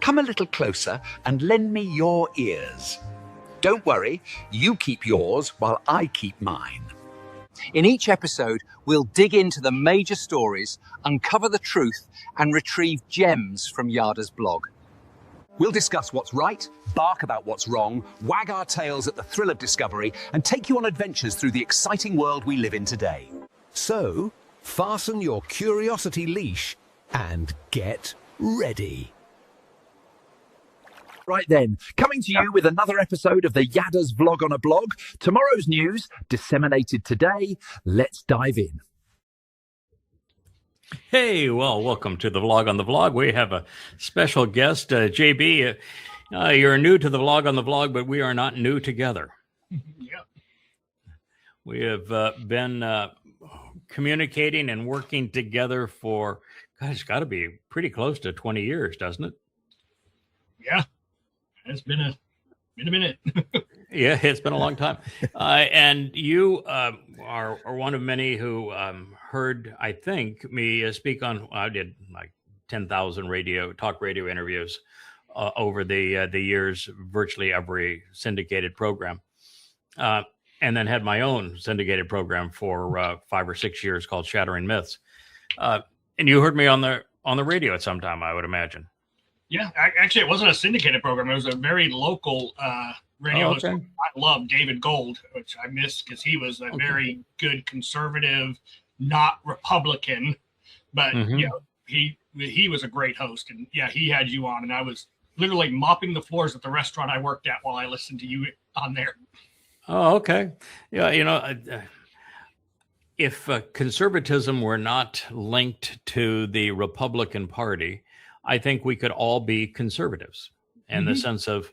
come a little closer and lend me your ears. Don't worry, you keep yours while I keep mine. In each episode, we'll dig into the major stories, uncover the truth, and retrieve gems from Yada's blog. We'll discuss what's right, bark about what's wrong, wag our tails at the thrill of discovery, and take you on adventures through the exciting world we live in today. So, fasten your curiosity leash and get ready. Right then, coming to you with another episode of the Yada's Vlog on a Blog. Tomorrow's news, disseminated today. Let's dive in. Hey, well, welcome to the Vlog on the Vlog. We have a special guest, JB. You're new to the Vlog on the Vlog, but we are not new together. Yeah. We have been communicating and working together for, God, it's got to be pretty close to 20 years, doesn't it? Yeah. It's been a minute. Yeah, it's been a long time. And you are one of many who heard, I think, me speak on, I did like 10,000 talk radio interviews over the years, virtually every syndicated program. And then had my own syndicated program for 5 or 6 years called Shattering Myths. And you heard me on the radio at some time, I would imagine. Yeah, actually, it wasn't a syndicated program. It was a very local radio host. I love David Gold, which I missed because he was a very good conservative, not Republican, but you know, he was a great host, and yeah, he had you on, and I was literally mopping the floors at the restaurant I worked at while I listened to you on there. Oh, okay. Yeah, you know, if conservatism were not linked to the Republican Party, I think we could all be conservatives in the sense of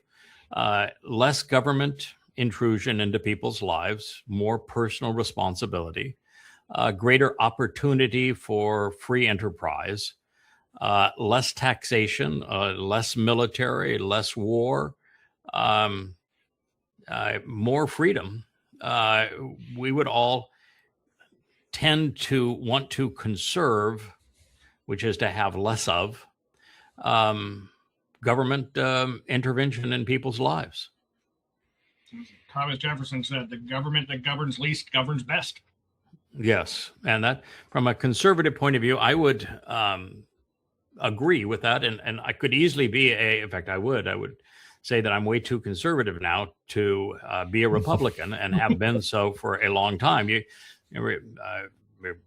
less government intrusion into people's lives, more personal responsibility, greater opportunity for free enterprise, less taxation, less military, less war, more freedom. We would all tend to want to conserve, which is to have less of government intervention in people's lives. Thomas Jefferson said, "The government that governs least governs best." Yes, and that, from a conservative point of view, I would agree with that, and I could easily be in fact, I would say that I'm way too conservative now to be a Republican, and have been so for a long time.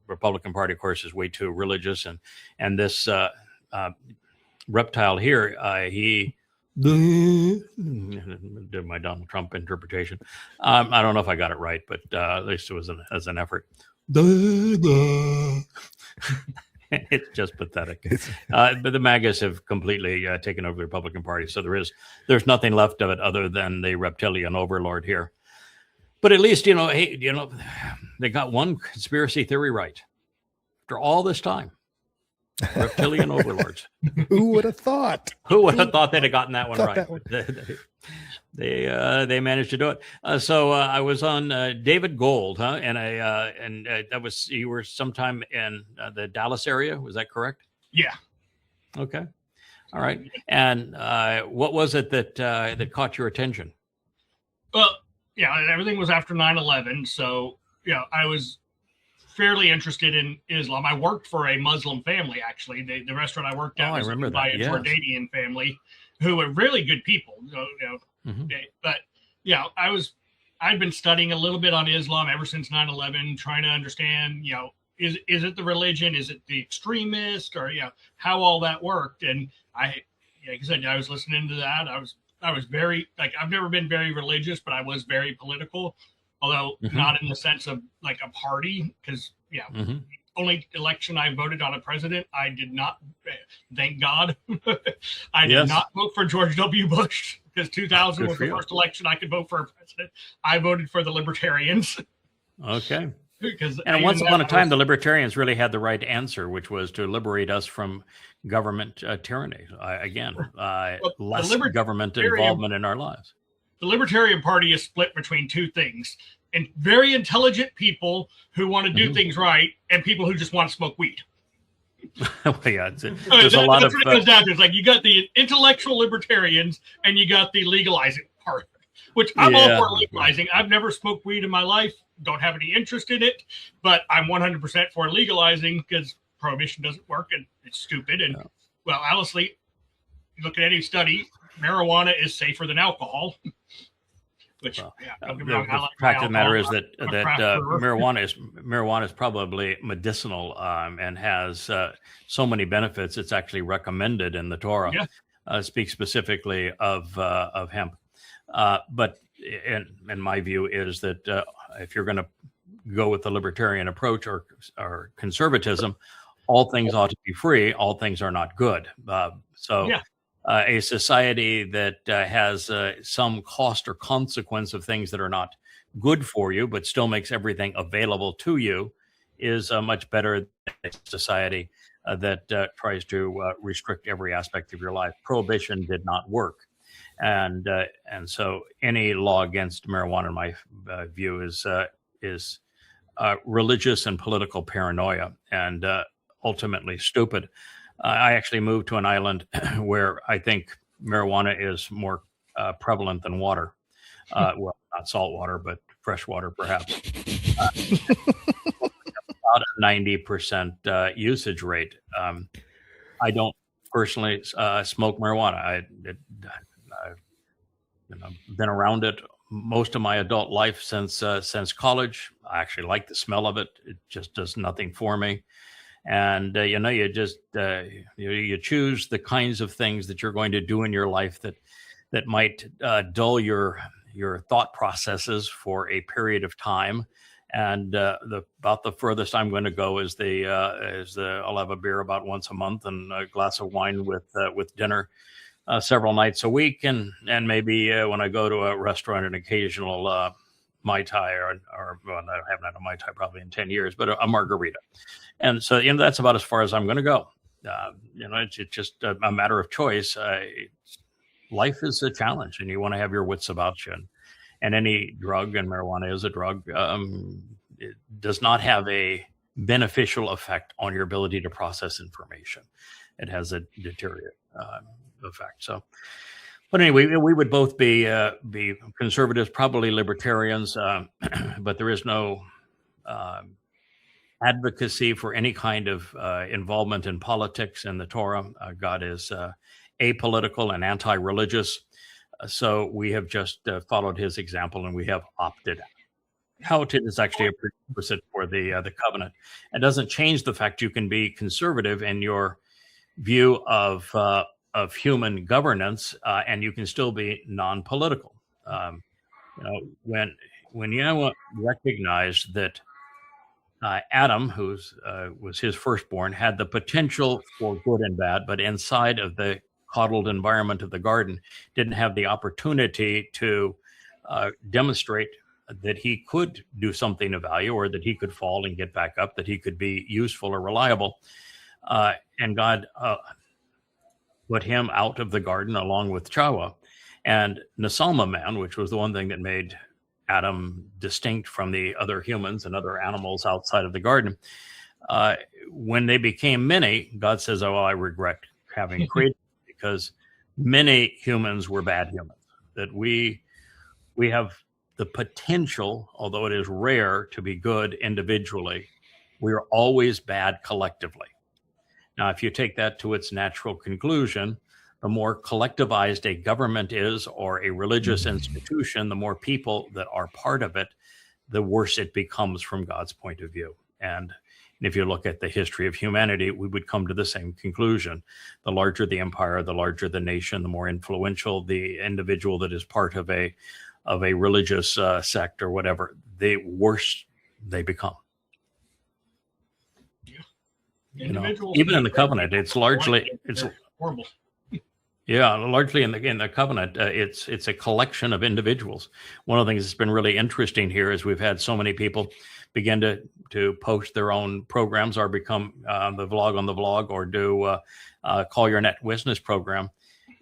Republican Party, of course, is way too religious, and this reptile here, he did my Donald Trump interpretation. I don't know if I got it right, but at least it was an effort. It's just pathetic. But the MAGAs have completely taken over the Republican Party, so there's nothing left of it other than the reptilian overlord here. But at least, they got one conspiracy theory right after all this time. Reptilian overlords. Who would have thought? Who would have thought they'd have gotten that one right? They managed to do it. So I was on David Gold, huh? And that was, you were sometime in the Dallas area. Was that correct? Yeah. Okay. All right. And what was it that caught your attention? Well, yeah, everything was after 9/11. So, I was fairly interested in Islam. I worked for a Muslim family, actually. The restaurant I worked at was by a Jordanian family who were really good people. But I'd been studying a little bit on Islam ever since 9/11, trying to understand, is it the religion? Is it the extremist? Or, how all that worked. And like I said, I was listening to that. I was very, I've never been very religious, but I was very political. Although not in the sense of like a party, because only election I voted on a president, I did not, thank God, I did not vote for George W. Bush, because 2000 was the first election I could vote for a president. I voted for the Libertarians. Okay. And once upon a time, the Libertarians really had the right answer, which was to liberate us from government tyranny. Less government involvement in our lives. The Libertarian Party is split between two things, and very intelligent people who want to do things right, and people who just want to smoke weed. Well, yeah, there's a lot of. What it goes down to. It's like you got the intellectual libertarians and you got the legalizing part, which I'm all for legalizing. I've never smoked weed in my life, don't have any interest in it, but I'm 100% for legalizing because prohibition doesn't work and it's stupid. And well, honestly, you look at any study, marijuana is safer than alcohol. Which, the fact of the matter is that marijuana is probably medicinal and has so many benefits. It's actually recommended in the Torah. Speaks specifically of hemp. But in my view is that if you're going to go with the libertarian approach or conservatism, all things ought to be free. All things are not good. A society that has some cost or consequence of things that are not good for you, but still makes everything available to you, is much better than a society that tries to restrict every aspect of your life. Prohibition did not work. And so any law against marijuana, in my view, is religious and political paranoia and ultimately stupid. I actually moved to an island where I think marijuana is more prevalent than water. Well, not salt water, but fresh water, perhaps. About a 90% usage rate. I don't personally smoke marijuana. I've been around it most of my adult life since college. I actually like the smell of it. It just does nothing for me. And, you just, you choose the kinds of things that you're going to do in your life that might dull your thought processes for a period of time. And about the furthest I'm going to go is I'll have a beer about once a month and a glass of wine with dinner several nights a week. And maybe when I go to a restaurant, an occasional Mai Tai or well, I haven't had a Mai Tai probably in 10 years, but a margarita. And so, that's about as far as I'm going to go. It's just a matter of choice. Life is a challenge and you want to have your wits about you. And any drug, and marijuana is a drug, it does not have a beneficial effect on your ability to process information. It has a deteriorating effect. So, but anyway, we would both be conservatives, probably libertarians, but there is no advocacy for any kind of involvement in politics in the Torah. God is apolitical and anti-religious. So we have just followed his example and we have opted out. It is actually a prerequisite for the covenant. It doesn't change the fact you can be conservative in your view of human governance, and you can still be non-political. When Yahowah recognized that Adam, who was his firstborn, had the potential for good and bad, but inside of the coddled environment of the garden, didn't have the opportunity to demonstrate that he could do something of value, or that he could fall and get back up, that he could be useful or reliable. And God put him out of the garden along with Yahowah. And Nasalma man, which was the one thing that made Adam distinct from the other humans and other animals outside of the garden, when they became many, God says, "Oh, I regret having created," because many humans were bad humans. That we have the potential, although it is rare, to be good individually. We are always bad collectively. Now, if you take that to its natural conclusion, the more collectivized a government is, or a religious institution, the more people that are part of it, the worse it becomes from God's point of view. And if you look at the history of humanity, we would come to the same conclusion. The larger the empire, the larger the nation, the more influential the individual that is part of a religious sect or whatever, the worse they become. Even in the covenant, it's largely horrible. Yeah, largely in the covenant, it's a collection of individuals. One of the things that's been really interesting here is we've had so many people begin to post their own programs, or become the vlog on the vlog, or do Call Your Net Business program.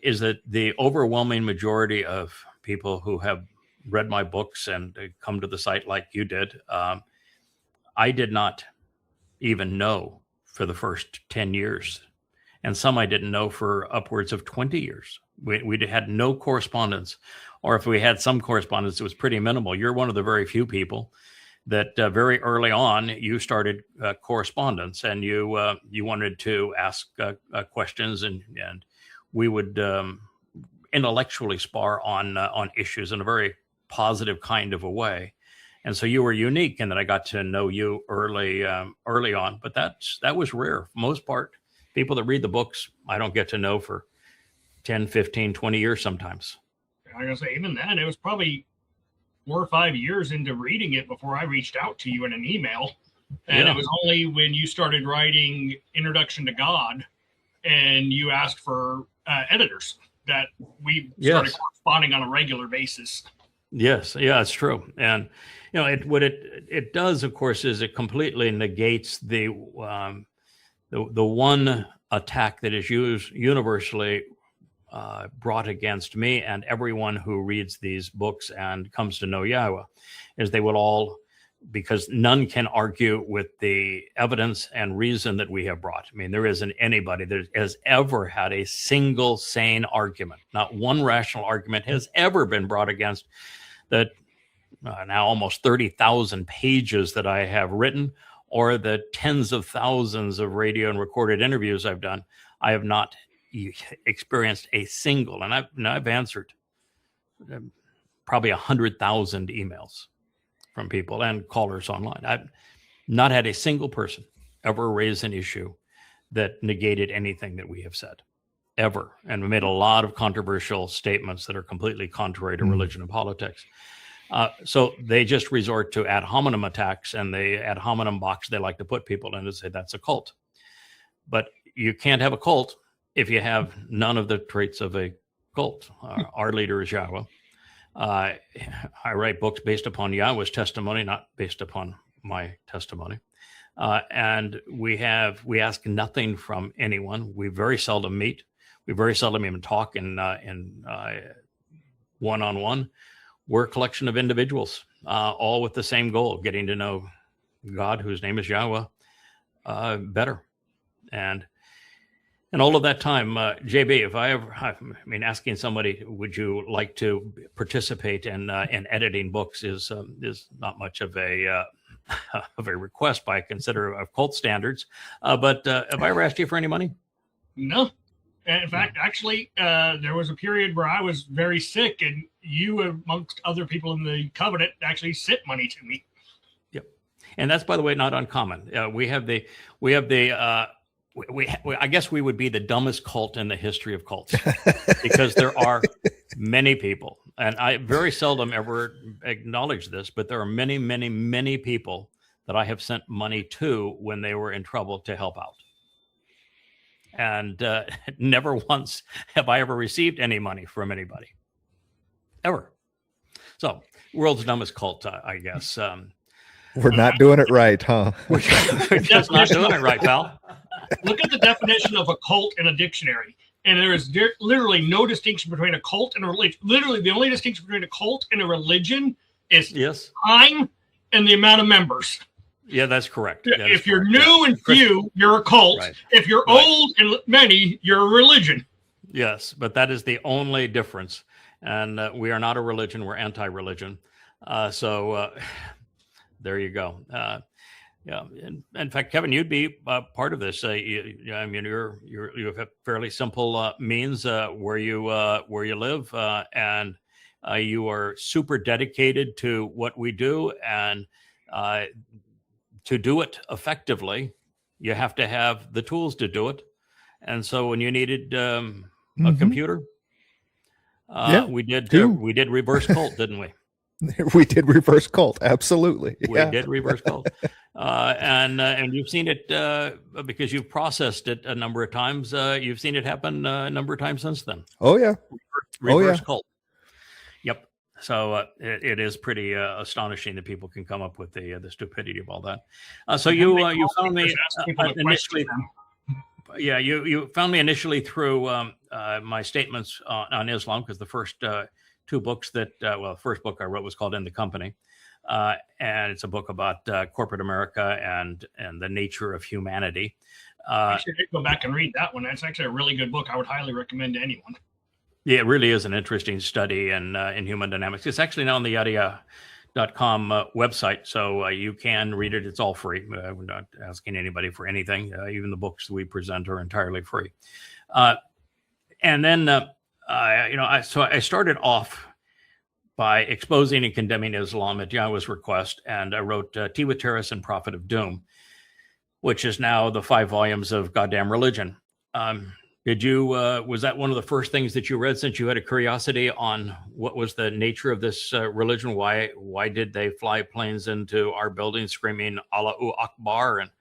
Is that the overwhelming majority of people who have read my books and come to the site like you did, I did not even know for the first 10 years. And some I didn't know for upwards of 20 years. We had no correspondence, or if we had some correspondence, it was pretty minimal. You're one of the very few people that very early on you started correspondence, and you wanted to ask questions, and we would intellectually spar on issues in a very positive kind of a way. And so you were unique in that I got to know you early on, but that was rare. For the most part, people that read the books, I don't get to know for 10, 15, 20 years sometimes. I was gonna say, even then, it was probably 4 or 5 years into reading it before I reached out to you in an email. And it was only when you started writing Introduction to God and you asked for editors that we started corresponding on a regular basis. Yes, yeah, it's true. And what it does, of course, is it completely negates the one attack that is used universally brought against me and everyone who reads these books and comes to know Yahowah, is they will all, because none can argue with the evidence and reason that we have brought. I mean, there isn't anybody that has ever had a single sane argument. Not one rational argument has ever been brought against that now almost 30,000 pages that I have written, or the tens of thousands of radio and recorded interviews I've done. I have not experienced a single, and I've answered probably 100,000 emails from people and callers online. I've not had a single person ever raise an issue that negated anything that we have said, ever. And we made a lot of controversial statements that are completely contrary to religion and politics. So they just resort to ad hominem attacks, and the ad hominem box they like to put people in and say that's a cult. But you can't have a cult if you have none of the traits of a cult. Our leader is Yahowah. I write books based upon Yahowah's testimony, not based upon my testimony. And we ask nothing from anyone. We very seldom meet. We very seldom even talk in one-on-one. We're a collection of individuals, all with the same goal, getting to know God, whose name is Yahowah, better. And all of that time, JB, asking somebody, would you like to participate in editing books is not much of a request by consider of cult standards. But have I ever asked you for any money? No. In fact, actually, there was a period where I was very sick, and you, amongst other people in the covenant, actually sent money to me. Yep, and that's, by the way, not uncommon. I guess we would be the dumbest cult in the history of cults, because there are many people, and I very seldom ever acknowledge this, but there are many, many, many people that I have sent money to when they were in trouble to help out. And never once have I ever received any money from anybody, ever. So, world's dumbest cult, I guess. We're not doing it right, huh? We're just not doing it right, pal. Look at the definition of a cult in a dictionary, and there is literally no distinction between a cult and a religion. Literally, the only distinction between a cult and a religion is time and the amount of members. Yeah, that's correct. If you're new and few, you're a cult. Right. If you're old and many, you're a religion. Yes, but that is the only difference. And we are not a religion. We're anti-religion. So there you go. Yeah. In fact, Kevin, you'd be part of this. You have fairly simple means where you live, and you are super dedicated to what we do, and to do it effectively, you have to have the tools to do it. And so when you needed a computer, we did reverse cult, didn't we? We did reverse cult. Absolutely. We did reverse cult. And you've seen it because you've processed it a number of times. You've seen it happen a number of times since then. Oh, yeah. Reverse cult. Yep. So it is pretty astonishing that people can come up with the stupidity of all that. So you found me initially. Yeah, you found me initially through my statements on Islam, because the first two books the first book I wrote was called In the Company, and it's a book about corporate America and the nature of humanity. I should go back and read that one. That's actually a really good book. I would highly recommend to anyone. Yeah, it really is an interesting study in human dynamics. It's actually now on the Yahowah.com website, so you can read it. It's all free. We're not asking anybody for anything. Even the books we present are entirely free. And then, I started off by exposing and condemning Islam at Yahowah's request, and I wrote Tea with Terrorists and Prophet of Doom, which is now the 5 volumes of Goddamn Religion. Was that one of the first things that you read since you had a curiosity on what was the nature of this religion? Why did they fly planes into our buildings screaming Allahu Akbar? And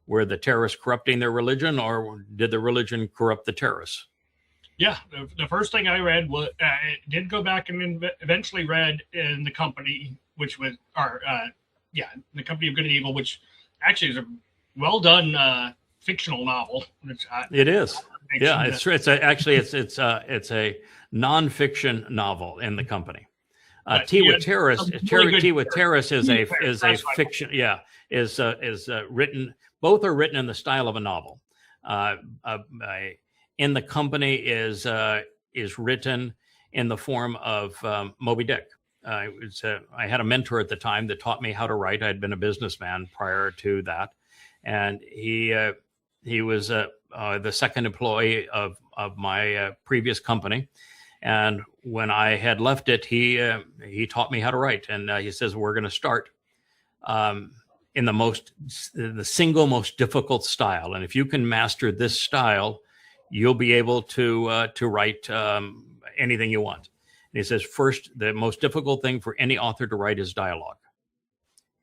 were the terrorists corrupting their religion, or did the religion corrupt the terrorists? Yeah, the first thing I read was, did go back and eventually read in The Company, which was, The Company of Good and Evil, which actually is a well done fictional novel. It is. Yeah, it's a nonfiction novel in The Company. Tea with Terrorists is a fiction. Yeah, is written. Both are written in the style of a novel. In The Company is written in the form of Moby Dick. I had a mentor at the time that taught me how to write. I had been a businessman prior to that, and he was the second employee of my previous company. And when I had left it, he taught me how to write. And he says, we're going to start in the single most difficult style. And if you can master this style, you'll be able to write anything you want. And he says, first, the most difficult thing for any author to write is dialogue.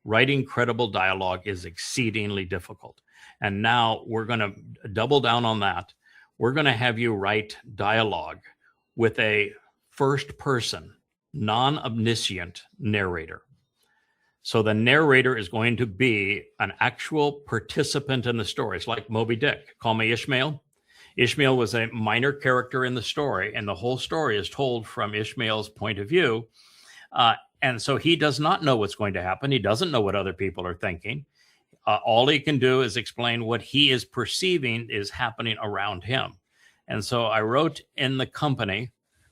Writing credible dialogue is exceedingly difficult. And now we're going to double down on that. We're going to have you write dialogue with a first-person, non-omniscient narrator. So the narrator is going to be an actual participant in the story. It's like Moby Dick. Call me Ishmael. Ishmael was a minor character in the story, and the whole story is told from Ishmael's point of view. And so he does not know what's going to happen. He doesn't know what other people are thinking. All he can do is explain what he is perceiving is happening around him. And so I wrote in The Company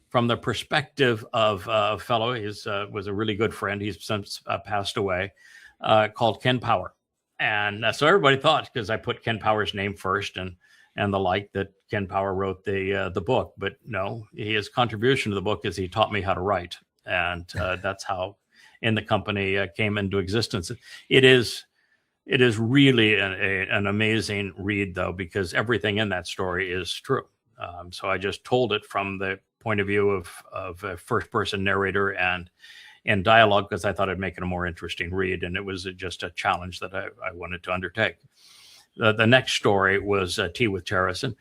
from the perspective of a fellow, he was a really good friend, he's since passed away, called Ken Power. And so everybody thought, because I put Ken Power's name first and the like, that Ken Power wrote the book. But no, his contribution to the book is he taught me how to write. And that's how In the Company came into existence. It is really an amazing read, though, because everything in that story is true. So I just told it from the point of view of a first-person narrator and in dialogue, because I thought it'd make it a more interesting read, and it was just a challenge that I wanted to undertake. The next story was Tea with Terrorists. And,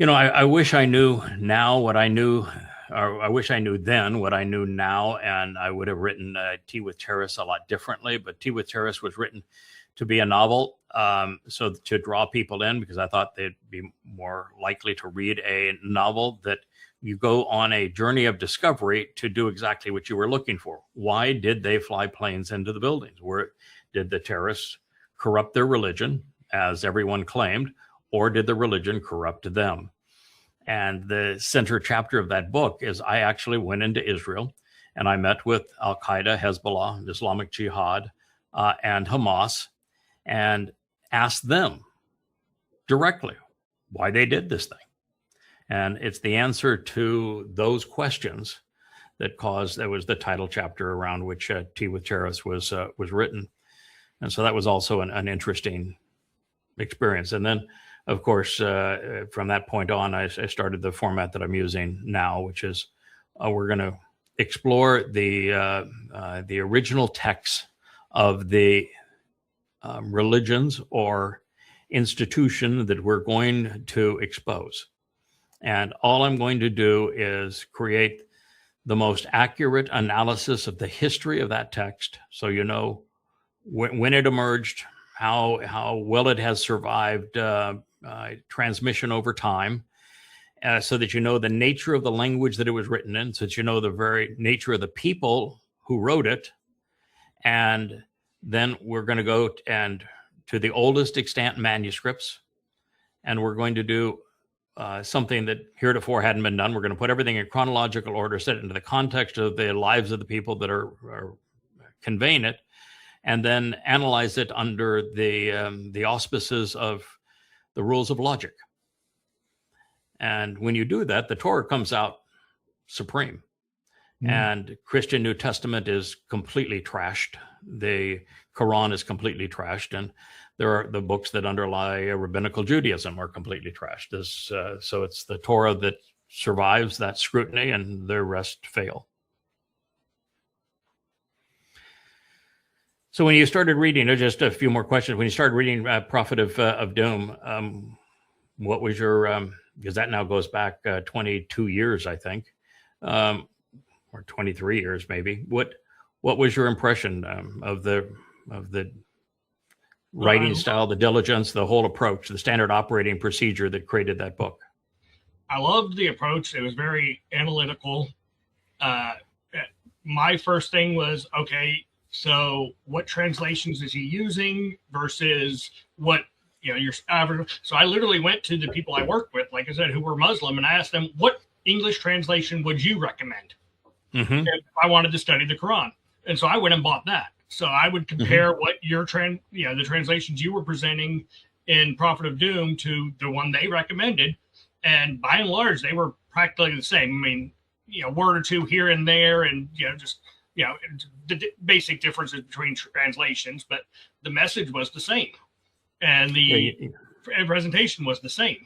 I wish I knew now what I knew, or I wish I knew then what I knew now, and I would have written Tea with Terrorists a lot differently. But Tea with Terrorists was written to be a novel, so to draw people in, because I thought they'd be more likely to read a novel that you go on a journey of discovery to do exactly what you were looking for. Why did they fly planes into the buildings? Did the terrorists corrupt their religion, as everyone claimed, or did the religion corrupt them? And the center chapter of that book is I actually went into Israel and I met with Al-Qaeda, Hezbollah, Islamic Jihad, and Hamas, and asked them directly why they did this thing. And it's the answer to those questions that was the title chapter around which Tea with Terrorists was written. And so that was also an interesting experience. And then, of course, from that point on, I started the format that I'm using now, which is we're going to explore the original texts of the religions or institution that we're going to expose. And all I'm going to do is create the most accurate analysis of the history of that text, so you know when it emerged, how well it has survived transmission over time, so that you know the nature of the language that it was written in, so that you know the very nature of the people who wrote it. And then we're going to go to the oldest extant manuscripts and we're going to do something that heretofore hadn't been done. We're going to put everything in chronological order, set it into the context of the lives of the people that are conveying it, and then analyze it under the auspices of the rules of logic. And when you do that, the Torah comes out supreme. And Christian New Testament is completely trashed. The Quran is completely trashed, and there are the books that underlie rabbinical Judaism are completely trashed. So it's the Torah that survives that scrutiny, and the rest fail. So when you started reading, just a few more questions. When you started reading Prophet of Doom, what was your? Because that now goes back 22 years, I think. Or 23 years, maybe. What was your impression of the writing style, the diligence, the whole approach, the standard operating procedure that created that book? I loved the approach. It was very analytical. My first thing was, okay, so what translations is he using versus what your average? So I literally went to the people I worked with, like I said, who were Muslim, and I asked them, what English translation would you recommend? If I wanted to study the Quran. And so I went and bought that. So I would compare what your the translations you were presenting in Prophet of Doom to the one they recommended. And by and large, they were practically the same. I mean, word or two here and there, and the basic differences between translations, but the message was the same. And the presentation was the same.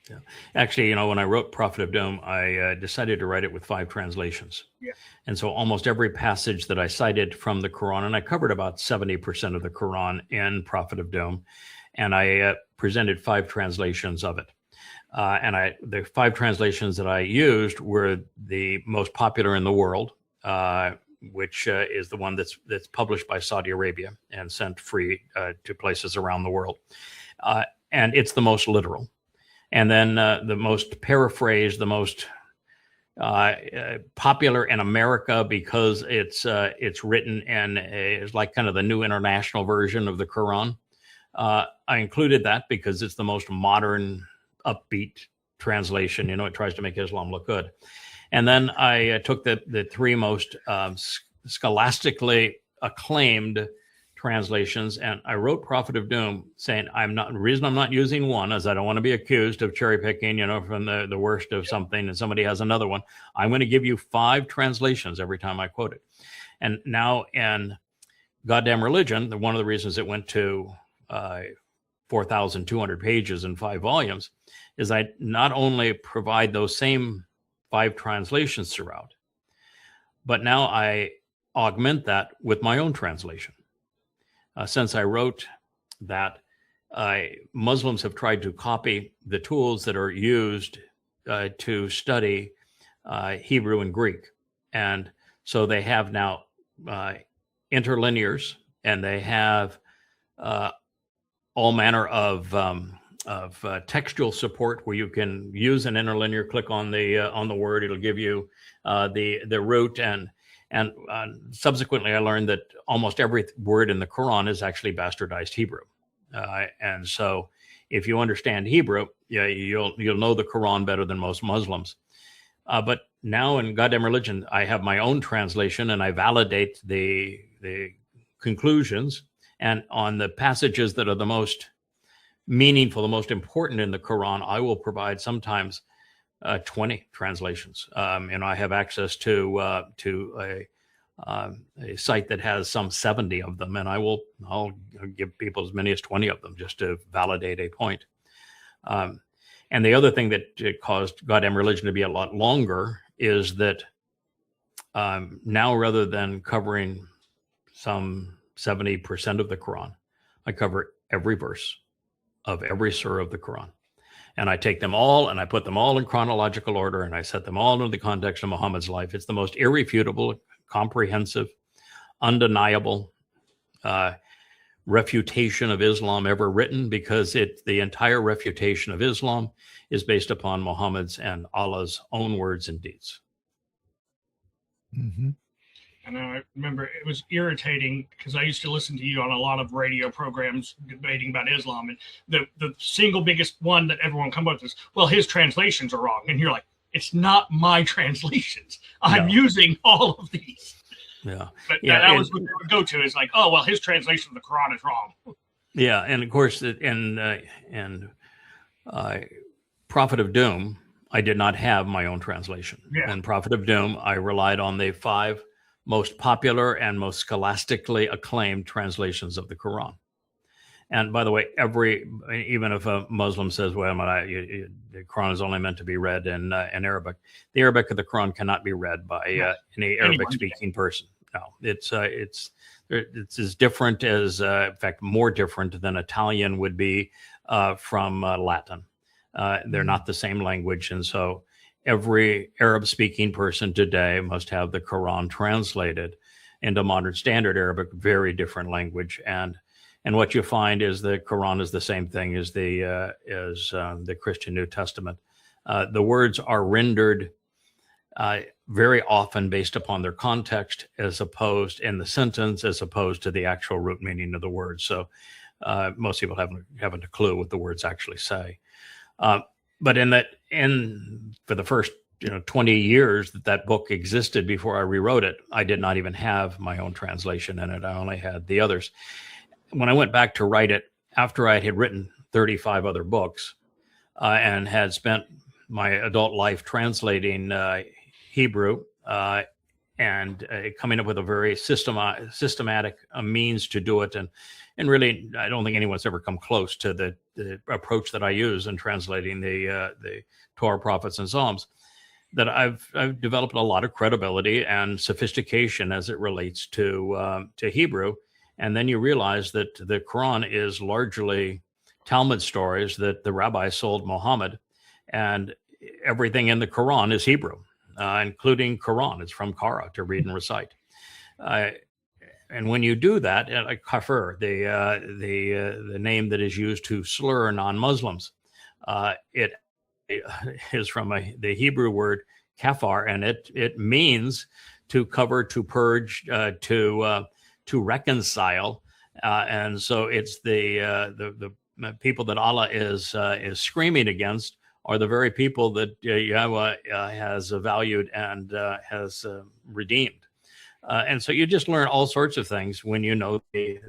Yeah. Actually, when I wrote Prophet of Doom, I decided to write it with 5 translations. Yeah. And so almost every passage that I cited from the Quran, and I covered about 70% of the Quran in Prophet of Doom, and I presented 5 translations of it. And the 5 translations that I used were the most popular in the world, which is the one that's published by Saudi Arabia and sent free to places around the world. And it's the most literal. And then the most paraphrased, the most popular in America because it's written in it's like kind of the new international version of the Quran. I included that because it's the most modern, upbeat translation. It tries to make Islam look good. And then I took the 3 most scholastically acclaimed translations, and I wrote Prophet of Doom saying the reason I'm not using one is I don't want to be accused of cherry picking, from the worst of something and somebody has another one. I'm going to give you 5 translations every time I quote it. And now in Goddamn Religion, one of the reasons it went to 4,200 pages and 5 volumes is I not only provide those same 5 translations throughout, but now I augment that with my own translation. Since I wrote that, Muslims have tried to copy the tools that are used to study Hebrew and Greek. And so they have now interlinears, and they have all manner of textual support where you can use an interlinear, click on the word, it'll give you the root, and subsequently, I learned that almost every word in the Quran is actually bastardized Hebrew. And so if you understand Hebrew, you'll know the Quran better than most Muslims. But now in Goddamn Religion, I have my own translation, and I validate the conclusions. And on the passages that are the most meaningful, the most important in the Quran, I will provide sometimes 20 translations. And I have access to a site that has some 70 of them, and I'll give people as many as 20 of them just to validate a point. And the other thing that caused Goddamn Religion to be a lot longer is that now, rather than covering some 70% of the Quran, I cover every verse of every surah of the Quran. And I take them all and I put them all in chronological order, and I set them all into the context of Muhammad's life. It's the most irrefutable, comprehensive, undeniable refutation of Islam ever written, because the entire refutation of Islam is based upon Muhammad's and Allah's own words and deeds. Mm-hmm. And I remember it was irritating because I used to listen to you on a lot of radio programs debating about Islam. And the single biggest one that everyone comes up with is, well, his translations are wrong. And you're like, it's not my translations. I'm using all of these. Yeah. But that was what they would go to, is like, oh, well, his translation of the Quran is wrong. Yeah. And of course, in Prophet of Doom, I did not have my own translation. Yeah. In Prophet of Doom, I relied on the 5 most popular and most scholastically acclaimed translations of the Quran. And by the way, even if a Muslim says, well, the Quran is only meant to be read in Arabic, the Arabic of the Quran cannot be read by any Arabic-speaking person. No, it's as different as, in fact, more different than Italian would be from Latin. They're not the same language. And so every Arab-speaking person today must have the Quran translated into modern standard Arabic, very different language. And what you find is the Quran is the same thing as the Christian New Testament. The words are rendered very often based upon their context, as opposed in the sentence, as opposed to the actual root meaning of the words. So most people haven't a clue what the words actually say. But for the first 20 years that book existed before I rewrote it, I did not even have my own translation in it. I only had the others. When I went back to write it, after I had written 35 other books and had spent my adult life translating Hebrew and coming up with a very systematic means to do it, and really, I don't think anyone's ever come close to the approach that I use in translating the Torah, Prophets, and Psalms, that I've developed a lot of credibility and sophistication as it relates to Hebrew. And then you realize that the Quran is largely Talmud stories that the rabbis sold Muhammad, and everything in the Quran is Hebrew, including Quran. It's from Qara, to read and recite. And when you do that, like kafir, the name that is used to slur non-Muslims, it is from the Hebrew word kafar, and it means to cover, to purge, to reconcile, and so it's the people that Allah is screaming against are the very people that Yahowah has valued and has redeemed. And so you just learn all sorts of things when you know the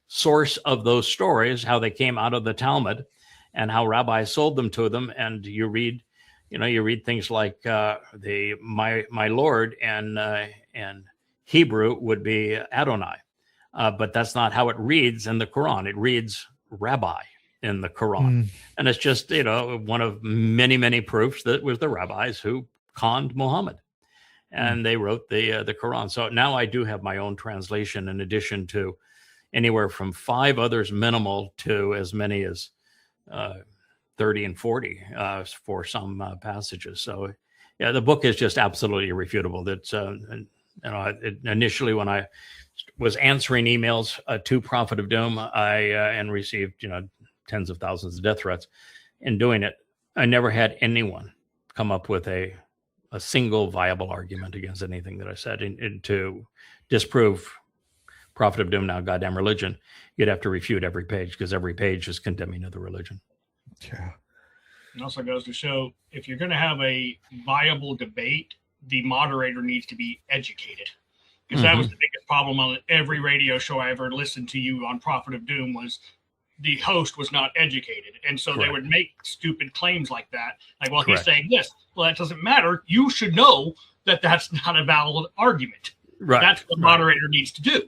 source of those stories, how they came out of the Talmud, and how rabbis sold them to them. And you read things like my Lord and Hebrew would be Adonai, but that's not how it reads in the Quran. It reads rabbi in the Quran, and it's just one of many proofs that it was the rabbis who conned Muhammad. And they wrote the Quran. So now I do have my own translation, in addition to anywhere from 5 others minimal to as many as 30 and 40 for some passages. So yeah, the book is just absolutely irrefutable. That's initially when I was answering emails to Prophet of Doom, and received tens of thousands of death threats. In doing it, I never had anyone come up with a single viable argument against anything that I said. And to disprove Prophet of Doom, now goddamn religion, you'd have to refute every page, because every page is condemning of the religion. Yeah. It also goes to show, if you're going to have a viable debate, the moderator needs to be educated. Because that was the biggest problem on every radio show I ever listened to you on Prophet of Doom, was the host was not educated. And so they would make stupid claims like that. Like, well, he's saying this. Well, that doesn't matter. You should know that that's not a valid argument. Right. That's what the moderator needs to do.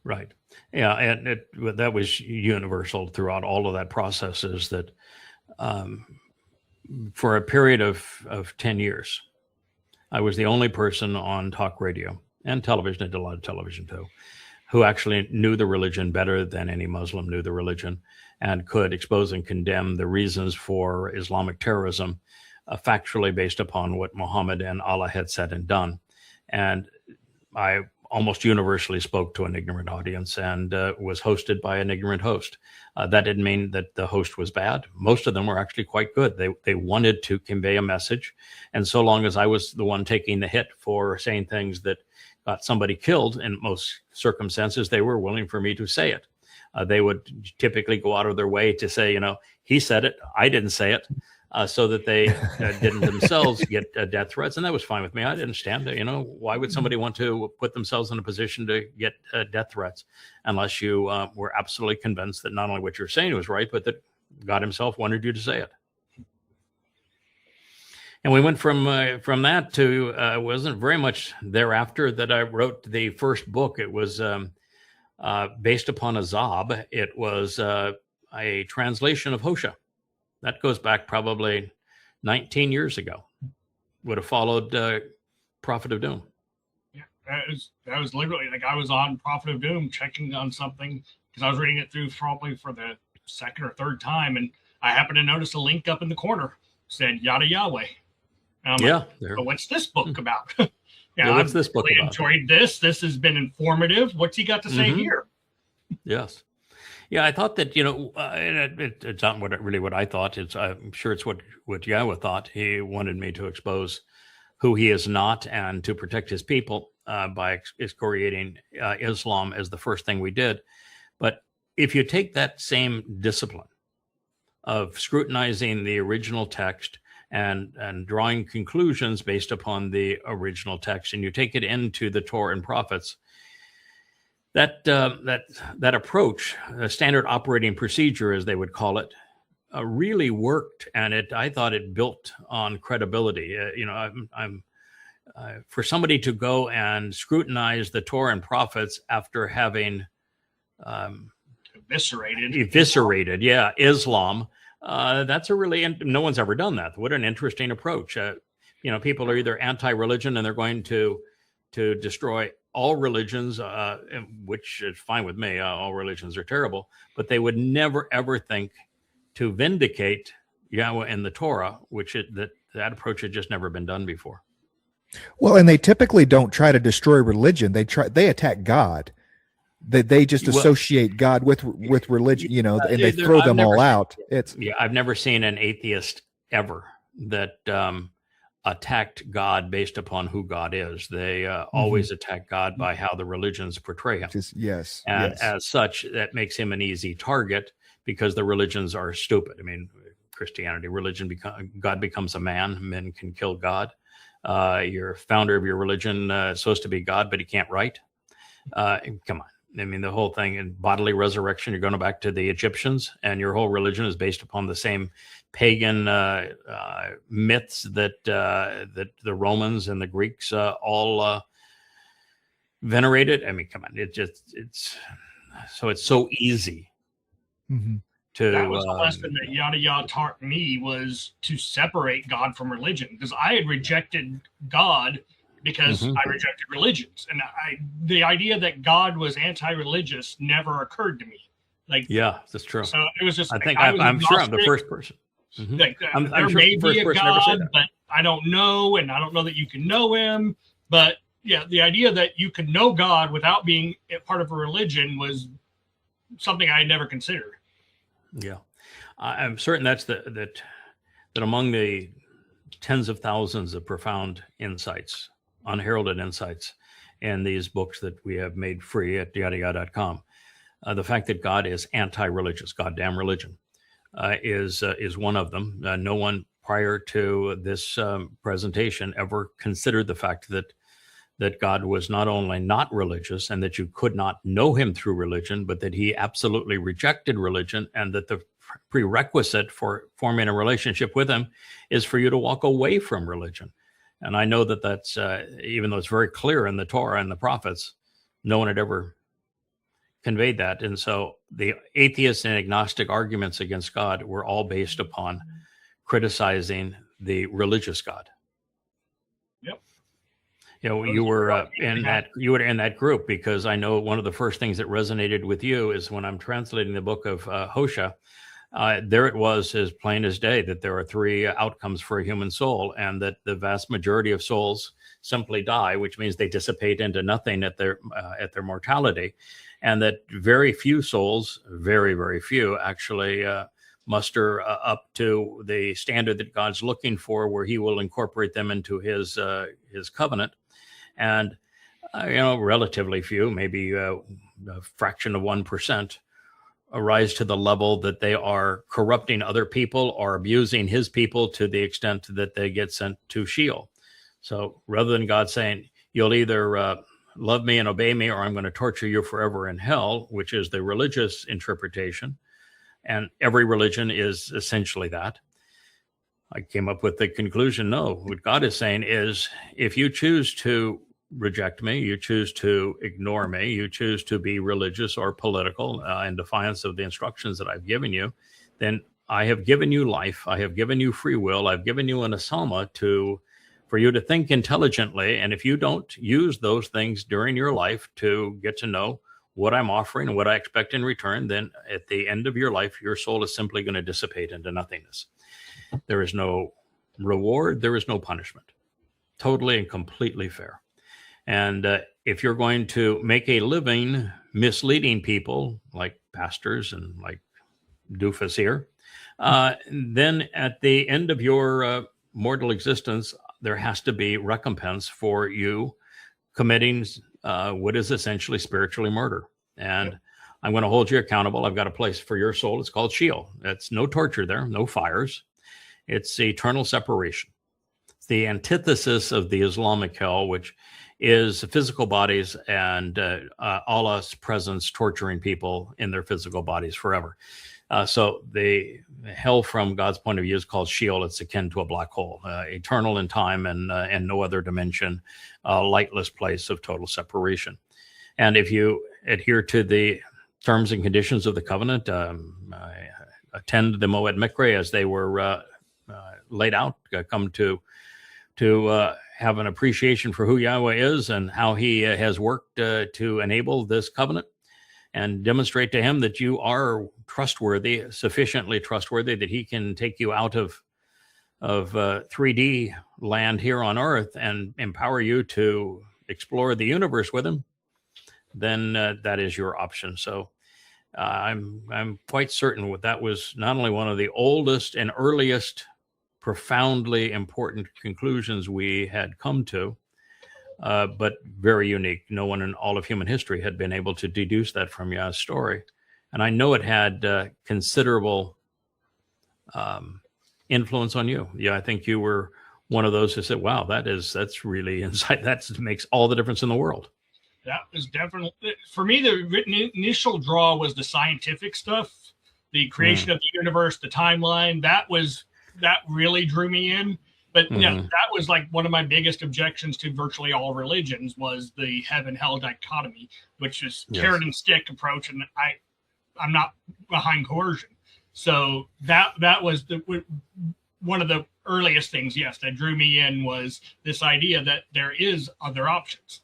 Right. Yeah. And that was universal throughout all of that process, is that for a period of 10 years, I was the only person on talk radio and television, I did a lot of television too, who actually knew the religion better than any Muslim knew the religion, and could expose and condemn the reasons for Islamic terrorism factually based upon what Muhammad and Allah had said and done. And I almost universally spoke to an ignorant audience, and was hosted by an ignorant host. That didn't mean that the host was bad. Most of them were actually quite good. They wanted to convey a message. And so long as I was the one taking the hit for saying things that got somebody killed, in most circumstances, they were willing for me to say it. They would typically go out of their way to say, he said it, I didn't say it, so that they didn't themselves get death threats. And that was fine with me. I didn't understand it. Why would somebody want to put themselves in a position to get death threats unless you were absolutely convinced that not only what you're saying was right, but that God himself wanted you to say it. And we went from that to wasn't very much thereafter that I wrote the first book. It was based upon a Zob. It was a translation of Hosea. That goes back probably 19 years ago. Would have followed Prophet of Doom. Yeah, that was literally like I was on Prophet of Doom checking on something because I was reading it through probably for the second or third time, and I happened to notice a link up in the corner said Yada Yahweh. Yeah. But what's this book about? What's this book about? Enjoyed this. This has been informative. What's he got to say here? Yes. Yeah, I thought that, it's not what I thought. I'm sure it's what Yahowah thought. He wanted me to expose who he is not and to protect his people by excoriating Islam as the first thing we did. But if you take that same discipline of scrutinizing the original text and drawing conclusions based upon the original text, and you take it into the Torah and prophets, that approach, a standard operating procedure, as they would call it, really worked, and I thought it built on credibility. For somebody to go and scrutinize the Torah and prophets after having eviscerated, Islam. That's no one's ever done that. What an interesting approach. People are either anti-religion and they're going to destroy all religions, which is fine with me. All religions are terrible, but they would never ever think to vindicate Yahowah in the Torah, that approach had just never been done before. Well, and they typically don't try to destroy religion. They attack God. They just associate God with religion, and they throw them all out. I've never seen an atheist ever that attacked God based upon who God is. They always attack God by how the religions portray him. As such, that makes him an easy target because the religions are stupid. I mean, Christianity, God becomes a man. Men can kill God. Your founder of your religion is supposed to be God, but he can't write. Come on. I mean, the whole thing in bodily resurrection, you're going back to the Egyptians, and your whole religion is based upon the same pagan myths that the Romans and the Greeks all venerated. I mean, come on, it's so easy to. That was the lesson that Yahowah taught me, was to separate God from religion, because I had rejected God because I rejected religions, and the idea that God was anti-religious never occurred to me. That's true. So it was just. I'm sure I'm the first person. There may be a God, but I don't know, and I don't know that you can know him. But the idea that you could know God without being a part of a religion was something I had never considered. Yeah, I'm certain that among the tens of thousands of profound insights, unheralded insights in these books that we have made free at yahowah.com. The fact that God is anti-religious, goddamn religion, is one of them. No one prior to this presentation ever considered the fact that God was not only not religious and that you could not know him through religion, but that he absolutely rejected religion, and that the prerequisite for forming a relationship with him is for you to walk away from religion. And I know that that's, even though it's very clear in the Torah and the prophets, no one had ever conveyed that. And so the atheist and agnostic arguments against God were all based upon criticizing the religious God. Yep. You were in that group, because I know one of the first things that resonated with you is when I'm translating the book of Hosea. There it was as plain as day that there are three outcomes for a human soul, and that the vast majority of souls simply die, which means they dissipate into nothing at their mortality, and that very few souls, very, very few, actually muster up to the standard that God's looking for, where he will incorporate them into his covenant. And relatively few, maybe a fraction of 1%, rise to the level that they are corrupting other people or abusing his people to the extent that they get sent to Sheol. So rather than God saying, you'll either love me and obey me, or I'm going to torture you forever in hell, which is the religious interpretation, and every religion is essentially that, I came up with the conclusion, no, what God is saying is, if you choose to reject me, you choose to ignore me, you choose to be religious or political in defiance of the instructions that I've given you, then I have given you life, I have given you free will, I've given you an asama for you to think intelligently. And if you don't use those things during your life to get to know what I'm offering and what I expect in return, then at the end of your life, your soul is simply going to dissipate into nothingness. There is no reward, there is no punishment. Totally and completely fair. And if you're going to make a living misleading people like pastors and like doofus here, then at the end of your mortal existence, there has to be recompense for you committing what is essentially spiritually murder. And I'm going to hold you accountable. I've got a place for your soul. It's called Sheol. It's no torture there, no fires. It's eternal separation. It's the antithesis of the Islamic hell, which is physical bodies and Allah's presence torturing people in their physical bodies forever. So the hell from God's point of view is called Sheol. It's akin to a black hole, eternal in time and no other dimension, lightless place of total separation. And if you adhere to the terms and conditions of the covenant, attend the Moed Mikre as they were laid out, come to have an appreciation for who Yahweh is and how he has worked to enable this covenant, and demonstrate to him that you are trustworthy, sufficiently trustworthy that he can take you out of 3D land here on earth and empower you to explore the universe with him, then that is your option. So I'm quite certain that was not only one of the oldest and earliest profoundly important conclusions we had come to, but very unique. No one in all of human history had been able to deduce that from Yah's story. And I know it had considerable influence on you. Yeah, I think you were one of those who said, wow, that's really insight. That makes all the difference in the world. That was definitely, for me, the initial draw was the scientific stuff, the creation of the universe, the timeline. That really drew me in. But yeah, that was like one of my biggest objections to virtually all religions was the heaven-hell dichotomy, which is carrot and stick approach, and I'm not behind coercion. So that was one of the earliest things, that drew me in was this idea that there is other options.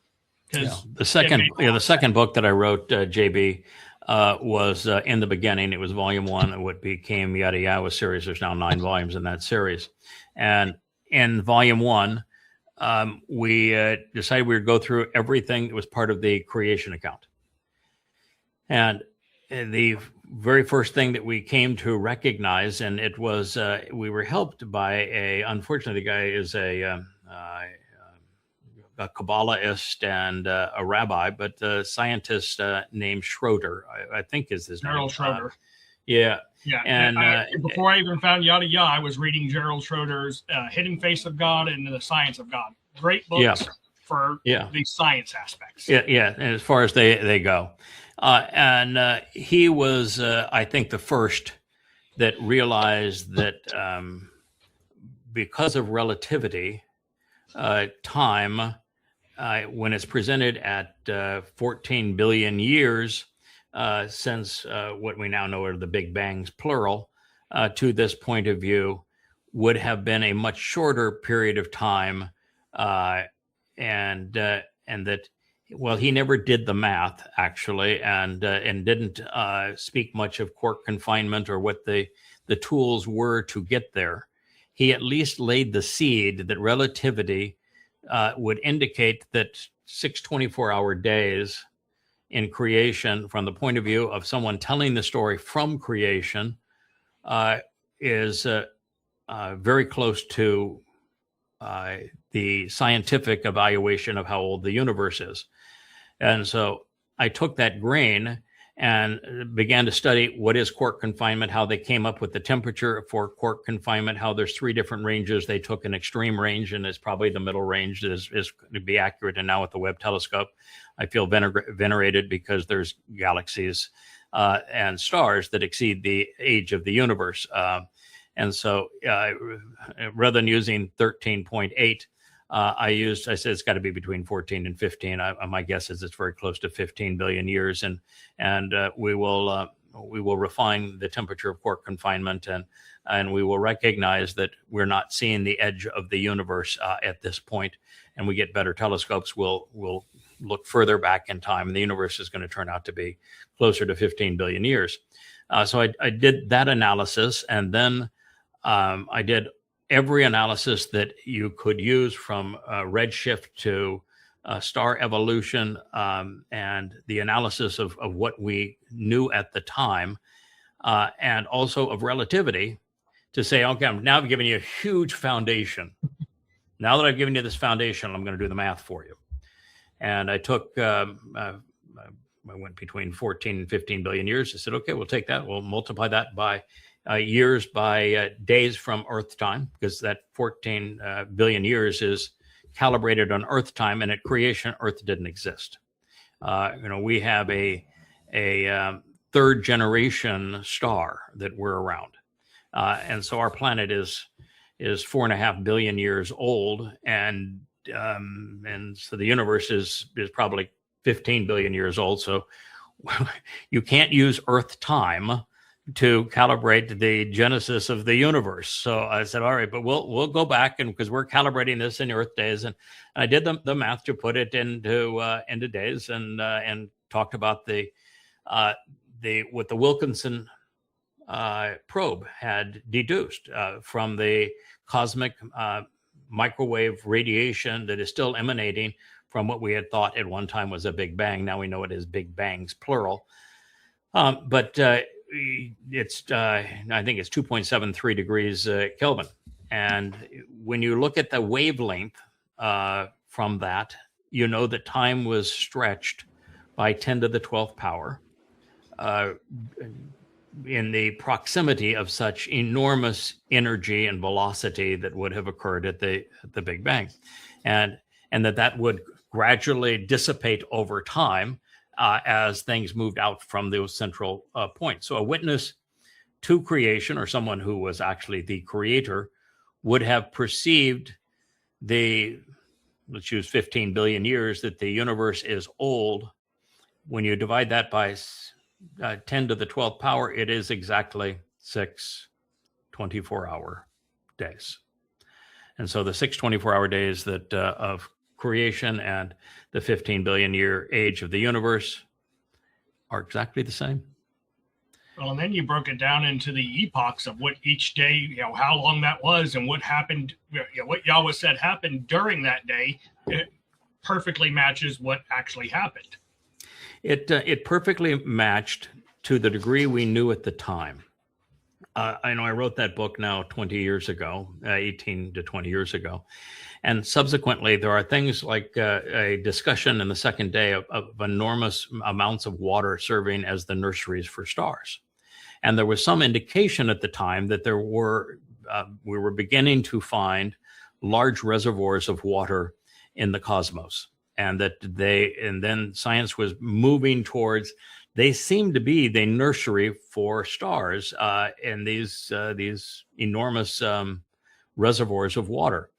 The second book that I wrote, JB, was In the Beginning. It was volume 1 of what became Yahowah series. There's now 9 volumes in that series. And in volume 1, we decided we would go through everything that was part of the creation account. And the very first thing that we came to recognize, and it was, we were helped by unfortunately, the guy is a Kabbalahist and a rabbi, but a scientist named Schroeder, I think is his Gerald name. Schroeder. Yeah. And before I even found Yahowah, I was reading Gerald Schroeder's Hidden Face of God and The Science of God. Great books for the science aspects. Yeah, and as far as they go. And he was, I think, the first that realized that because of relativity, time, when it's presented at 14 billion years since what we now know are the Big Bangs, plural, to this point of view, would have been a much shorter period of time, and that, well, he never did the math actually, and didn't speak much of quark confinement or what the tools were to get there. He at least laid the seed that relativity would indicate that 6 24-hour days in creation, from the point of view of someone telling the story from creation, is very close to the scientific evaluation of how old the universe is. And so I took that grain and began to study what is quark confinement, how they came up with the temperature for quark confinement, how there's 3 different ranges. They took an extreme range, and it's probably the middle range is going to be accurate. And now with the Webb telescope, I feel venerated because there's galaxies and stars that exceed the age of the universe. And so rather than using 13.8, I said it's got to be between 14 and 15. My guess is it's very close to 15 billion years, and we will refine the temperature of quark confinement, and we will recognize that we're not seeing the edge of the universe at this point. And we get better telescopes. We'll look further back in time, and the universe is going to turn out to be closer to 15 billion years. So I did that analysis, and then I did every analysis that you could use, from redshift to star evolution, and the analysis of what we knew at the time, and also of relativity, to say, okay, now I've given you a huge foundation. Now that I've given you this foundation, I'm going to do the math for you. And I took, I went between 14 and 15 billion years. I said, okay, we'll take that. We'll multiply that by years by days from Earth time, because that 14 billion years is calibrated on Earth time, and at creation, Earth didn't exist. We have a 3rd generation star that we're around, and so our planet is 4.5 billion years old, and so the universe is probably 15 billion years old. So you can't use Earth time to calibrate the genesis of the universe. So I said, all right, but we'll go back, and because we're calibrating this in Earth days, and I did the math to put it into days, and talked about what the Wilkinson probe had deduced from the cosmic microwave radiation that is still emanating from what we had thought at one time was a Big Bang. Now we know it is Big Bangs, plural. But it's I think it's 2.73 degrees Kelvin. And when you look at the wavelength from that, you know that time was stretched by 10 to the 12th power in the proximity of such enormous energy and velocity that would have occurred at the Big Bang, and that would gradually dissipate over time as things moved out from those central points. So a witness to creation, or someone who was actually the creator, would have perceived let's use 15 billion years, that the universe is old. When you divide that by 10 to the 12th power, it is exactly 6 24-hour days. And so the 6 24-hour days that of creation and the 15 billion year age of the universe are exactly the same. Well, and then you broke it down into the epochs of what each day, how long that was, and what happened, what Yahowah said happened during that day. It perfectly matches what actually happened. It perfectly matched to the degree we knew at the time. I know I wrote that book now 20 years ago, 18 to 20 years ago. And subsequently, there are things like a discussion in the second day of enormous amounts of water serving as the nurseries for stars. And there was some indication at the time that we were beginning to find large reservoirs of water in the cosmos. And then science was moving towards, they seem to be the nursery for stars in these enormous reservoirs of water.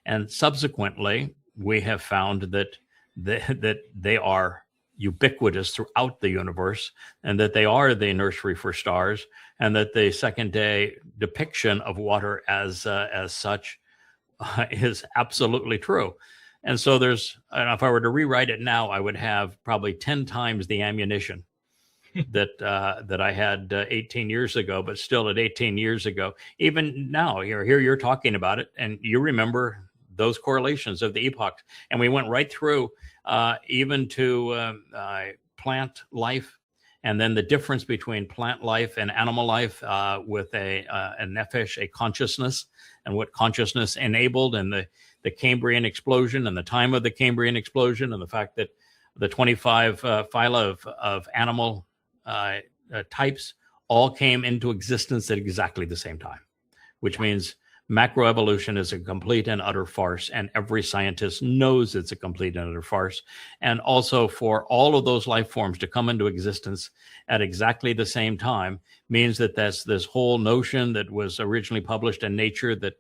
And subsequently, we have found that they are ubiquitous throughout the universe, and that they are the nursery for stars, and that the second day depiction of water as such is absolutely true. And so if I were to rewrite it now, I would have probably 10 times the ammunition that I had 18 years ago. But still, at 18 years ago, even now, here you're talking about it, and you remember those correlations of the epochs. And we went right through even to plant life and then the difference between plant life and animal life with a nefesh, a consciousness, and what consciousness enabled, and the Cambrian explosion and the time of the Cambrian explosion, and the fact that the 25 phyla of animal types all came into existence at exactly the same time, which means macroevolution is a complete and utter farce, and every scientist knows it's a complete and utter farce. And also, for all of those life forms to come into existence at exactly the same time means that that's this whole notion that was originally published in Nature, that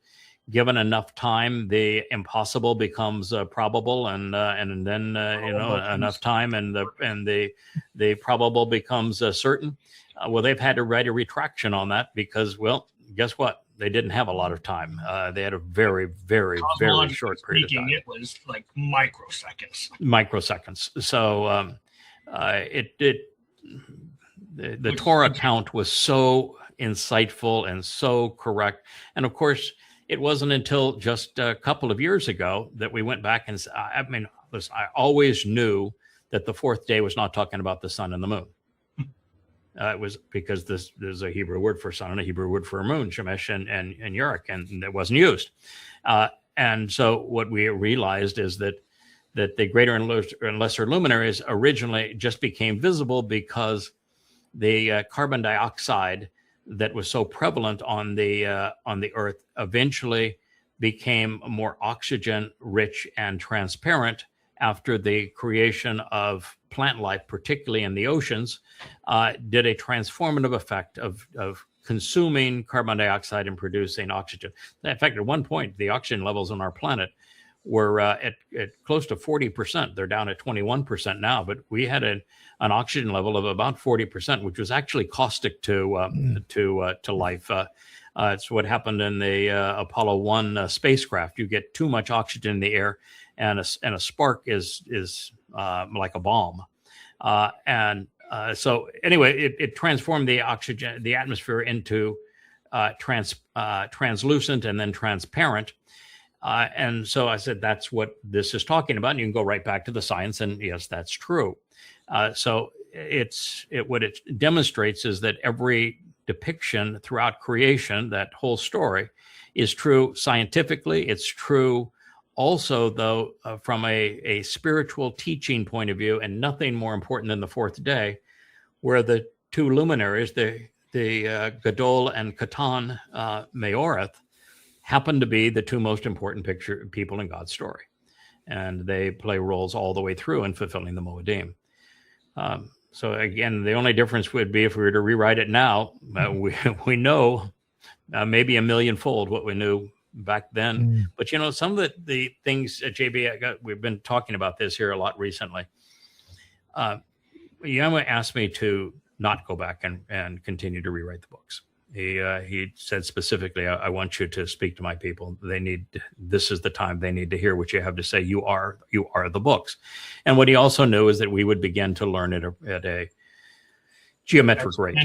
given enough time, the impossible becomes probable, and then enough time, and the probable becomes certain. Well, they've had to write a retraction on that because, well, guess what? They didn't have a lot of time. They had a very, very, very short period of time. It was like microseconds. So the Torah account was so insightful and so correct. And of course, it wasn't until just a couple of years ago that we went back and listen, I always knew that the fourth day was not talking about the sun and the moon. It was because there's a Hebrew word for sun and a Hebrew word for moon, Shemesh and Yurik, and it wasn't used. And so what we realized is that the greater and lesser luminaries originally just became visible because the carbon dioxide that was so prevalent on the Earth eventually became more oxygen rich and transparent after the creation of plant life, particularly in the oceans, did a transformative effect of consuming carbon dioxide and producing oxygen. In fact, at one point, the oxygen levels on our planet were at close to 40%. They're down at 21% now, but we had an oxygen level of about 40%, which was actually caustic to life. It's what happened in the Apollo 1 spacecraft. You get too much oxygen in the air, and a spark is like a bomb. So anyway, it transformed the atmosphere into translucent and then transparent. And so I said, that's what this is talking about. And you can go right back to the science, and yes, that's true. So what it demonstrates is that every depiction throughout creation, that whole story, is true scientifically. It's true also, though, from a spiritual teaching point of view, and nothing more important than the fourth day, where the two luminaries, the Gadol and Katan Meoreth, happen to be the two most important people in God's story. And they play roles all the way through in fulfilling the Moedim. So again, the only difference would be if we were to rewrite it now, we know maybe a millionfold what we knew back then. But some of the things, JB, we've been talking about this here a lot recently. Yahowah asked me to not go back and continue to rewrite the books. He said specifically, I want you to speak to my people. This is the time they need to hear what you have to say. You are the books. And what he also knew is that we would begin to learn at a geometric rate.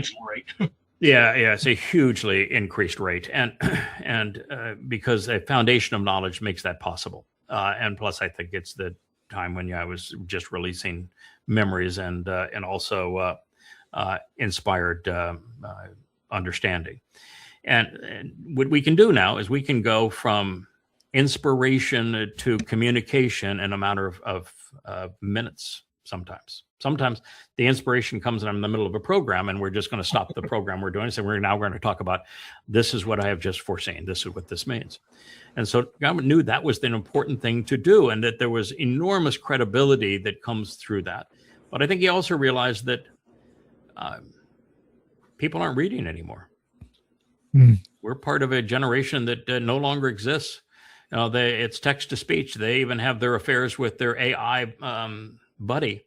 Yeah, it's a hugely increased rate, and because a foundation of knowledge makes that possible. And plus, I think it's the time when I was just releasing memories and also inspired understanding. And what we can do now is we can go from inspiration to communication in a matter of minutes. Sometimes the inspiration comes in the middle of a program, and we're just going to stop the program we're doing. So we're now going to talk about, this is what I have just foreseen. This is what this means. And so God knew that was the important thing to do, and that there was enormous credibility that comes through that. But I think he also realized that people aren't reading anymore. We're part of a generation that no longer exists. It's text to speech. They even have their affairs with their AI buddy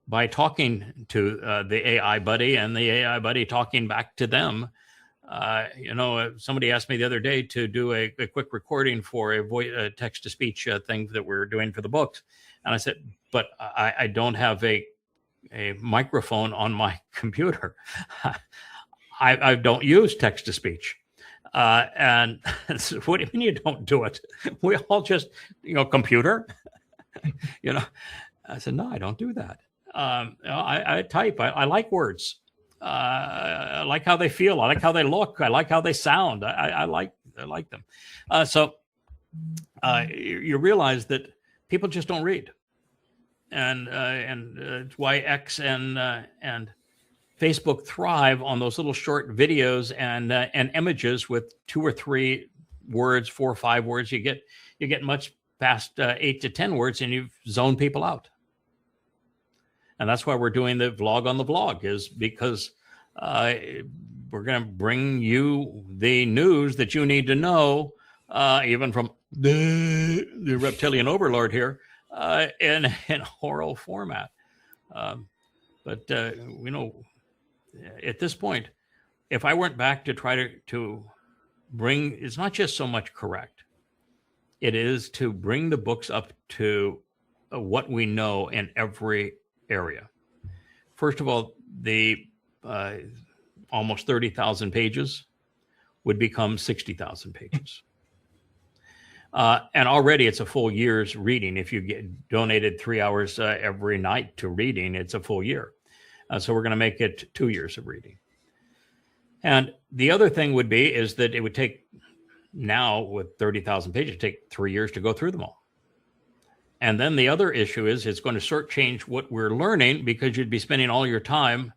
by talking to the AI buddy, and the AI buddy talking back to them. Somebody asked me the other day to do a quick recording for a text to speech thing that we're doing for the books. And I said, but I don't have a microphone on my computer. I don't use text to speech. And so, what do you mean you don't do it? We all just, computer. I said, no, I don't do that. I type. I like words. I like how they feel. I like how they look. I like how they sound. I like them. So you realize that people just don't read, and it's why X and Facebook thrive on those little short videos and images with 2 or 3 words, 4 or 5 words. You get much past 8 to 10 words, and you've zoned people out. And that's why we're doing the vlog on the vlog, is because we're going to bring you the news that you need to know, even from the reptilian overlord here, in oral format. But at this point, if I went back to try to bring, it's not just so much correct, it is to bring the books up to what we know in every area. First of all, the almost 30,000 pages would become 60,000 pages. And already it's a full year's reading. If you get donated 3 hours every night to reading, it's a full year. So we're going to make it 2 years of reading. And the other thing would be is that it would take, now with 30,000 pages, take 3 years to go through them all. And then the other issue is it's going to shortchange what we're learning, because you'd be spending all your time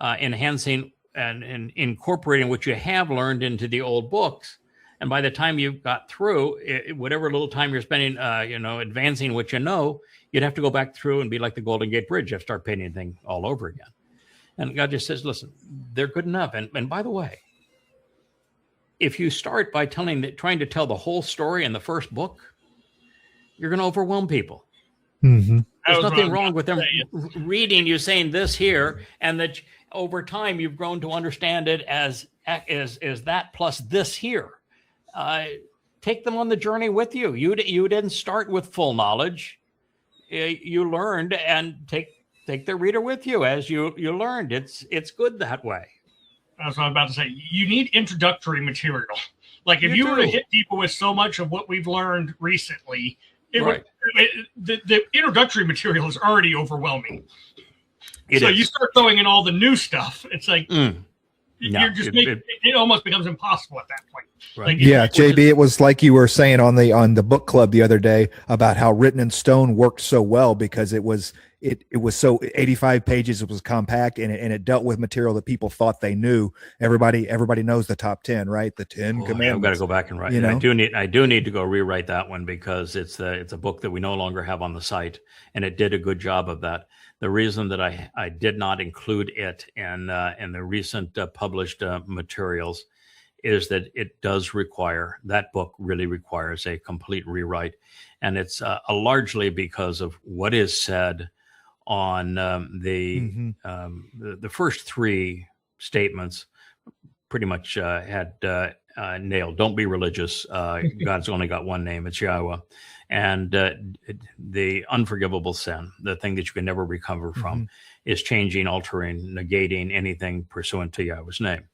enhancing and incorporating what you have learned into the old books. And by the time you've got through, whatever little time you're spending, advancing what you know, you'd have to go back through and be like the Golden Gate Bridge. You have to start painting the thing all over again. And God just says, listen, they're good enough. And by the way, if you start by trying to tell the whole story in the first book, you're going to overwhelm people. Mm-hmm. There's nothing wrong with them reading you saying this here, and that over time you've grown to understand it as that plus this here. Take them on the journey with you. You didn't start with full knowledge. You learned, and take the reader with you as you learned. It's good that way. That's what I'm about to say. You need introductory material. Like if you were to hit people with so much of what we've learned recently, the introductory material is already overwhelming. You start throwing in all the new stuff. It's like it almost becomes impossible at that point. Right. Like, JB, it was like you were saying on the book club the other day about how Written in Stone worked so well, because it was so 85 pages. It was compact, and it dealt with material that people thought they knew. Everybody knows the top 10, right? The 10 commandments. I've got to go back and write. I do need to go rewrite that one, because it's a book that we no longer have on the site, and it did a good job of that. The reason that I did not include it in the recent published materials is that it does require, that book really requires a complete rewrite. And it's largely because of what is said on the first 3 statements pretty much had nailed. Don't be religious. God's only got one name. It's Yahowah. And the unforgivable sin, the thing that you can never recover from, is changing, altering, negating anything pursuant to Yahweh's name.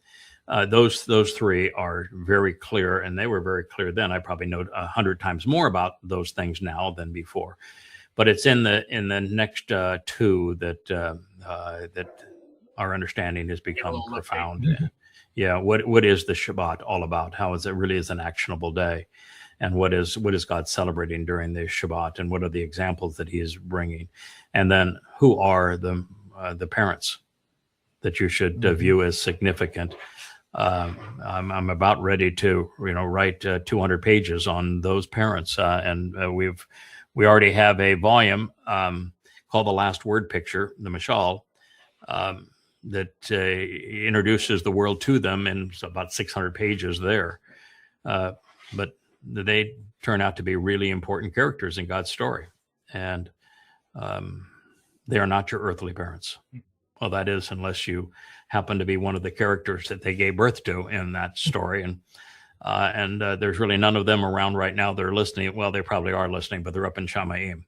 Those 3 are very clear, and they were very clear then. I probably know 100 times more about those things now than before. But it's in the next 2 that our understanding has become profound. Yeah, what is the Shabat all about? How is it really is an actionable day? And what is God celebrating during the Shabat, and what are the examples that he is bringing? And then who are the parents that you should view as significant? I'm about ready to write 200 pages on those parents, and we already have a volume called The Last Word Picture, the Mashal, that introduces the world to them, and it's about 600 pages there. But they turn out to be really important characters in God's story. And they are not your earthly parents. Well, that is, unless you happen to be one of the characters that they gave birth to in that story. And there's really none of them around right now. They're listening. Well, they probably are listening, but they're up in Shamayim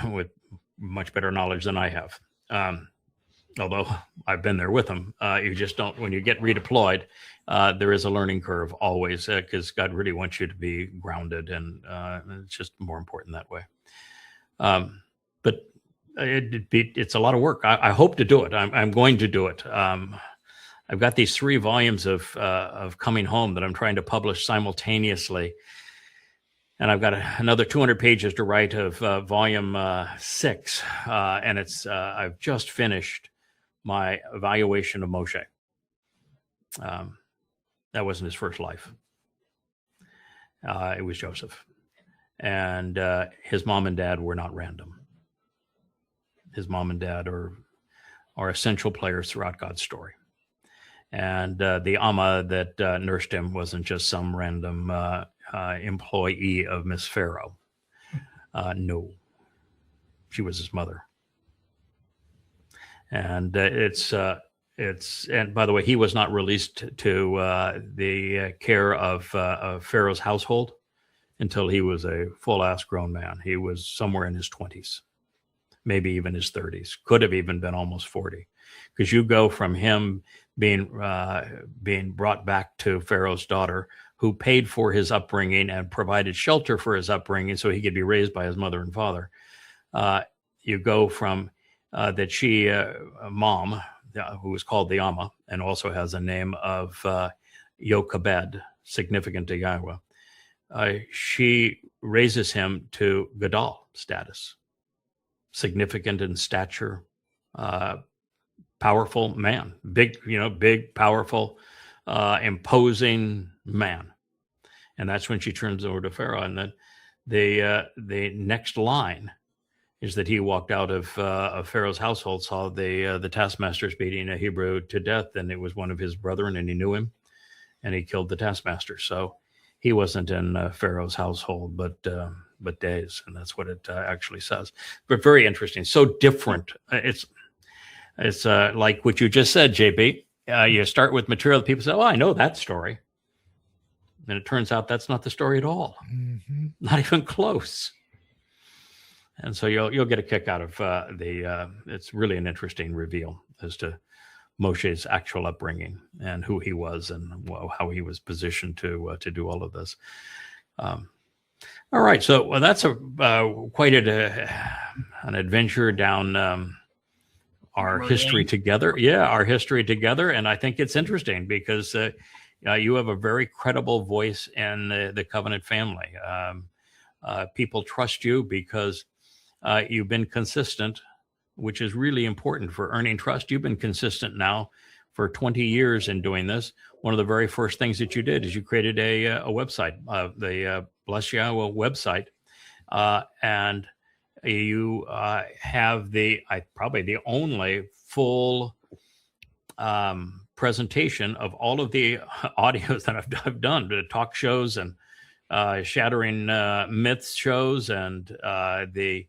with much better knowledge than I have. Although I've been there with them. You just don't, when you get redeployed, there is a learning curve always, because God really wants you to be grounded, and it's just more important that way. But It's a lot of work. I hope to do it. I'm going to do it. I've got these 3 volumes of Coming Home that I'm trying to publish simultaneously. And I've got another 200 pages to write of volume 6. And I've just finished my evaluation of Moshe. That wasn't his first life. It was Joseph. And his mom and dad were not random. His mom and dad are essential players throughout God's story. And the Amma that nursed him wasn't just some random employee of Miss Pharaoh. No, she was his mother. And and by the way, he was not released to the care of Pharaoh's household until he was a full-ass grown man. He was somewhere in his 20s, maybe even his 30s, could have even been almost 40. Because you go from him being brought back to Pharaoh's daughter, who paid for his upbringing and provided shelter for his upbringing so he could be raised by his mother and father. You go from mom, who was called the Amma, and also has a name of Yochebed, significant to Yahowah. She raises him to Gadol status, significant in stature, powerful man, big, powerful, imposing man. And that's when she turns over to Pharaoh. And then the next line is that he walked out of Pharaoh's household, saw the taskmasters beating a Hebrew to death, and it was one of his brethren, and he knew him, and he killed the taskmaster. So he wasn't in Pharaoh's household, but days, and that's what it actually says. But very interesting, so different. It's like what you just said, JB. You start with material that people say, "Oh, I know that story," and it turns out that's not the story at all, not even close. And so you'll get a kick out of it's really an interesting reveal as to Moshe's actual upbringing and who he was and how he was positioned to do all of this. All right, so that's quite an adventure down our history together. Yeah, our history together, and I think it's interesting because you have a very credible voice in the Covenant family. People trust you because you've been consistent, which is really important for earning trust. You've been consistent now for 20 years in doing this. One of the very first things that you did is you created a website, the Bless Yahowah website, and you have probably the only full presentation of all of the audios that I've done, the talk shows and shattering myths shows and the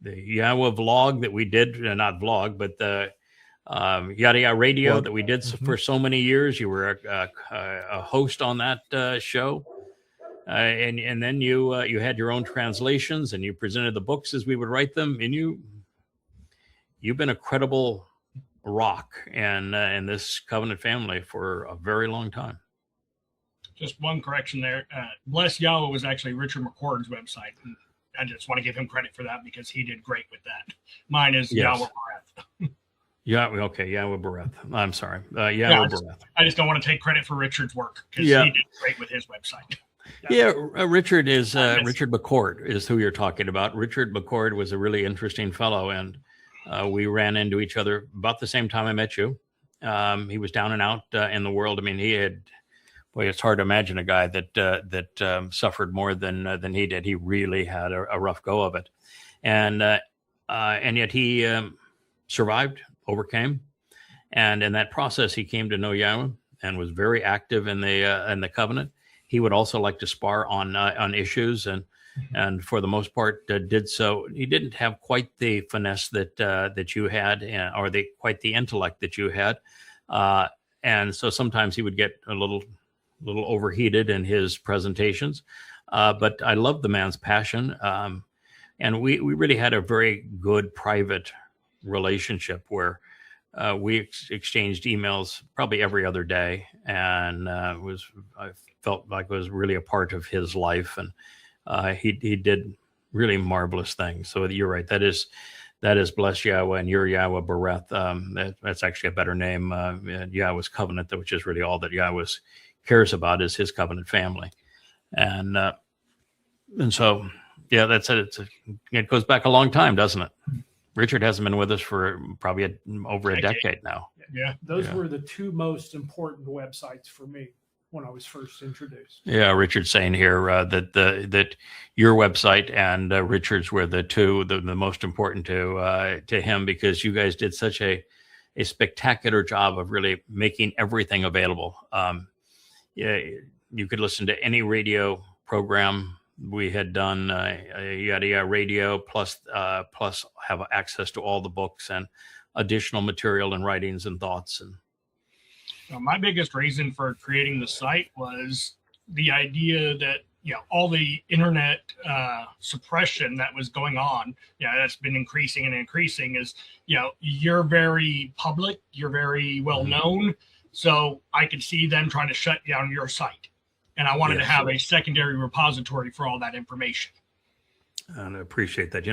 Yahowah vlog that we did, not vlog, but the Yada Yada Radio that we did for so many years. You were a host on that show. And then you had your own translations and you presented the books as we would write them. And you've been a credible rock in this Covenant family for a very long time. Just one correction there. Bless Yahowah was actually Richard McCord's website. And I just want to give him credit for that because he did great with that. Mine is Yahowah Beryth. Yeah, okay, Yahowah Beryth. I'm sorry. Yahowah Beryth. I just don't want to take credit for Richard's work because he did great with his website. Richard McCord is who you're talking about. Richard McCord was a really interesting fellow, and we ran into each other about the same time I met you. He was down and out in the world. I mean, it's hard to imagine a guy that suffered more than he did. He really had a rough go of it, and yet he survived, overcame, and in that process, he came to know Yahowah and was very active in the covenant. He would also like to spar on issues, and for the most part did so. He didn't have quite the finesse that you had, or quite the intellect that you had, and so sometimes he would get a little overheated in his presentations. But I loved the man's passion, and we really had a very good private relationship where we exchanged emails probably every other day, and I felt like it was really a part of his life, and he did really marvelous thing. So you're right. That is Bless Yahowah and your Yahowah Beryth. That's actually a better name. Yahowah's covenant, which is really all that Yahowah cares about, is his covenant family. And so, yeah, that's it. It goes back a long time, doesn't it? Richard hasn't been with us for probably over a decade now. Yeah, those were the two most important websites for me when I was first introduced. Yeah, Richard's saying here that your website and Richard's were the most important to him, because you guys did such a spectacular job of really making everything available. You could listen to any radio program we had done, radio, plus have access to all the books and additional material and writings and thoughts. And my biggest reason for creating the site was the idea that, all the internet suppression that was going on, that's been increasing and increasing, is, you're very public, you're very well known. So I could see them trying to shut down your site. And I wanted to have a secondary repository for all that information. And I appreciate that.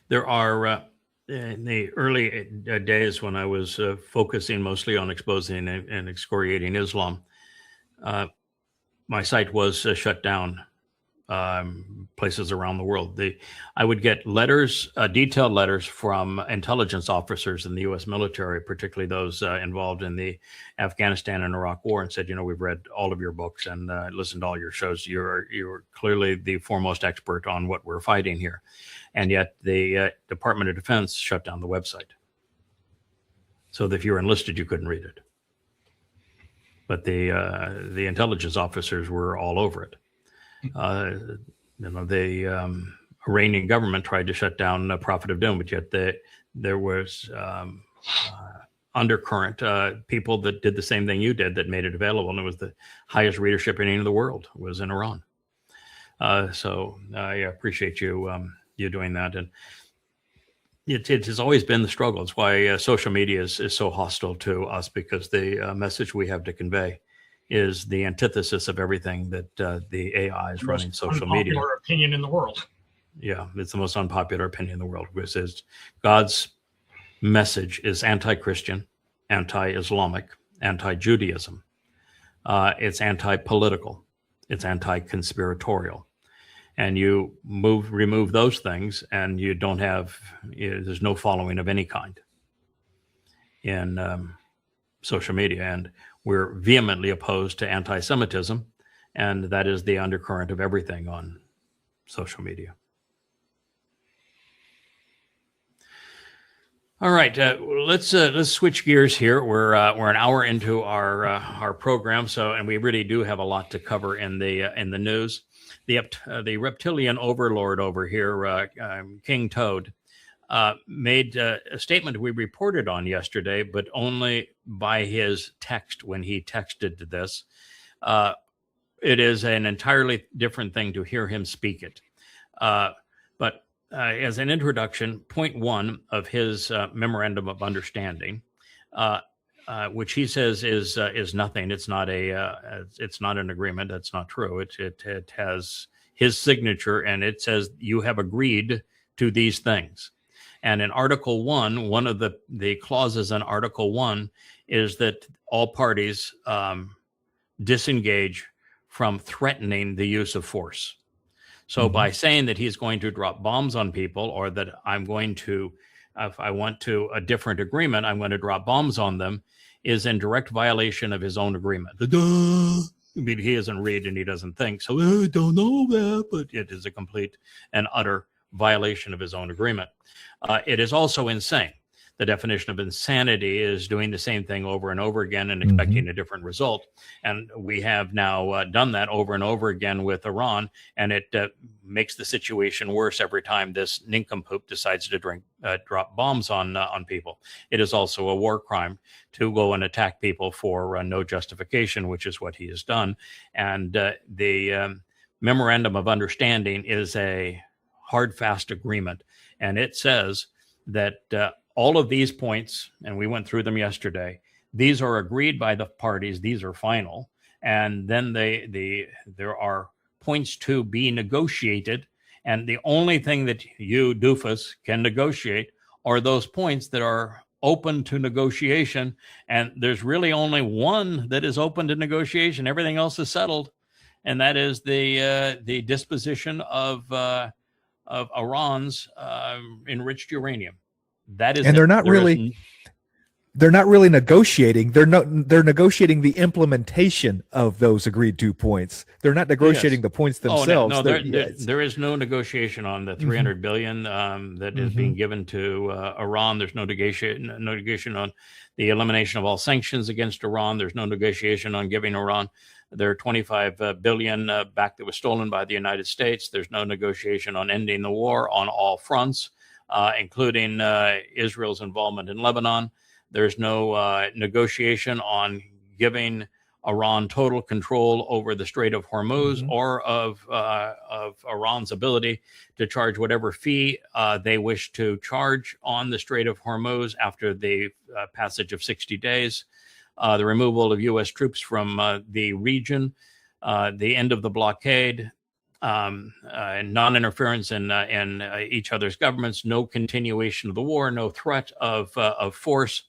There are, in the early days when I was focusing mostly on exposing and excoriating Islam, my site was shut down places around the world. I would get letters, detailed letters from intelligence officers in the U.S. military, particularly those involved in the Afghanistan and Iraq war, and said, we've read all of your books and listened to all your shows. You're clearly the foremost expert on what we're fighting here. And yet the Department of Defense shut down the website. So that if you were enlisted, you couldn't read it. But the intelligence officers were all over it. The Iranian government tried to shut down Prophet of Doom, but yet there was undercurrent people that did the same thing you did that made it available, and it was the highest readership rating in the world was in Iran. So I appreciate you doing that, and it has always been the struggle. It's why social media is so hostile to us, because the message we have to convey is the antithesis of everything that the AI is running social media. Unpopular opinion in the world. Yeah, it's the most unpopular opinion in the world, which is God's message is anti-Christian, anti-Islamic, anti-Judaism. It's anti-political. It's anti-conspiratorial. And you remove those things, and you don't have, there's no following of any kind in social media. And we're vehemently opposed to anti-Semitism, and that is the undercurrent of everything on social media. All right, let's switch gears here. We're an hour into our program, and we really do have a lot to cover in the news. The reptilian overlord over here, King Toad, made a statement we reported on yesterday, but only by his text when he texted this. It is an entirely different thing to hear him speak it. But as an introduction, point one of his memorandum of understanding, which he says is nothing. It's not an agreement. That's not true. It has his signature, and it says you have agreed to these things. And in Article 1, one of the clauses in Article 1 is that all parties disengage from threatening the use of force. So by saying that he's going to drop bombs on people, or that I'm going to, if I want to a different agreement, I'm going to drop bombs on them, is in direct violation of his own agreement. I mean, he doesn't read and he doesn't think, so I don't know that, but it is a complete and utter violation of his own agreement. It is also insane. The definition of insanity is doing the same thing over and over again and expecting a different result. And we have now done that over and over again with Iran, and it makes the situation worse every time this nincompoop decides to drop bombs on people. It is also a war crime to go and attack people for no justification, which is what he has done. And the Memorandum of Understanding is a hard, fast agreement. And it says that all of these points, and we went through them yesterday, these are agreed by the parties. These are final. And then there are points to be negotiated, And the only thing that you, doofus, can negotiate are those points that are open to negotiation. And there's really only one that is open to negotiation. Everything else is settled. And that is the disposition of Iran's enriched uranium. That is, and they're not really negotiating. They're negotiating the implementation of those agreed to points. They're not negotiating the points themselves. Oh, no, there is no negotiation on the 300 billion that is being given to Iran. There's no negotiation on the elimination of all sanctions against Iran. There's no negotiation on giving Iran their 25 billion back that was stolen by the United States. There's no negotiation on ending the war on all fronts, including Israel's involvement in Lebanon. There's no negotiation on giving Iran total control over the Strait of Hormuz or of Iran's ability to charge whatever fee they wish to charge on the Strait of Hormuz after the passage of 60 days, the removal of U.S. troops from the region, the end of the blockade, non-interference in each other's governments, no continuation of the war, no threat of force.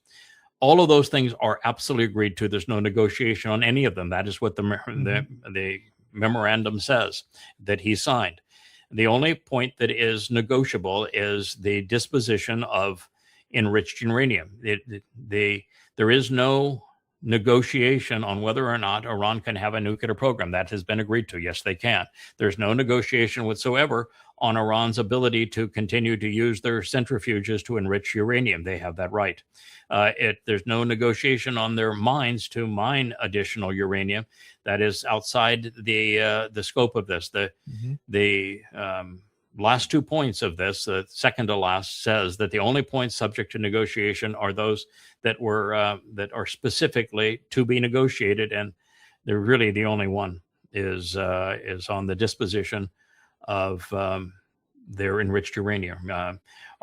All of those things are absolutely agreed to. There's no negotiation on any of them. That is what the memorandum says that he signed. The only point that is negotiable is the disposition of enriched uranium. There is no negotiation on whether or not Iran can have a nuclear program. That has been agreed to. Yes, they can. There's no negotiation whatsoever on Iran's ability to continue to use their centrifuges to enrich uranium. They have that right. There's no negotiation on their mines to mine additional uranium. That is outside the scope of this. The last 2 points of this, the second to last, says that the only points subject to negotiation are those that are specifically to be negotiated, and they're really the only one is on the disposition of their enriched uranium.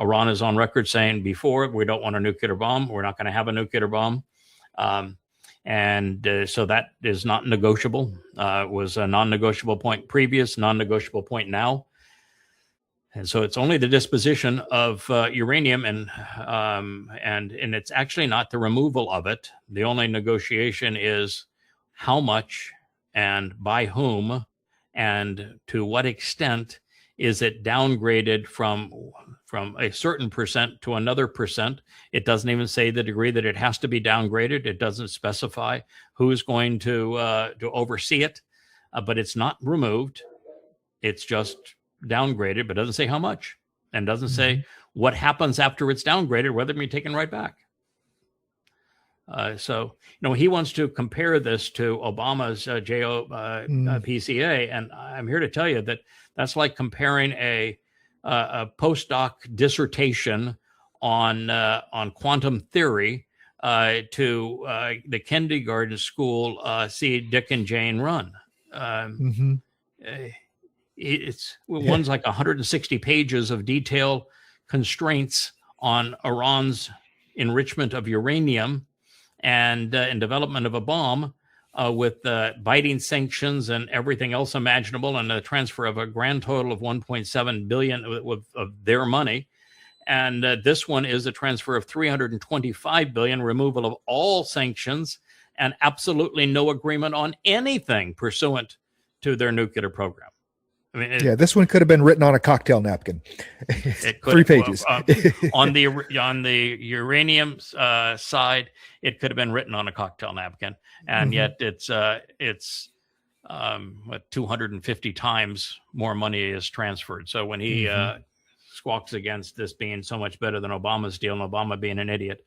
Iran is on record saying before, we don't want a nuclear bomb. We're not going to have a nuclear bomb. So that is not negotiable. It was a non-negotiable point previous, non-negotiable point now. And so it's only the disposition of uranium, and it's actually not the removal of it. The only negotiation is how much and by whom and to what extent is it downgraded from a certain percent to another percent. It doesn't even say the degree that it has to be downgraded. It doesn't specify who's going to oversee it, but it's not removed. It's just downgraded, but doesn't say how much, and doesn't say what happens after it's downgraded, whether it be taken right back. So he wants to compare this to Obama's PCA, and I'm here to tell you that that's like comparing a postdoc dissertation on quantum theory to the kindergarten school see Dick and Jane run. One's like 160 pages of detailed constraints on Iran's enrichment of uranium and development of a bomb with biting sanctions and everything else imaginable, and the transfer of a grand total of 1.7 billion of their money. And this one is a transfer of 325 billion, removal of all sanctions, and absolutely no agreement on anything pursuant to their nucure program. I mean, this one could have been written on a cocktail napkin. 3 pages. On the uranium side, it could have been written on a cocktail napkin, and yet it's 250 times more money is transferred. So when he squawks against this being so much better than Obama's deal, and Obama being an idiot,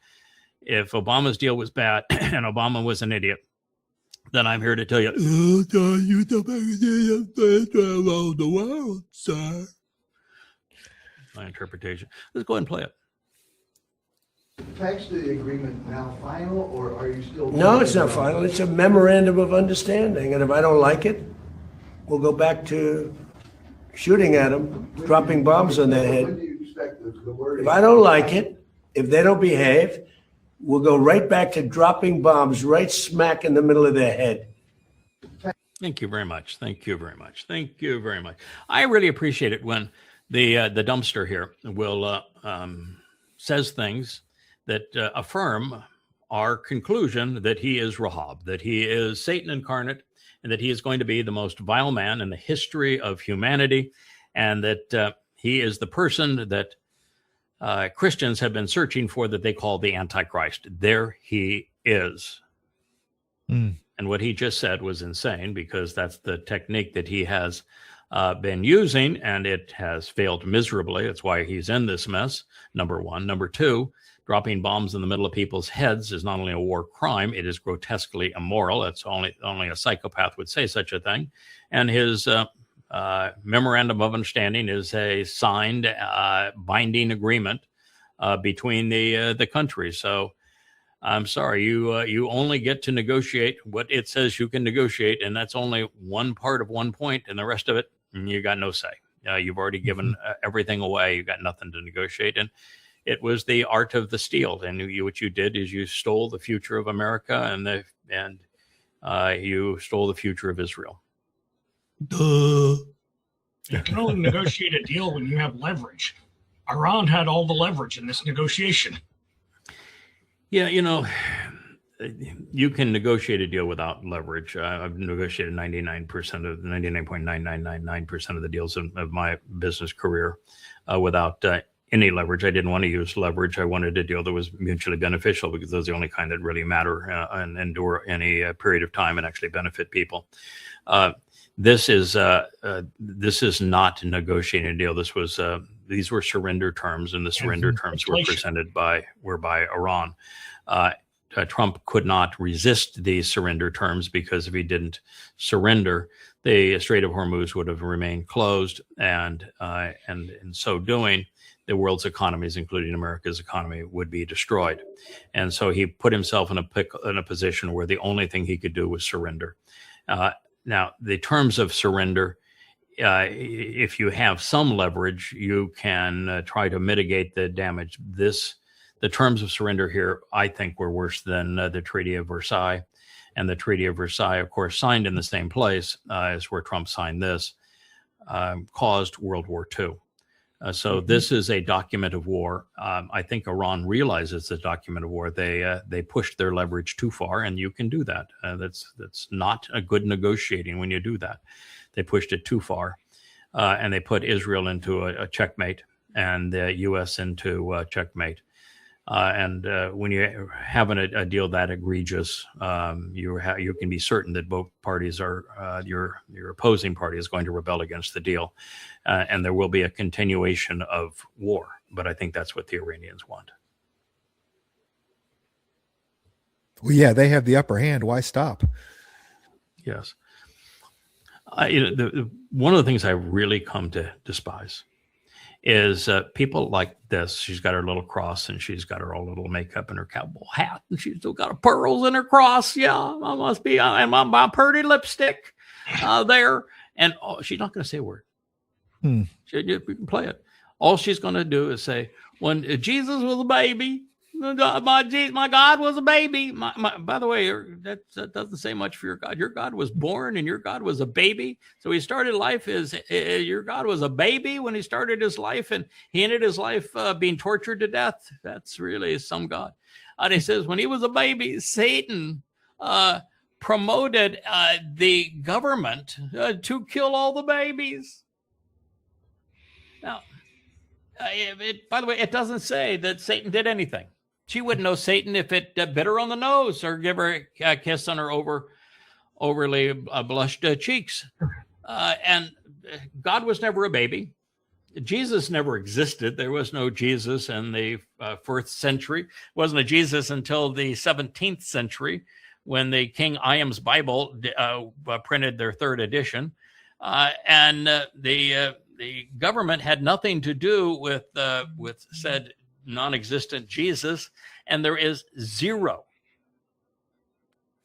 if Obama's deal was bad and Obama was an idiot, then I'm here to tell you, you the around the world, sir. My interpretation. Let's go ahead and play it. Text of the agreement now final, or are you still? No, it's not final. It's a memorandum of understanding, and if I don't like it, we'll go back to shooting at them, dropping bombs on their head. When do you expect the word? If I don't like it, if they don't behave, we'll go right back to dropping bombs right smack in the middle of their head. Thank you very much. Thank you very much. Thank you very much. I really appreciate it when the dumpster here will says things that affirm our conclusion that he is Rahab, that he is Satan incarnate, and that he is going to be the most vile man in the history of humanity, and that he is the person that Christians have been searching for, that they call the Antichrist. There he is. Mm. And what he just said was insane, because that's the technique that he has been using, and it has failed miserably. That's why he's in this mess, number one. Number two, dropping bombs in the middle of people's heads is not only a war crime, it is grotesquely immoral. That's only a psychopath would say such a thing. And his memorandum of understanding is a signed binding agreement between the countries. So I'm sorry, you only get to negotiate what it says you can negotiate, and that's only one part of one point, and the rest of it, you got no say. You've already given everything away. You got nothing to negotiate. And it was the art of the steal. And what you did is you stole the future of America, and you stole the future of Israel. Duh. You can only negotiate a deal when you have leverage. Iran had all the leverage in this negotiation. Yeah, you can negotiate a deal without leverage. I've negotiated 99.9999% of the deals of my business career without any leverage. I didn't want to use leverage. I wanted a deal that was mutually beneficial, because those are the only kind that really matter and endure any period of time and actually benefit people. This is not negotiating a deal. These were surrender terms, and the surrender terms were presented by Iran. Trump could not resist these surrender terms, because if he didn't surrender, the Strait of Hormuz would have remained closed, and in so doing, the world's economies, including America's economy, would be destroyed. And so he put himself in a position where the only thing he could do was surrender. Now, the terms of surrender, if you have some leverage, you can try to mitigate the damage. The terms of surrender here, I think, were worse than the Treaty of Versailles. And the Treaty of Versailles, of course, signed in the same place as where Trump signed this, caused World War II. So this is a document of war. I think Iran realizes the document of war. They pushed their leverage too far, and you can do that. That's not a good negotiating when you do that. They pushed it too far, and they put Israel into a checkmate, and the U.S. into checkmate. And when you have a deal that egregious, you can be certain that both parties your opposing party is going to rebel against the deal, and there will be a continuation of war. But I think that's what the Iranians want. Well, yeah, they have the upper hand. Why stop? Yes. One of the things I really come to despise is people like this. She's got her little cross, and she's got her old little makeup and her cowboy hat, and she's still got her pearls in her cross. Yeah, I must be, and my pretty lipstick there. And she's not going to say a word. You can play it. All she's going to do is say, when Jesus was a baby, my God was a baby. By the way, that doesn't say much for your God. Your God was born, and your God was a baby. So he started life as your God was a baby when he started his life, and he ended his life being tortured to death. That's really some God. And he says, when he was a baby, Satan promoted the government to kill all the babies. Now, by the way, it doesn't say that Satan did anything. She wouldn't know Satan if it bit her on the nose or give her a kiss on her overly blushed cheeks. And God was never a baby. Jesus never existed. There was no Jesus in the 1st century. It wasn't a Jesus until the 17th century, when the King Iam's Bible printed their 3rd edition. And the government had nothing to do with said non-existent Jesus, and there is zero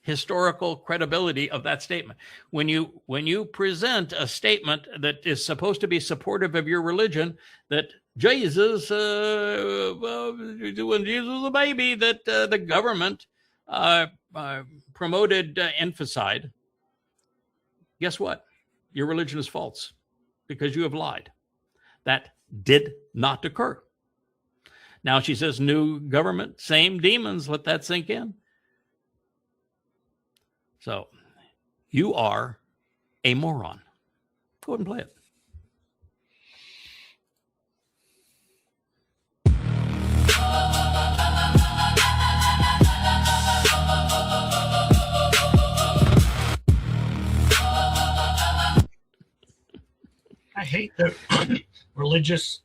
historical credibility of that statement. When you present a statement that is supposed to be supportive of your religion, that Jesus, when Jesus was a baby, that the government promoted infanticide, guess what? Your religion is false because you have lied. That did not occur. Now she says, new government, same demons. Let that sink in. So you are a moron. Go ahead and play it. I hate the religious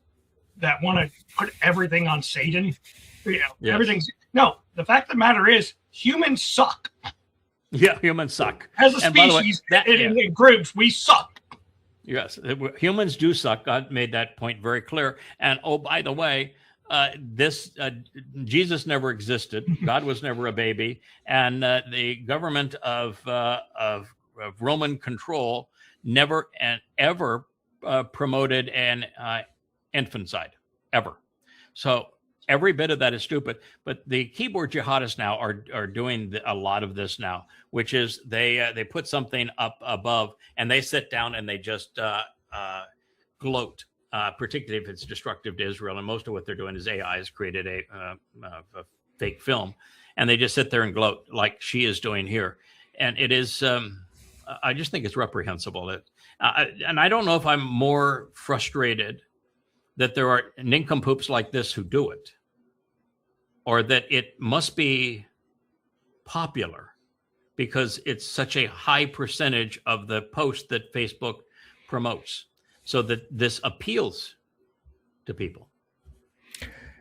that want to put everything on Satan. You know, Yes. everything's no. The fact of the matter is, humans suck. Yeah, humans suck. As a And by the way, species, that- in groups, we suck. Yes, humans do suck. God made that point very clear. And oh, by the way, Jesus never existed. God was never a baby, and the government of Roman control never and ever promoted an infanticide, ever. So every bit of that is stupid. But the keyboard jihadists now are doing a lot of this now, which is they put something up above and they sit down and they just gloat, particularly if it's destructive to Israel. And most of what they're doing is AI has created a fake film, and they just sit there and gloat like she is doing here. And it is, I just think it's reprehensible. And I don't know if I'm more frustrated that there are nincompoops like this who do it, or that it must be popular because it's such a high percentage of the post that Facebook promotes, so that this appeals to people.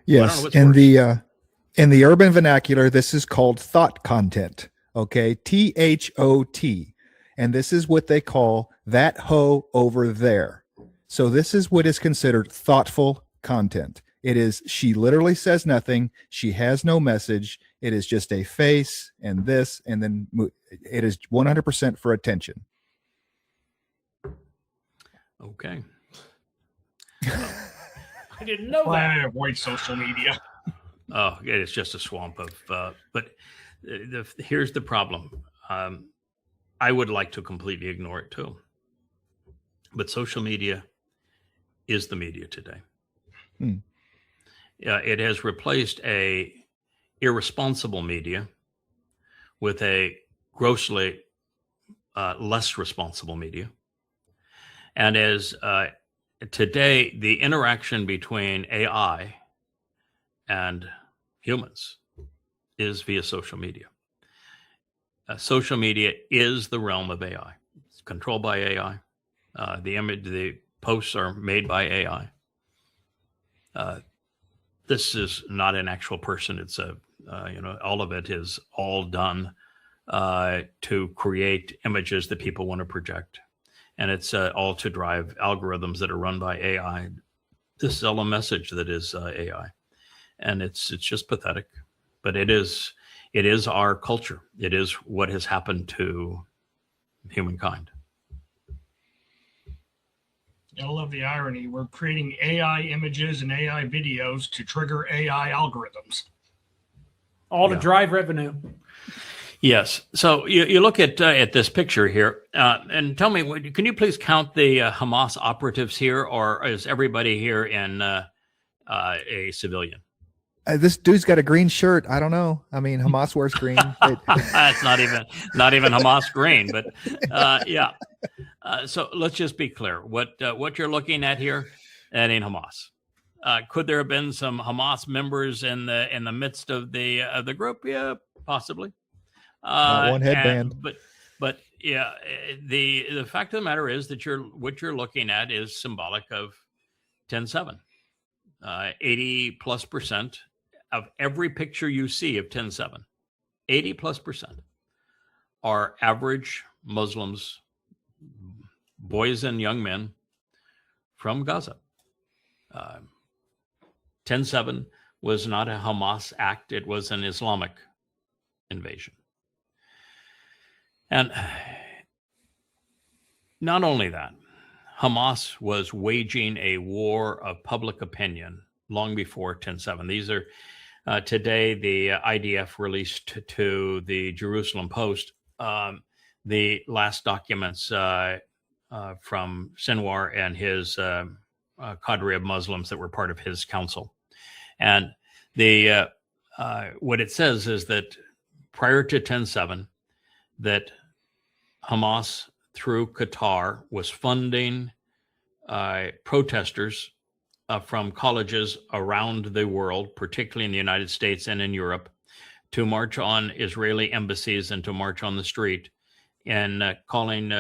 Yes, in the urban vernacular, this is called thought content. Okay, THOT. And this is what they call that hoe over there. So this is what is considered thoughtful content. It is, she literally says nothing. She has no message. It is just a face and this, and then it is 100% for attention. Okay. I didn't know Why that. I avoid social media. Oh, it is just a swamp of, but here's the problem. I would like to completely ignore it too. But social media is the media today. It has replaced a irresponsible media with a grossly less responsible media. And as today, the interaction between AI and humans is via social media. Social media is the realm of AI. It's controlled by AI. The posts are made by AI. This is not an actual person. It's all of it is all done to create images that people want to project. And it's all to drive algorithms that are run by AI to sell a message that is AI. And it's just pathetic, but it is our culture. It is what has happened to humankind. I love the irony. We're creating AI images and AI videos to trigger AI algorithms. All to drive revenue. Yes. So you look at this picture here, and tell me, can you please count the Hamas operatives here, or is everybody here in a civilian? This dude's got a green shirt. I don't know. I mean, Hamas wears green. It's not even Hamas green, but yeah. So let's just be clear. What you're looking at here, that ain't Hamas. Could there have been some Hamas members in the midst of the group? Yeah, possibly. One headband. But yeah, the fact of the matter is that what you're looking at is symbolic of 10/7. 80+% of every picture you see of 10/7, 80+% are average Muslims, boys and young men from Gaza. 10/7 was not a Hamas act. It was an Islamic invasion. And not only that, Hamas was waging a war of public opinion long before 10/7. These are today the IDF released to the Jerusalem Post the last documents from Sinwar and his cadre of Muslims that were part of his council. And the what it says is that prior to 10/7, that Hamas, through Qatar, was funding protesters from colleges around the world, particularly in the United States and in Europe, to march on Israeli embassies and to march on the street and calling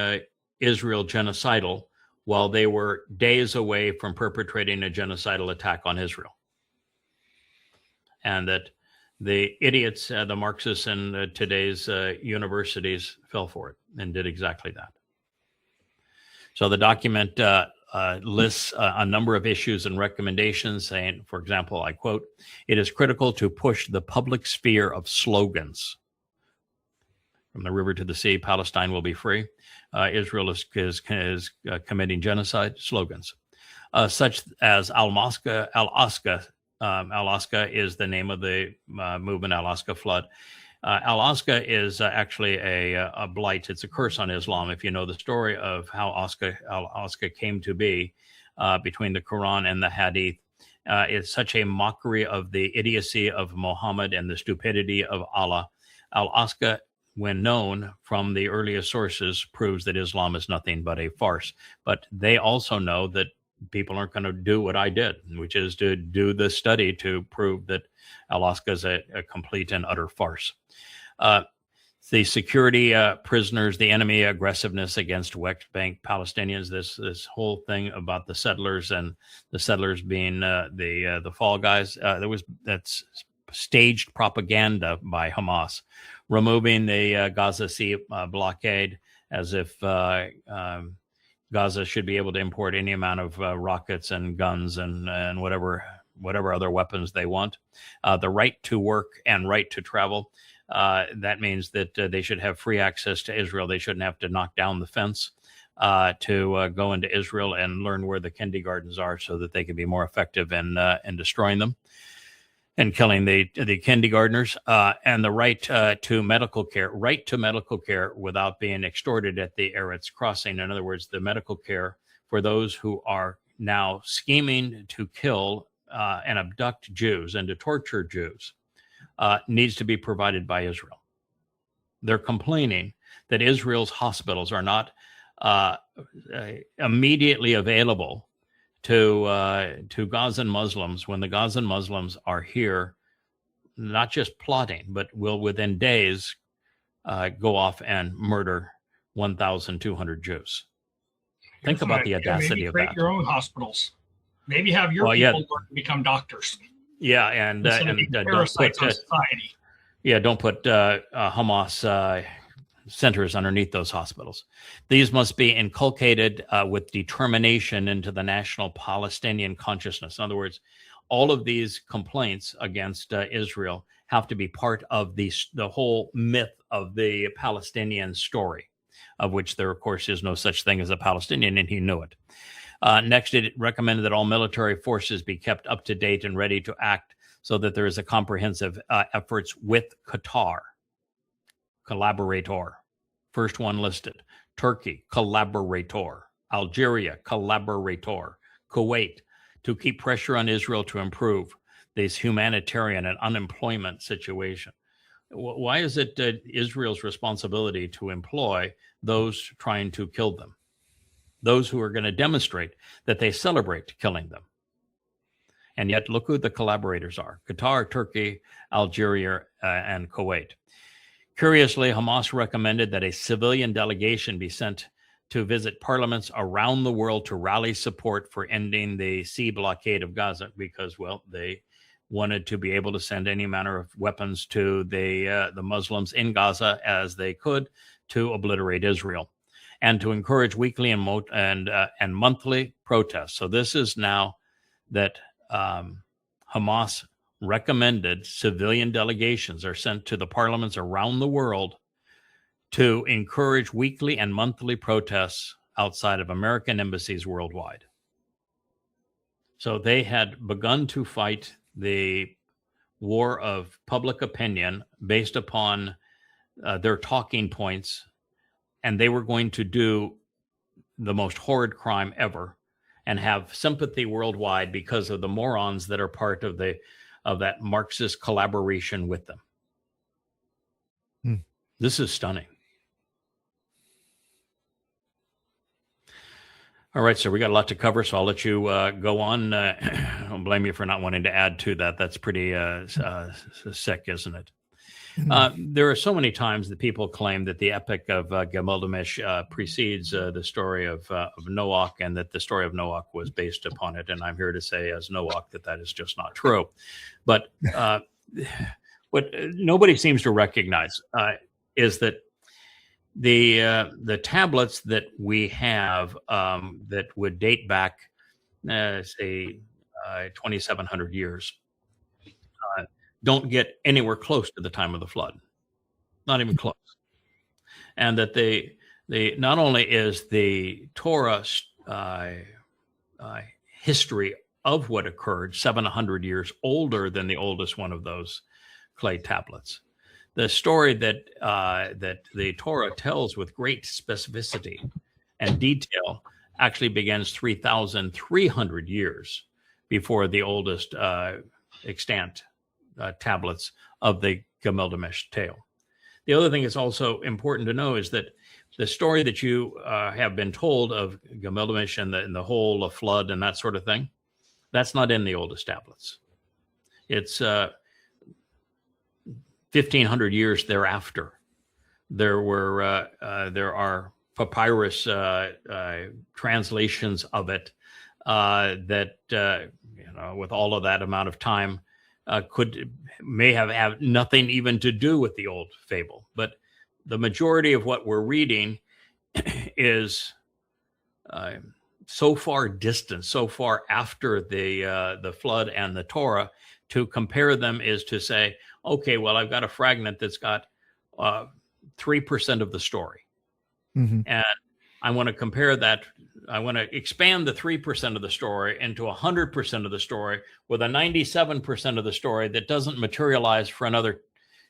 Israel genocidal while they were days away from perpetrating a genocidal attack on Israel. And that the idiots, the Marxists in today's universities fell for it and did exactly that. So the document lists a number of issues and recommendations saying, for example, I quote, "It is critical to push the public sphere of slogans. From the river to the sea, Palestine will be free. Israel is committing genocide," slogans. Such as Al-Aqsa. Al-Aqsa is the name of the movement, Al-Aqsa Flood. Al-Aqsa is actually a blight. It's a curse on Islam. If you know the story of how Al-Aqsa came to be between the Quran and the Hadith, it's such a mockery of the idiocy of Muhammad and the stupidity of Allah. Al-Aqsa, when known from the earliest sources, proves that Islam is nothing but a farce. But they also know that people aren't going to do what I did, which is to do the study to prove that Al-Aqsa is a complete and utter farce. The security prisoners, the enemy aggressiveness against West Bank Palestinians, this whole thing about the settlers and the settlers being the fall guys, that's staged propaganda by Hamas, removing the Gaza Sea blockade as if Gaza should be able to import any amount of rockets and guns and whatever other weapons they want. The right to work and right to travel. That means that they should have free access to Israel. They shouldn't have to knock down the fence to go into Israel and learn where the kindergartens are so that they can be more effective in destroying them and killing the kindergartners, and the right to medical care without being extorted at the Eretz crossing. In other words, the medical care for those who are now scheming to kill and abduct Jews and to torture Jews needs to be provided by Israel. They're complaining that Israel's hospitals are not immediately available to Gazan Muslims when the Gazan Muslims are here, not just plotting, but will within days go off and murder 1,200 Jews. Think about the audacity of that. Create your own hospitals. Maybe have your people learn to become doctors. Yeah, and parasites on society. Yeah, don't put Hamas centers underneath those hospitals. These must be inculcated with determination into the national Palestinian consciousness. In other words, all of these complaints against Israel have to be part of the whole myth of the Palestinian story, of which there, of course, is no such thing as a Palestinian, and he knew it. Next, it recommended that all military forces be kept up to date and ready to act so that there is a comprehensive efforts with Qatar. Collaborator. First one listed. Turkey, collaborator. Algeria, collaborator. Kuwait, to keep pressure on Israel to improve this humanitarian and unemployment situation. Why is it Israel's responsibility to employ those trying to kill them? Those who are going to demonstrate that they celebrate killing them. And yet, look who the collaborators are. Qatar, Turkey, Algeria, and Kuwait. Curiously, Hamas recommended that a civilian delegation be sent to visit parliaments around the world to rally support for ending the sea blockade of Gaza because, well, they wanted to be able to send any manner of weapons to the Muslims in Gaza as they could to obliterate Israel, and to encourage weekly and monthly protests. So this is now that Hamas recommended civilian delegations are sent to the parliaments around the world to encourage weekly and monthly protests outside of American embassies worldwide. So they had begun to fight the war of public opinion based upon their talking points and they were going to do the most horrid crime ever and have sympathy worldwide because of the morons that are part of that Marxist collaboration with them. This is stunning. All right, so we got a lot to cover, so I'll let you go on. I don't blame you for not wanting to add to that. That's pretty sick, isn't it? There are so many times that people claim that the Epic of Gilgamesh precedes the story of Noach, and that the story of Noach was based upon it. And I'm here to say, as Noach, that is just not true. But what nobody seems to recognize is that the tablets that we have that would date back, say, 2,700 years, don't get anywhere close to the time of the flood, not even close. And that they not only is the Torah history of what occurred 700 years older than the oldest one of those clay tablets. The story that the Torah tells with great specificity and detail actually begins 3,300 years before the oldest extant tablets of the Gilgamesh tale. The other thing that's also important to know is that the story that you have been told of Gilgamesh and the whole flood and that sort of thing, that's not in the oldest tablets. It's 1,500 years thereafter. There are papyrus translations of it that with all of that amount of time may have nothing even to do with the old fable. But the majority of what we're reading is so far distant, so far after the flood and the Torah. To compare them is to say, okay, well, I've got a fragment that's got 3% of the story. And I want to compare that. I want to expand the 3% of the story into 100% of the story, with a 97% of the story that doesn't materialize for another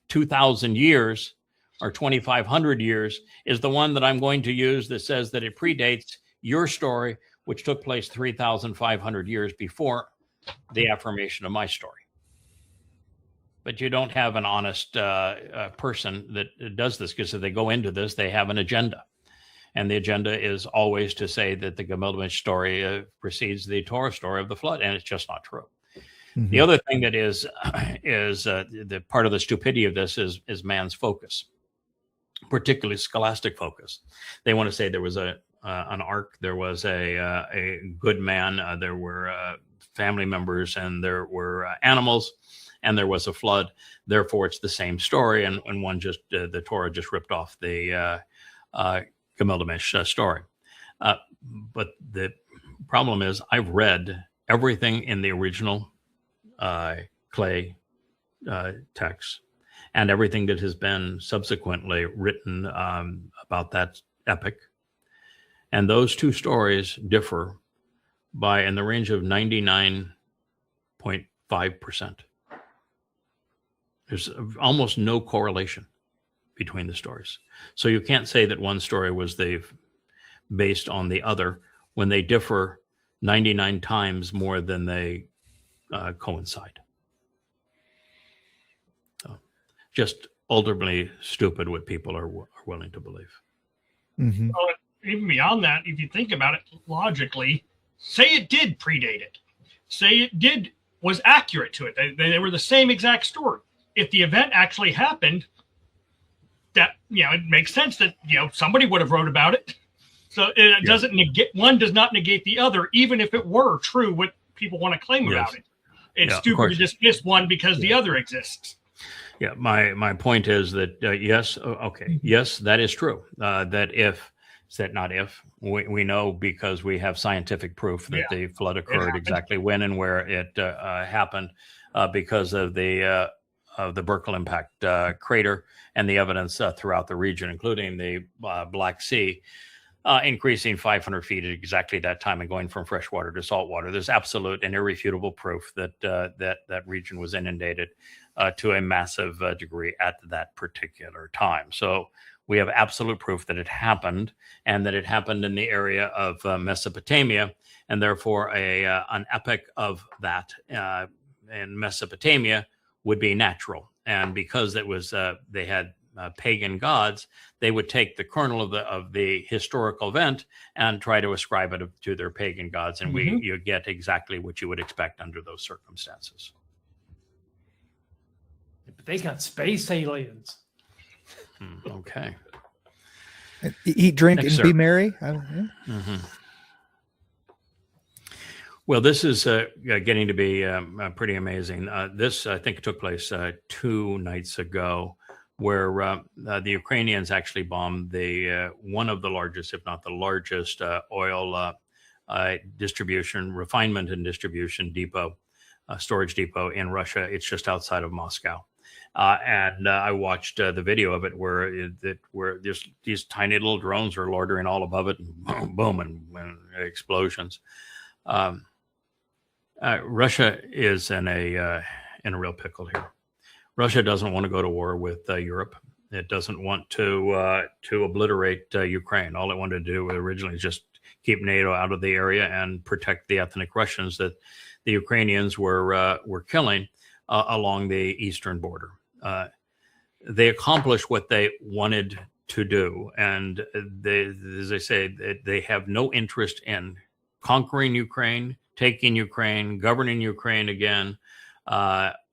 2,000 years or 2,500 years is the one that I'm going to use that says that it predates your story, which took place 3,500 years before the affirmation of my story. But you don't have an honest person that does this, because if they go into this, they have an agenda. And the agenda is always to say that the Gilgamesh story precedes the Torah story of the flood, and it's just not true. The other thing that is the part of the stupidity of this is man's focus, particularly scholastic focus. They want to say there was an ark, there was a good man, there were family members, and there were animals, and there was a flood. Therefore, it's the same story, and one just the Torah just ripped off the Gilgamesh story. But the problem is, I've read everything in the original clay text and everything that has been subsequently written about that epic. And those two stories differ by in the range of 99.5%. There's almost no correlation between the stories. So you can't say that one story was based on the other when they differ 99 times more than they coincide. So just ultimately stupid what people are willing to believe. Well, even beyond that, if you think about it logically, say it did predate it. Say it was accurate to it. They were the same exact story. If the event actually happened, that, it makes sense that, somebody would have wrote about it. So it doesn't negate, one does not negate the other, even if it were true what people want to claim about it. It's stupid to dismiss one because the other exists. Yeah, my point is that yes, that is true. We know, because we have scientific proof that the flood occurred exactly when and where it happened, because of the Berkel impact crater and the evidence throughout the region, including the Black Sea, increasing 500 feet at exactly that time and going from freshwater to saltwater. There's absolute and irrefutable proof that that region was inundated to a massive degree at that particular time. So We have absolute proof that it happened, and that it happened in the area of Mesopotamia, and therefore an epic of that in Mesopotamia would be natural. And because it was they had pagan gods, they would take the kernel of the historical event and try to ascribe it to their pagan gods, and you get exactly what you would expect under those circumstances. But they got space aliens. Okay. Eat, drink, Next, and be merry. Well, this is getting to be pretty amazing. This, I think, took place 2 nights ago, where the Ukrainians actually bombed one of the largest, if not the largest, oil refinement and distribution depot, storage depot in Russia. It's just outside of Moscow. And I watched the video of it where there's these tiny little drones are loitering all above it, and boom, boom, and explosions. Russia is in a real pickle here. Russia doesn't want to go to war with Europe. It doesn't want to obliterate Ukraine. All it wanted to do originally is just keep NATO out of the area and protect the ethnic Russians that the Ukrainians were killing along the eastern border. They accomplished what they wanted to do, and as I say, they have no interest in conquering Ukraine, taking Ukraine, governing Ukraine again,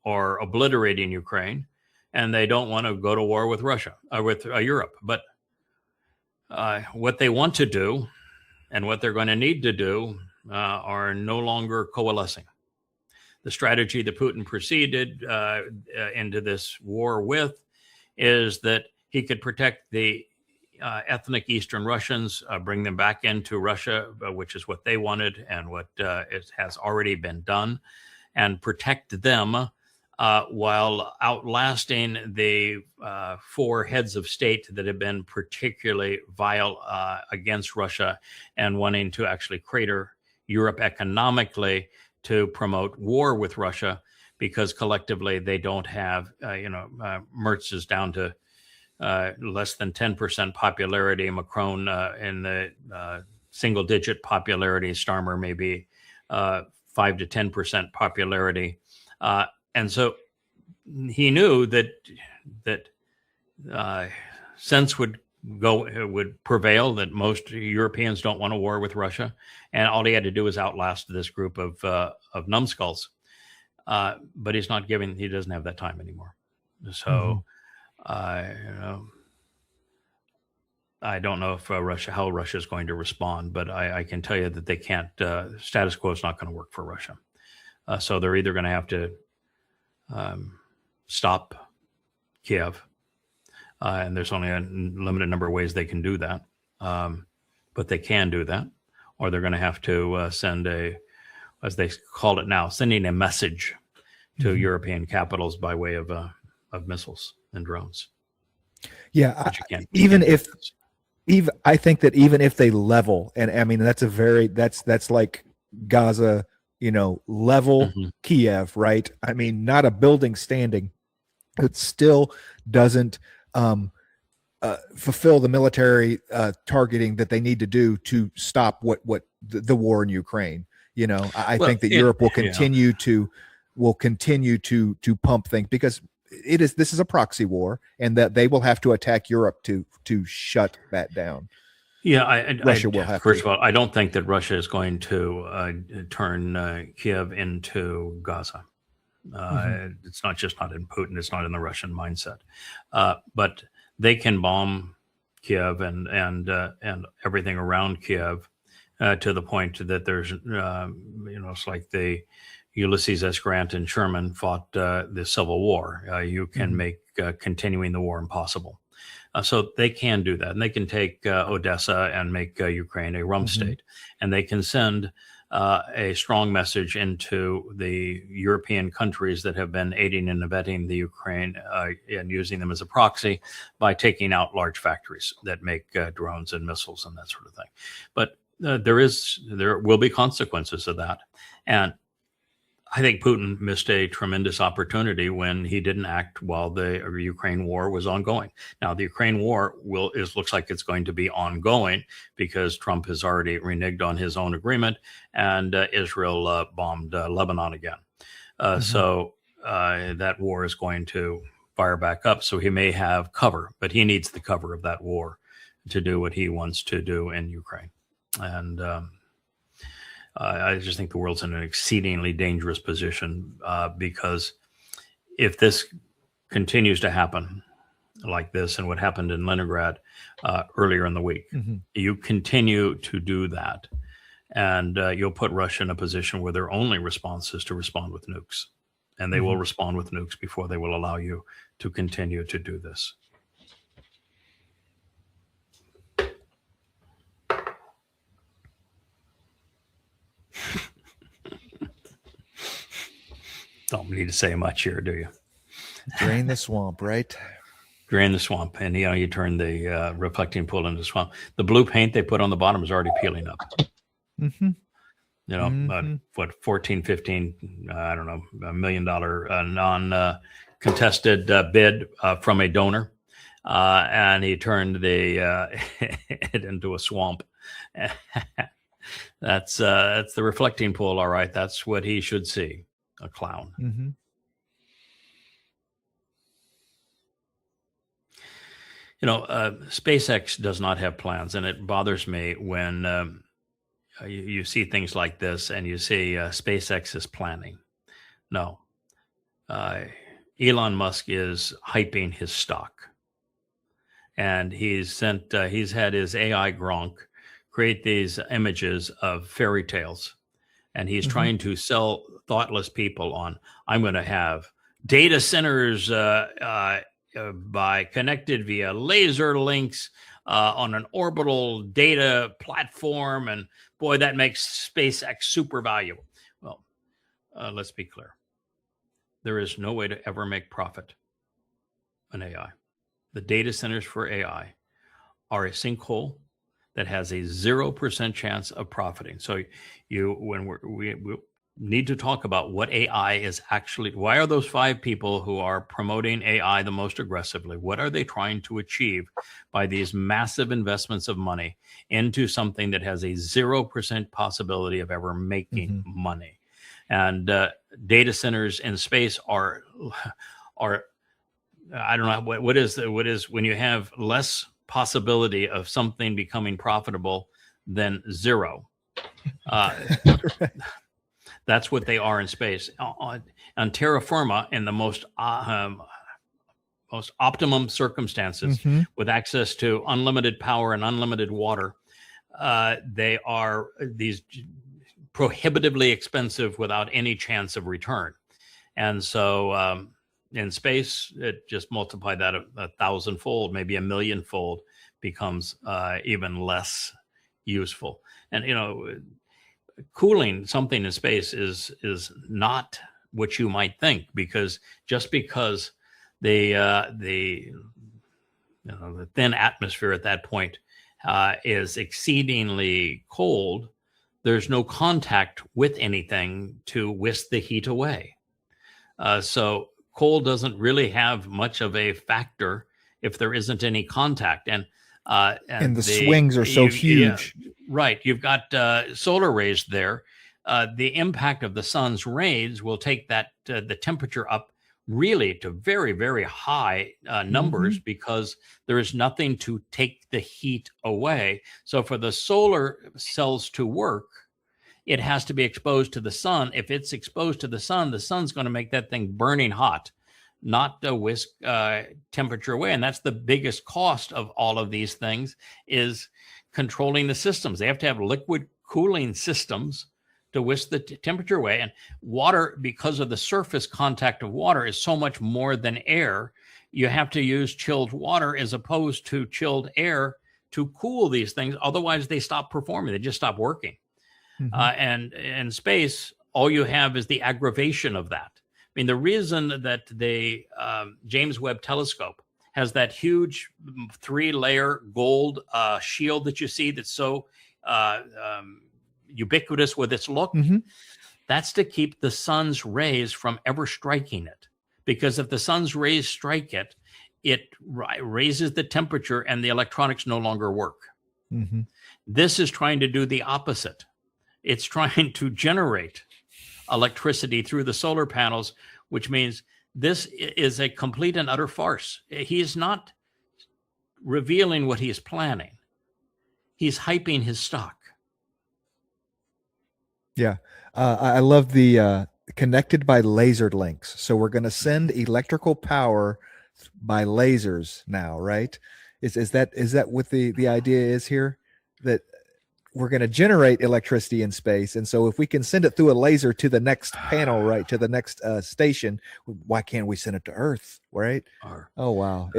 or obliterating Ukraine, and they don't want to go to war with Russia, with Europe. But what they want to do and what they're going to need to do are no longer coalescing. The strategy that Putin proceeded into this war with is that he could protect the ethnic Eastern Russians, bring them back into Russia, which is what they wanted and what it has already been done, and protect them while outlasting the 4 heads of state that have been particularly vile against Russia and wanting to actually crater Europe economically to promote war with Russia, because collectively they don't have, Merz is down to less than 10% popularity. Macron in the single-digit popularity. Starmer maybe 5 to 10% popularity. And so he knew that sense would prevail, that most Europeans don't want a war with Russia, and all he had to do was outlast this group of numbskulls. But he doesn't have that time anymore. So, I don't know if how Russia is going to respond, but I can tell you that they can't. Status quo is not going to work for Russia. So they're either going to have to stop Kiev. And there's only a limited number of ways they can do that. But they can do that. Or they're going to have to send as they call it now, sending a message to European capitals by way of missiles and drones. Yeah, I think that even if they level, and I mean, that's like Gaza, level Kiev, right? I mean, not a building standing. It still doesn't fulfill the military targeting that they need to do to stop what the war in Ukraine. I think that Europe will continue to pump things, because this is a proxy war, and that they will have to attack Europe to shut that down. Yeah, Russia will have. First of all, I don't think that Russia is going to turn Kiev into Gaza. It's not in Putin. It's not in the Russian mindset. But they can bomb Kiev and everything around Kiev to the point that there's it's like the Ulysses S. Grant and Sherman fought the Civil War. You can make continuing the war impossible. So they can do that, and they can take Odessa and make Ukraine a rump state, and they can send a strong message into the European countries that have been aiding and abetting the Ukraine and using them as a proxy by taking out large factories that make drones and missiles and that sort of thing. But there will be consequences of that, and I think Putin missed a tremendous opportunity when he didn't act while the Ukraine war was ongoing. Now, the Ukraine war looks like it's going to be ongoing because Trump has already reneged on his own agreement, and Israel bombed Lebanon again. So that war is going to fire back up. So he may have cover, but he needs the cover of that war to do what he wants to do in Ukraine. And I just think the world's in an exceedingly dangerous position because if this continues to happen like this and what happened in Leningrad earlier in the week, you continue to do that, and you'll put Russia in a position where their only response is to respond with nukes. And they will respond with nukes before they will allow you to continue to do this. Don't need to say much here, do you? Drain the swamp, right? Drain the swamp, and you turn the reflecting pool into swamp. The blue paint they put on the bottom is already peeling up. What, 14, 15, I don't know, $1 million non-contested bid from a donor, and he turned it into a swamp. That's the reflecting pool, all right. That's what he should see. A clown. SpaceX does not have plans, and it bothers me when you see things like this and you see SpaceX is planning. No. Elon Musk is hyping his stock, and he's had his AI Gronk create these images of fairy tales, and he's trying to sell thoughtless people on, I'm going to have data centers by connected via laser links on an orbital data platform. And boy, that makes SpaceX super valuable. Well, let's be clear. There is no way to ever make profit in AI. The data centers for AI are a sinkhole that has a 0% chance of profiting. So we need to talk about what AI is actually. Why are those 5 people who are promoting AI the most aggressively? What are they trying to achieve by these massive investments of money into something that has a 0% possibility of ever making money? And data centers in space are I don't know what is when you have less possibility of something becoming profitable than 0. That's what they are in space. On terra firma, in the most optimum circumstances, with access to unlimited power and unlimited water, they are these prohibitively expensive without any chance of return. And so in space, it just multiply that 1,000-fold, maybe 1,000,000-fold, becomes even less useful. And cooling something in space is not what you might think, because just because the thin atmosphere at that point is exceedingly cold, there's no contact with anything to whisk the heat away. So cold doesn't really have much of a factor if there isn't any contact. And the swings are so huge. Yeah, right. You've got solar rays there. The impact of the sun's rays will take the temperature up really to very, very high numbers, because there is nothing to take the heat away. So for the solar cells to work, it has to be exposed to the sun. If it's exposed to the sun's going to make that thing burning hot, not to whisk temperature away. And that's the biggest cost of all of these things, is controlling the systems. They have to have liquid cooling systems to whisk the temperature away. And water, because of the surface contact of water, is so much more than air. You have to use chilled water as opposed to chilled air to cool these things. Otherwise, they stop performing. They just stop working. And in space, all you have is the aggravation of that. I mean, the reason that the James Webb Telescope has that huge 3-layer gold shield that you see that's so ubiquitous with its look, That's to keep the sun's rays from ever striking it. Because if the sun's rays strike it, it raises the temperature and the electronics no longer work. Mm-hmm. This is trying to do the opposite. It's trying to generate electricity through the solar panels, which means this is a complete and utter farce. He is not revealing what he is planning. He's hyping his stock. Yeah. I love the connected by laser links. So we're going to send electrical power by lasers now, right? Is that what the idea is here? That we're going to generate electricity in space. And so if we can send it through a laser to the next panel, right, to the next station, why can't we send it to Earth, right? Oh, wow.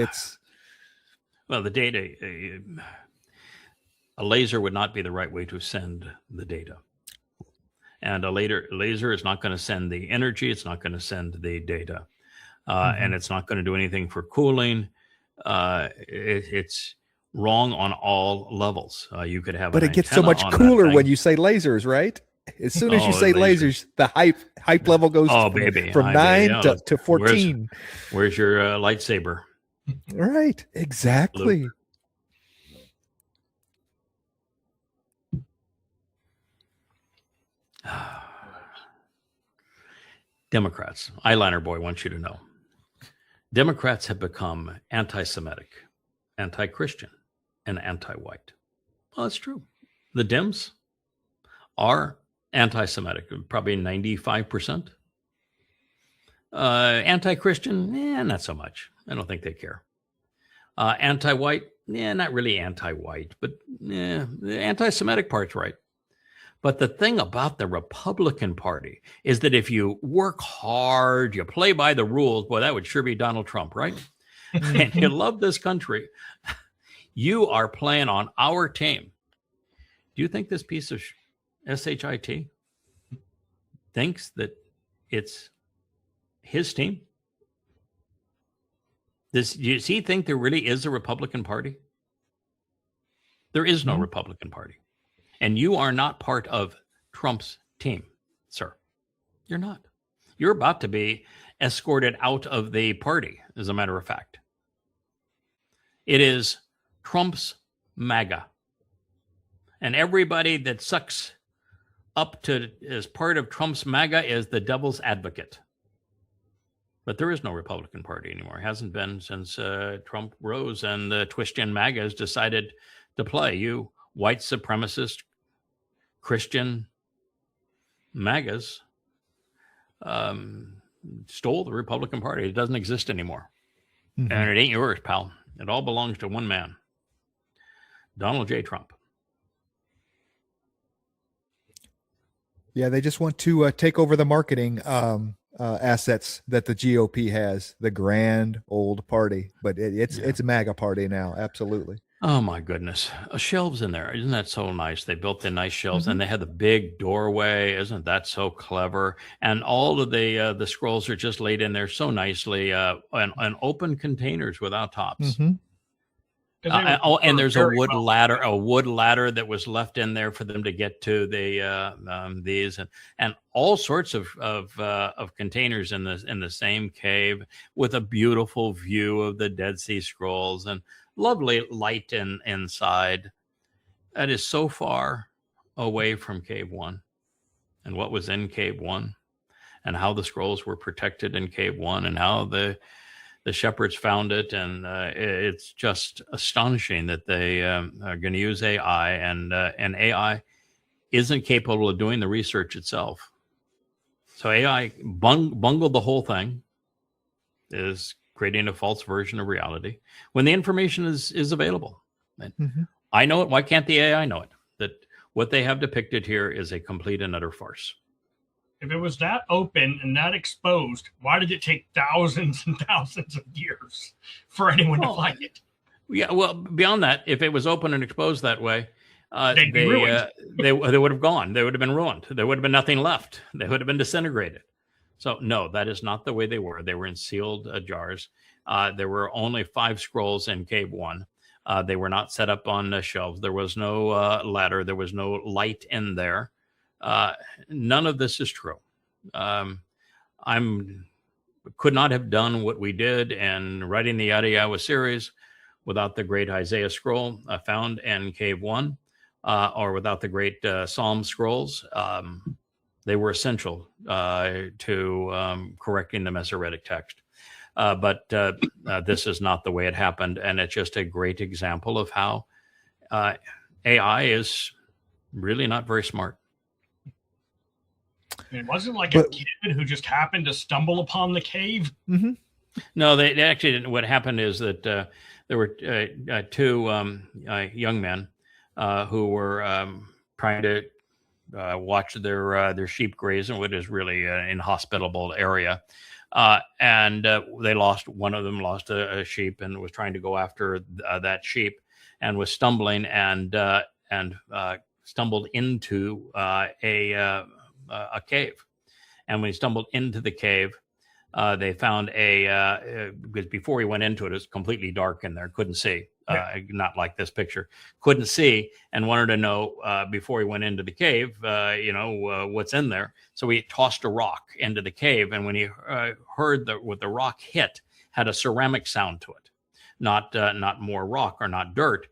Well, the data, a laser would not be the right way to send the data. And a laser is not going to send the energy. It's not going to send the data. And it's not going to do anything for cooling. It's wrong on all levels. You could have, but it gets so much cooler when you say lasers, right? As soon as you say lasers, the hype level goes from 9 to 14. Where's your lightsaber? Right, exactly. Luke. Democrats, eyeliner boy wants you to know. Democrats have become anti-Semitic, anti-Christian, and anti-white. Well, that's true. The Dems are anti-Semitic, probably 95%. Anti-Christian, not so much. I don't think they care. Anti-white, not really anti-white, but the anti-Semitic part's right. But the thing about the Republican Party is that if you work hard, you play by the rules, boy, that would sure be Donald Trump, right? And you love this country, you are playing on our team. Do you think this piece of SHIT thinks that it's his team? Does he think there really is a Republican Party? There is no Republican Party. And you are not part of Trump's team, sir. You're not. You're about to be escorted out of the party, as a matter of fact. It is Trump's MAGA. And everybody that sucks up to as part of Trump's MAGA is the devil's advocate. But there is no Republican Party anymore. It hasn't been since Trump rose and the Twitchian MAGAs decided to play. You white supremacist Christian MAGAs stole the Republican Party. It doesn't exist anymore. And it ain't yours, pal. It all belongs to one man, Donald J. Trump. Yeah, they just want to take over the marketing assets that the GOP has, the grand old party. But it's a MAGA party now, absolutely. Oh, my goodness. Shelves in there. Isn't that so nice? They built the nice shelves and they had the big doorway. Isn't that so clever? And all of the scrolls are just laid in there so nicely and open containers without tops. And there's a wood ladder that was left in there for them to get to these and all sorts of containers in the same cave with a beautiful view of the Dead Sea Scrolls and lovely light inside. That is so far away from Cave 1 and what was in Cave 1 and how the scrolls were protected in Cave 1 and how the shepherds found it. And it's just astonishing that they are going to use AI and AI isn't capable of doing the research itself. So AI bungled the whole thing, is creating a false version of reality when the information is available. And I know it. Why can't the AI know it? That what they have depicted here is a complete and utter farce. If it was that open and that exposed, why did it take thousands and thousands of years for anyone to find it? Yeah, well, beyond that, if it was open and exposed that way, they'd be ruined. They would have gone. They would have been ruined. There would have been nothing left. They would have been disintegrated. So no, that is not the way they were. They were in sealed jars. There were only 5 scrolls in Cave 1. They were not set up on shelves. There was no ladder. There was no light in there. None of this is true. Could not have done what we did in writing the Yahowah series without the great Isaiah scroll found in Cave 1, or without the great Psalm scrolls. They were essential to correcting the Masoretic text. But this is not the way it happened. And it's just a great example of how AI is really not very smart. It wasn't like a kid who just happened to stumble upon the cave. Mm-hmm. No, they actually didn't. What happened is that there were two young men who were trying to watch their sheep graze in what is really an inhospitable area. And they lost, one of them lost a sheep and was trying to go after that sheep and was stumbling and stumbled into a cave. And when he stumbled into the cave, they found because before he went into it, it was completely dark in there, couldn't see. Not like this picture, couldn't see, and wanted to know before he went into the cave, what's in there. So he tossed a rock into the cave, and when he heard what the rock hit, had a ceramic sound to it, not more rock or not dirt.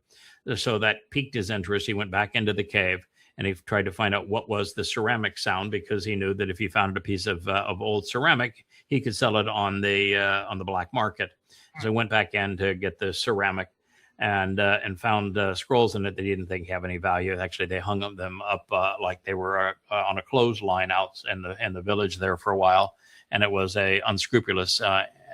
So that piqued his interest. He went back into the cave and he tried to find out what was the ceramic sound, because he knew that if he found a piece of old ceramic, he could sell it on the black market. So he went back in to get the ceramic. And found scrolls in it that he didn't think have any value. Actually, they hung them up like they were on a clothesline out in the village there for a while. And it was a unscrupulous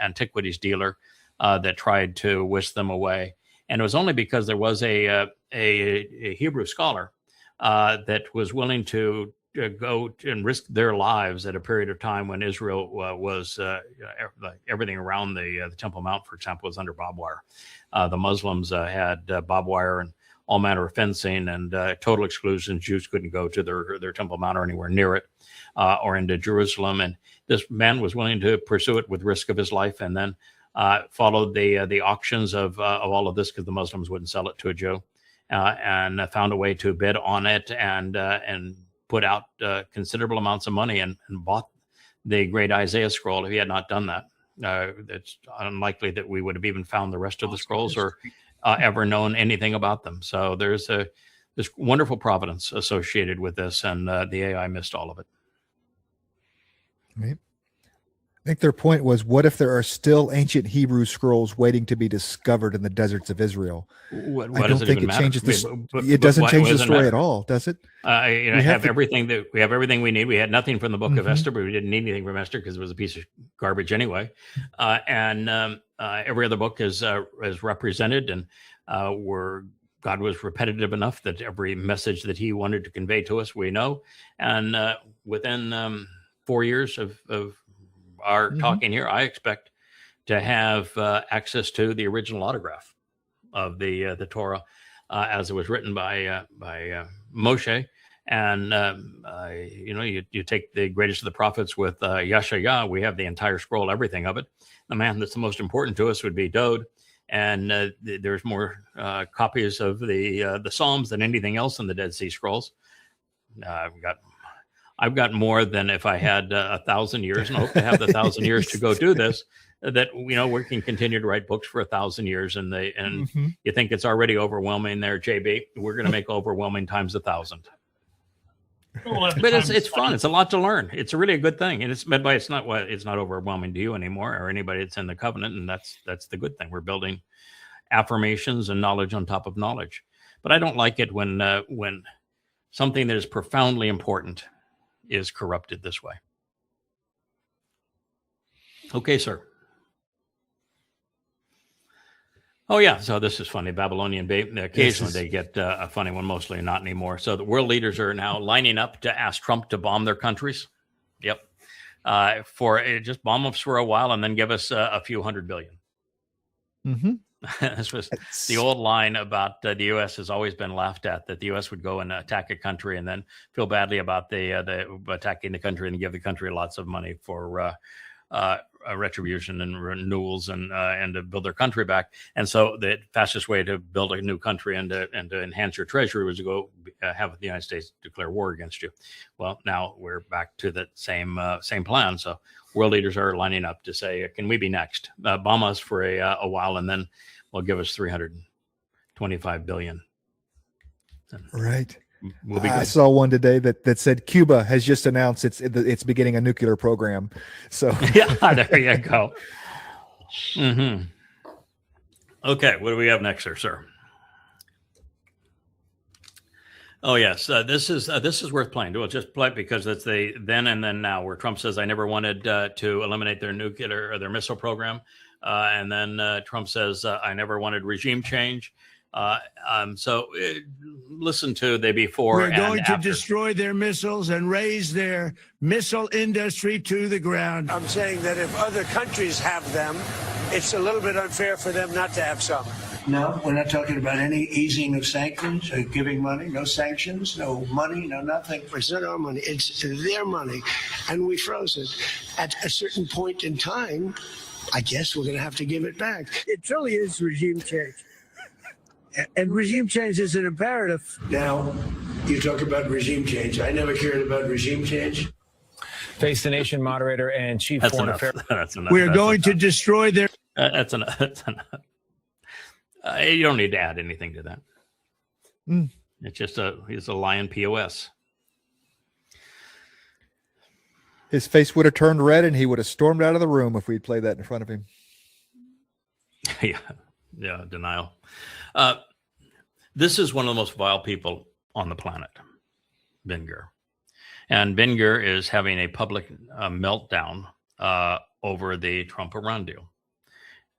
antiquities dealer that tried to whisk them away. And it was only because there was a Hebrew scholar that was willing to go and risk their lives at a period of time when Israel was everything around the Temple Mount, for example, was under barbed wire. The Muslims had barbed wire and all manner of fencing and total exclusion. Jews couldn't go to their Temple Mount or anywhere near it, or into Jerusalem. And this man was willing to pursue it with risk of his life, and then followed the auctions of all of this, because the Muslims wouldn't sell it to a Jew, and found a way to bid on it and put out considerable amounts of money and bought the great Isaiah scroll. If he had not done that, it's unlikely that we would have even found the rest of the scrolls or ever known anything about them. So there's this wonderful providence associated with this, and the AI missed all of it. Right. I think their point was, what if there are still ancient Hebrew scrolls waiting to be discovered in the deserts of Israel? What I don't think it changes it doesn't change the story at all, does it? We have everything we need. We had nothing from the book of Esther, but we didn't need anything from Esther because it was a piece of garbage anyway. And every other book is represented, and God was repetitive enough that every message that he wanted to convey to us, we know. And within 4 years of our talking here, I expect to have access to the original autograph of the Torah as it was written by Moshe. And you take the greatest of the prophets with Yahowah, we have the entire scroll, everything of it. The man that's the most important to us would be Dode, and there's more copies of the Psalms than anything else in the Dead Sea Scrolls. I've got more than if I had 1,000 years, and I hope to have the 1,000 years to go do this. That we can continue to write books for 1,000 years, and you think it's already overwhelming there, JB? We're going to make overwhelming times 1,000. But it's fun. It's a lot to learn. It's really a good thing, and it's not overwhelming to you anymore or anybody that's in the covenant, and that's the good thing. We're building affirmations and knowledge on top of knowledge. But I don't like it when something that is profoundly important is corrupted this way. Okay, sir. Oh, yeah. So this is funny. Babylonian Bay. Occasionally they get a funny one, mostly not anymore. So the world leaders are now lining up to ask Trump to bomb their countries. Yep. Just bomb us for a while and then give us a few $100 billion. Mm-hmm. This was the old line about the U.S. has always been laughed at, that the U.S. would go and attack a country and then feel badly about the attacking the country and give the country lots of money for retribution and renewals and to build their country back. And so the fastest way to build a new country and to enhance your treasury was to go have the United States declare war against you. Well, now we're back to that same plan. So world leaders are lining up to say, can we be next? Bomb us for a while, and then we'll give us $325 billion. Right. We'll be I good. saw one today that said Cuba has just announced it's beginning a nuclear program. So yeah, there you go. Mm-hmm. Okay, what do we have next, sir? Oh yes, this is worth playing. We'll just play it because it's the then and then now, where Trump says, "I never wanted to eliminate their nuclear or their missile program," and then Trump says, "I never wanted regime change." So listen to the before. We're going and to after. destroy their missiles and raise their missile industry to the ground. I'm saying that if other countries have them, it's a little bit unfair for them not to have some. No, we're not talking about any easing of sanctions or giving money. No sanctions, no money, no nothing. It's not our money, it's their money. And we froze it. At a certain point in time, I guess we're going to have to give it back. It truly is regime change. And regime change is an imperative. Now, you talk about regime change. I never cared about regime change. Face the Nation moderator and chief That's foreign enough. affairs. That's enough. We're That's going to enough. destroy their... That's enough. That's enough. You don't need to add anything to that. It's just he's a lion POS. his face would have turned red and he would have stormed out of the room if we'd played that in front of him. Yeah, denial. This is one of the most vile people on the planet, Ben-Gvir. And Ben-Gvir is having a public meltdown over the Trump-Iran deal.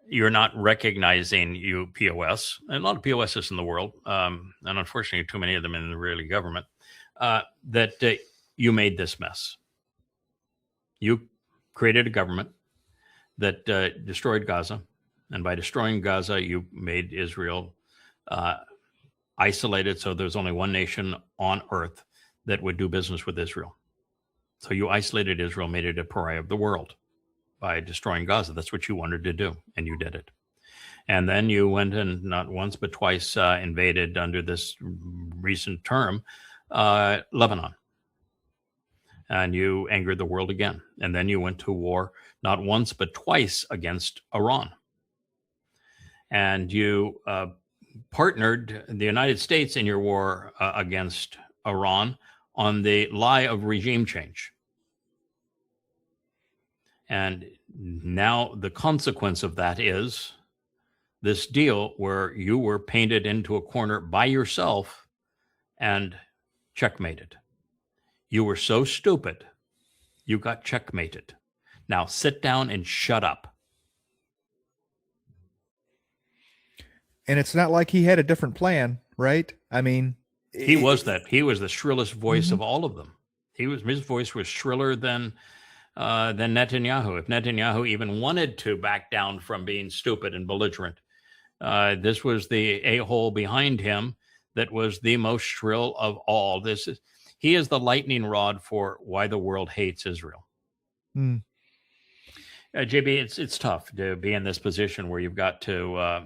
You're not recognizing you POS, and a lot of POSs in the world, and unfortunately too many of them in the Israeli government, that you made this mess. You created a government that destroyed Gaza, and by destroying Gaza, you made Israel isolated, so there's only one nation on earth that would do business with Israel. So you isolated Israel, made it a pariah of the world by destroying Gaza. That's what you wanted to do, and you did it. And then you went and not once but twice invaded under this recent term Lebanon. And you angered the world again. And then you went to war not once but twice against Iran. And you partnered the United States in your war against Iran on the lie of regime change. And now the consequence of that is this deal where you were painted into a corner by yourself and checkmated. You were so stupid, you got checkmated. Now sit down and shut up. And it's not like he had a different plan, right? I mean, he was the shrillest voice of all of them. His voice was shriller than Netanyahu. If Netanyahu even wanted to back down from being stupid and belligerent, this was the a-hole behind him that was the most shrill of all. He is the lightning rod for why the world hates Israel. JB, it's tough to be in this position where you've got to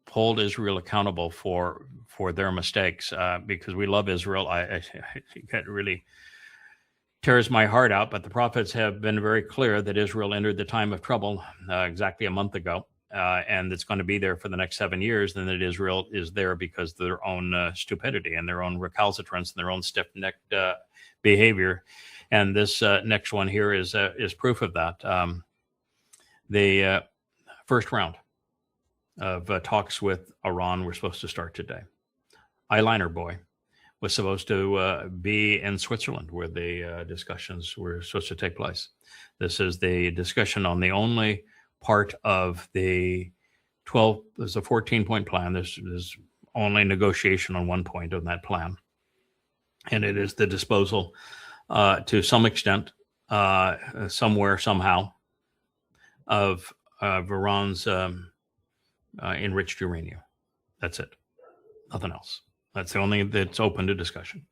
hold Israel accountable for their mistakes, because we love Israel. It really tears my heart out, but the prophets have been very clear that Israel entered the time of trouble exactly a month ago, and it's going to be there for the next 7 years, and that Israel is there because of their own stupidity and their own recalcitrance and their own stiff-necked behavior. And this next one here is proof of that. The first round of talks with Iran were supposed to start today. Eyeliner Boy was supposed to be in Switzerland where the discussions were supposed to take place. This is the discussion on the only part of the 12, there's a 14-point plan. There's only negotiation on one point of that plan. And it is the disposal to some extent, somewhere, somehow, of Iran's enriched uranium. That's it. Nothing else. That's the only thing that's open to discussion.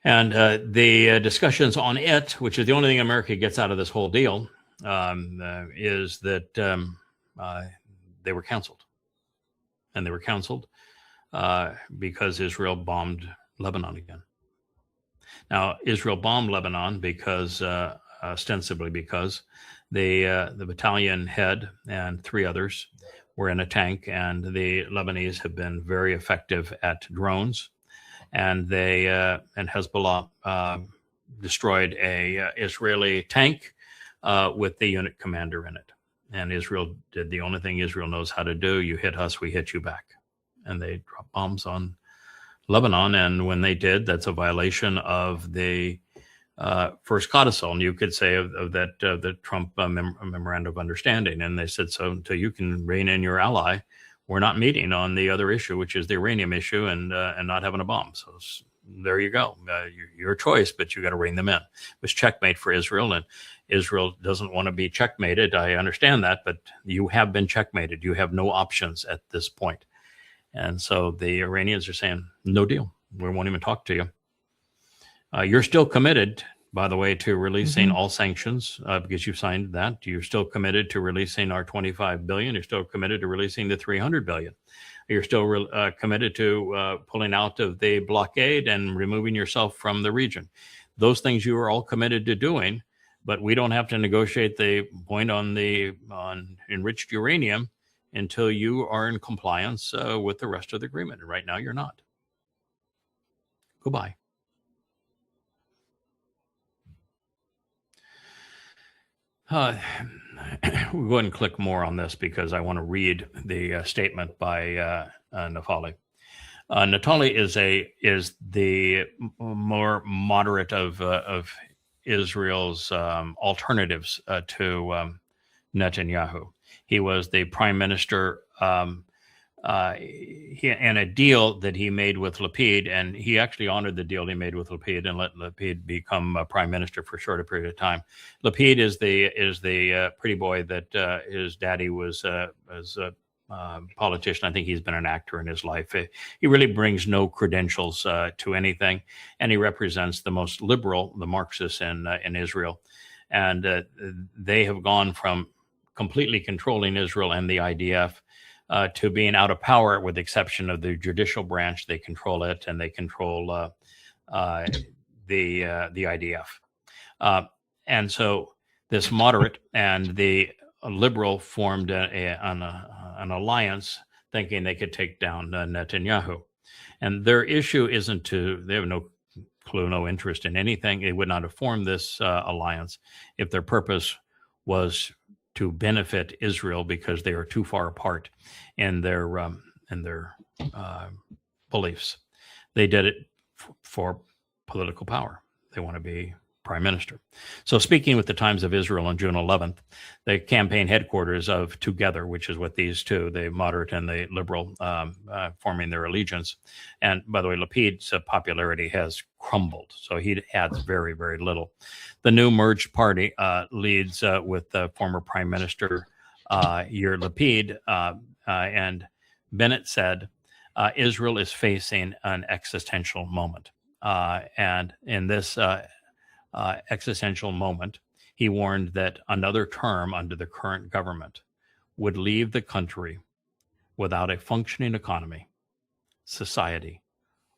And the discussions on it, which is the only thing America gets out of this whole deal, is that they were canceled. And they were canceled because Israel bombed Lebanon again. Now, Israel bombed Lebanon because, ostensibly because the battalion head and 3 others were in a tank, and the Lebanese have been very effective at drones. And they and Hezbollah destroyed a Israeli tank with the unit commander in it. And Israel did the only thing Israel knows how to do: you hit us, we hit you back. And they dropped bombs on Lebanon. And when they did, that's a violation of the first codicil, and you could say of that the Trump memorandum of understanding. And they said, so until you can rein in your ally, we're not meeting on the other issue, which is the uranium issue, and not having a bomb. So there you go, your choice, but you got to rein them in. It was checkmate for Israel, and Israel doesn't want to be checkmated. I understand that, but you have been checkmated. You have no options at this point. And so the Iranians are saying, no deal. We won't even talk to you. You're still committed, by the way, to releasing all sanctions because you signed that. You're still committed to releasing our $25 billion. You're still committed to releasing the $300 billion. You're still committed to pulling out of the blockade and removing yourself from the region. Those things you are all committed to doing, but we don't have to negotiate the point on enriched uranium until you are in compliance with the rest of the agreement. And right now you're not. Goodbye. We'll go ahead and click more on this because I want to read the statement by Naftali. Naftali is the more moderate of Israel's alternatives to Netanyahu. He was the prime minister and a deal that he made with Lapid, and he actually honored the deal he made with Lapid and let Lapid become prime minister for a shorter period of time. Lapid is the pretty boy that his daddy was a politician. I think he's been an actor in his life. He really brings no credentials to anything, and he represents the most liberal, the Marxists in Israel. And they have gone from completely controlling Israel and the IDF to being out of power, with the exception of the judicial branch. They control it, and they control the IDF. And so this moderate and the liberal formed an alliance, thinking they could take down Netanyahu. And their issue isn't they have no clue, no interest in anything. They would not have formed this alliance if their purpose was to benefit Israel, because they are too far apart in their beliefs. They did it for political power. They want to be prime minister. So speaking with the Times of Israel on June 11th, the campaign headquarters of Together, which is what these two, the moderate and the liberal, forming their allegiance. And by the way, Lapid's popularity has crumbled, so he adds very, very little. The new merged party leads with the former prime minister Yair Lapid, and Bennett said, Israel is facing an existential moment. And in this existential moment, he warned that another term under the current government would leave the country without a functioning economy, society,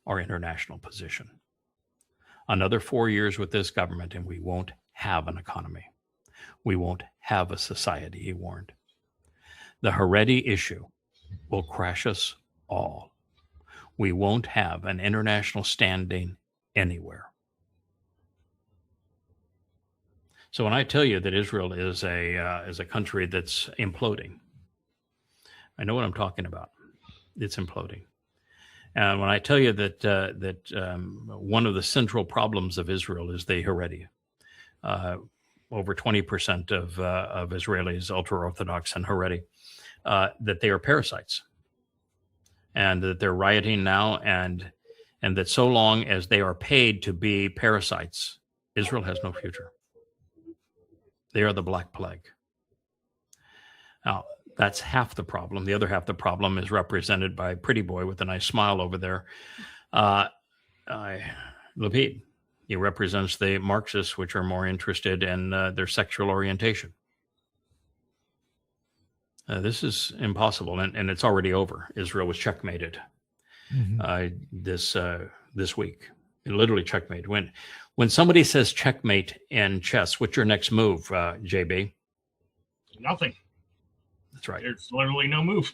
or international position. Another 4 years with this government, and we won't have an economy. We won't have a society, he warned. The Haredi issue will crash us all. We won't have an international standing anywhere. So when I tell you that Israel is a country that's imploding, I know what I'm talking about. It's imploding. And when I tell you that one of the central problems of Israel is the Haredi, over 20% of Israelis, ultra-Orthodox and Haredi, that they are parasites, and that they're rioting now, and that so long as they are paid to be parasites, Israel has no future. They are the Black Plague. Now, that's half the problem. The other half of the problem is represented by a pretty boy with a nice smile over there, Lapid. He represents the Marxists, which are more interested in their sexual orientation. This is impossible, and it's already over. Israel was checkmated this week. It literally checkmated. When somebody says checkmate in chess, what's your next move, JB? Nothing. That's right. There's literally no move.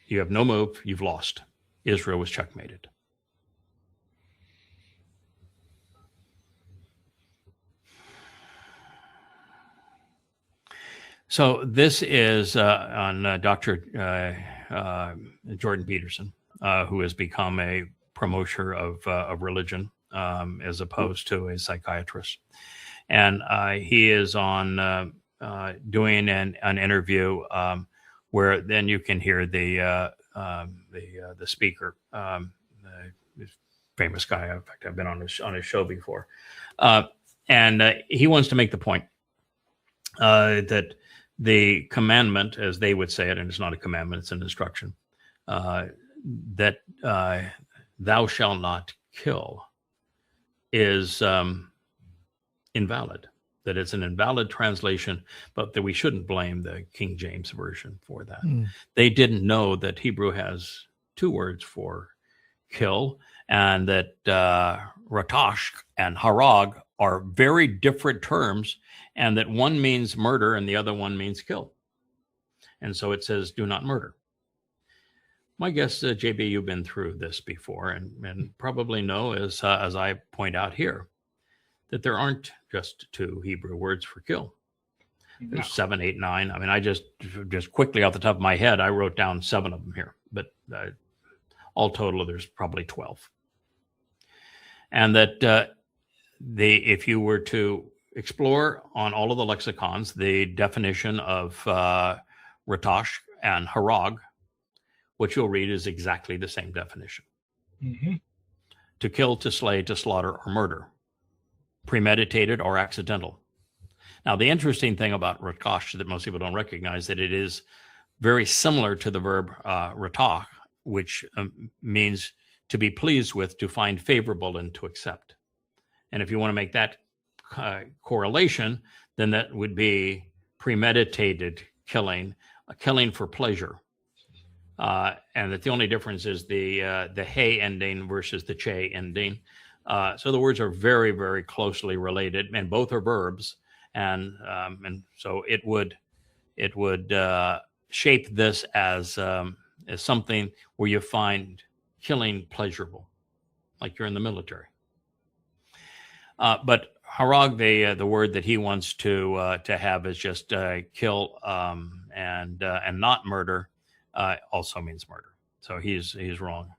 You have no move. You've lost. Israel was checkmated. So this is on Dr. Jordan Peterson, who has become a promoter of religion as opposed to a psychiatrist. And he is on doing an interview where then you can hear the speaker, the famous guy. In fact, I've been on his show before, and he wants to make the point that the commandment, as they would say it, and it's not a commandment, it's an instruction, that thou shalt not kill is invalid, that it's an invalid translation, but that we shouldn't blame the King James Version for that. They didn't know that Hebrew has two words for kill, and that ratash and harag are very different terms, and that one means murder and the other one means kill. And so it says, do not murder. My guess, JB, you've been through this before and probably know, as I point out here, that there aren't just two Hebrew words for kill. There's 7, 8, 9. I mean, I just quickly off the top of my head, I wrote down 7 of them here, but all total, there's probably 12. And that if you were to explore on all of the lexicons the definition of ratash and harag, what you'll read is exactly the same definition. To kill, to slay, to slaughter, or murder. Premeditated or accidental. Now, the interesting thing about ratash that most people don't recognize that it is very similar to the verb ratah, which means to be pleased with, to find favorable, and to accept. And if you want to make that correlation, then that would be premeditated killing, killing for pleasure. And that the only difference is the hey ending versus the che ending. So the words are very, very closely related, and both are verbs. And so it would shape this as something where you find killing pleasurable, like you're in the military. But harag, the word that he wants to have is just kill and not murder, also means murder. So he's wrong.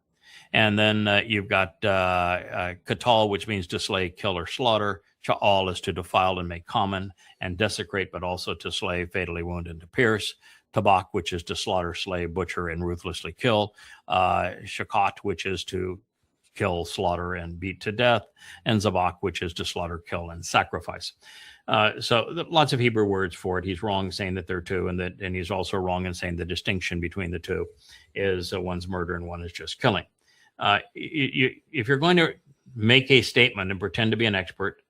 And then you've got katal, which means to slay, kill, or slaughter. Sha'al is to defile and make common and desecrate, but also to slay, fatally wound, and to pierce. Tabak, which is to slaughter, slay, butcher, and ruthlessly kill. Shakat, which is to kill, slaughter, and beat to death. And zabak, which is to slaughter, kill, and sacrifice. So lots of Hebrew words for it. He's wrong saying that there are two, and he's also wrong in saying the distinction between the two is one's murder and one is just killing. If you're going to make a statement and pretend to be an expert,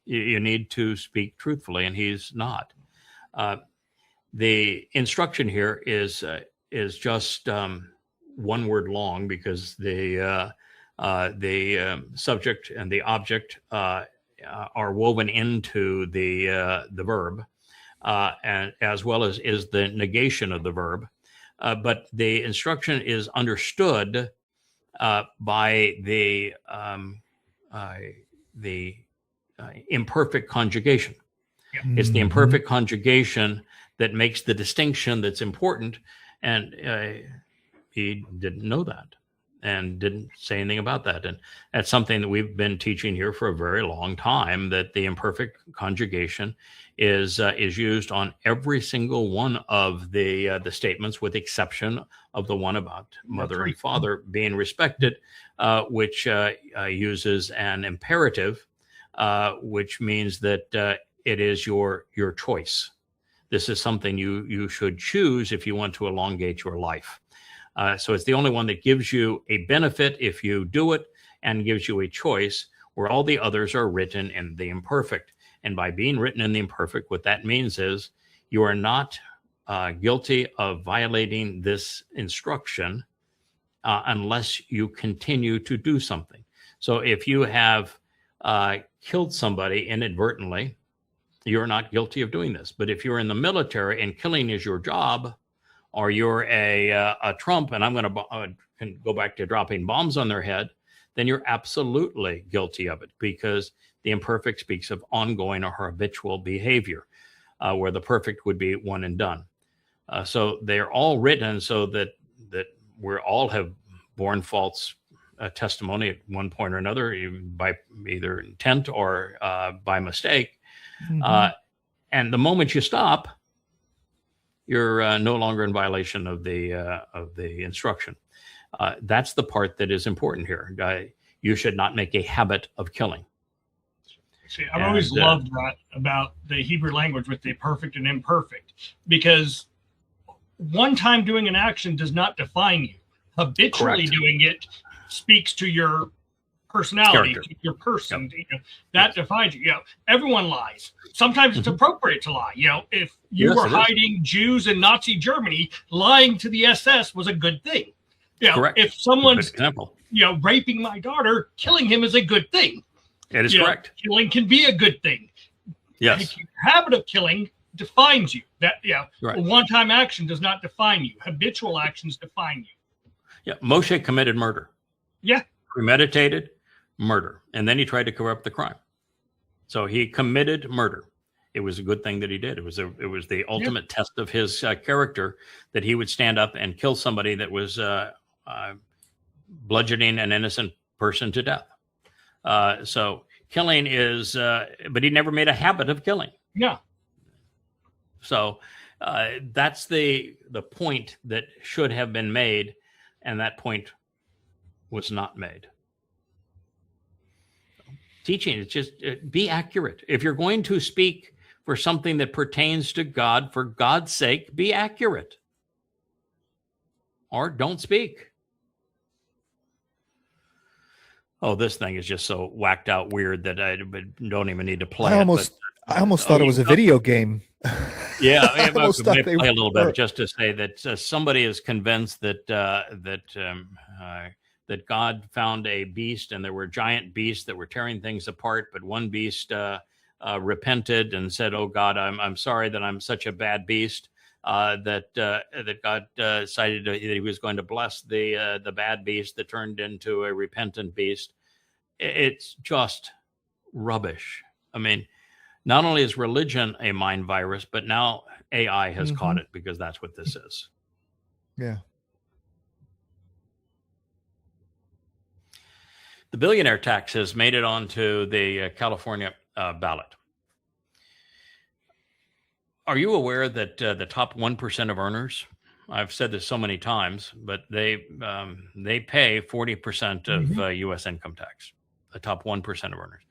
you need to speak truthfully, and he's not. The instruction here is just one word long, because the subject and the object are woven into the verb, and as well as is the negation of the verb. But the instruction is understood by the imperfect conjugation. It's the imperfect conjugation that makes the distinction that's important, and he didn't know that and didn't say anything about that. And that's something that we've been teaching here for a very long time, that the imperfect conjugation is used on every single one of the statements, with exception of the one about mother and father being respected, which uses an imperative, which means that it is your choice. This is something you should choose if you want to elongate your life. So it's the only one that gives you a benefit if you do it, and gives you a choice where all the others are written in the imperfect. And by being written in the imperfect, what that means is you are not guilty of violating this instruction unless you continue to do something. So if you have killed somebody inadvertently, you're not guilty of doing this. But if you're in the military and killing is your job, or you're a Trump and I'm going to go back to dropping bombs on their head, then you're absolutely guilty of it, because the imperfect speaks of ongoing or habitual behavior, where the perfect would be one and done. So they're all written so that we all have borne false testimony at one point or another, by either intent or by mistake. Mm-hmm. And the moment you stop, you're no longer in violation of the instruction. That's the part that is important here. You should not make a habit of killing. See, I've always loved that about the Hebrew language with the perfect and imperfect, because one time doing an action does not define you. Habitually doing it speaks to your personality, to your person. Yep. You know, that defines you. You know, everyone lies. Sometimes it's appropriate to lie. You know, if you were hiding Jews in Nazi Germany, lying to the SS was a good thing. You know, if someone's raping my daughter, killing him is a good thing. It is correct. Killing can be a good thing. Yes. The habit of killing defines you. That a one-time action does not define you. Habitual actions define you. Yeah, Moshe committed murder. Yeah. Premeditated murder. And then he tried to cover up the crime. So he committed murder. It was a good thing that he did. It was the ultimate test of his character, that he would stand up and kill somebody that was bludgeoning an innocent person to death. So killing is, but he never made a habit of killing. Yeah. So that's the point that should have been made, and that point was not made. Teaching is just be accurate. If you're going to speak for something that pertains to God, for God's sake, be accurate. Or don't speak. Oh, this thing is just so whacked out weird that I don't even need to play I almost thought it was a video game. Yeah, I play a little bit just to say that somebody is convinced that that God found a beast, and there were giant beasts that were tearing things apart, but one beast repented and said, "Oh God, I'm sorry that I'm such a bad beast." That God decided that he was going to bless the bad beast that turned into a repentant beast. It's just rubbish. I mean, not only is religion a mind virus, but now AI has caught it, because that's what this is. Yeah. The billionaire tax has made it onto the California ballot. Are you aware that the top 1% of earners, I've said this so many times, but they pay 40% of U.S. income tax, the top 1% of earners.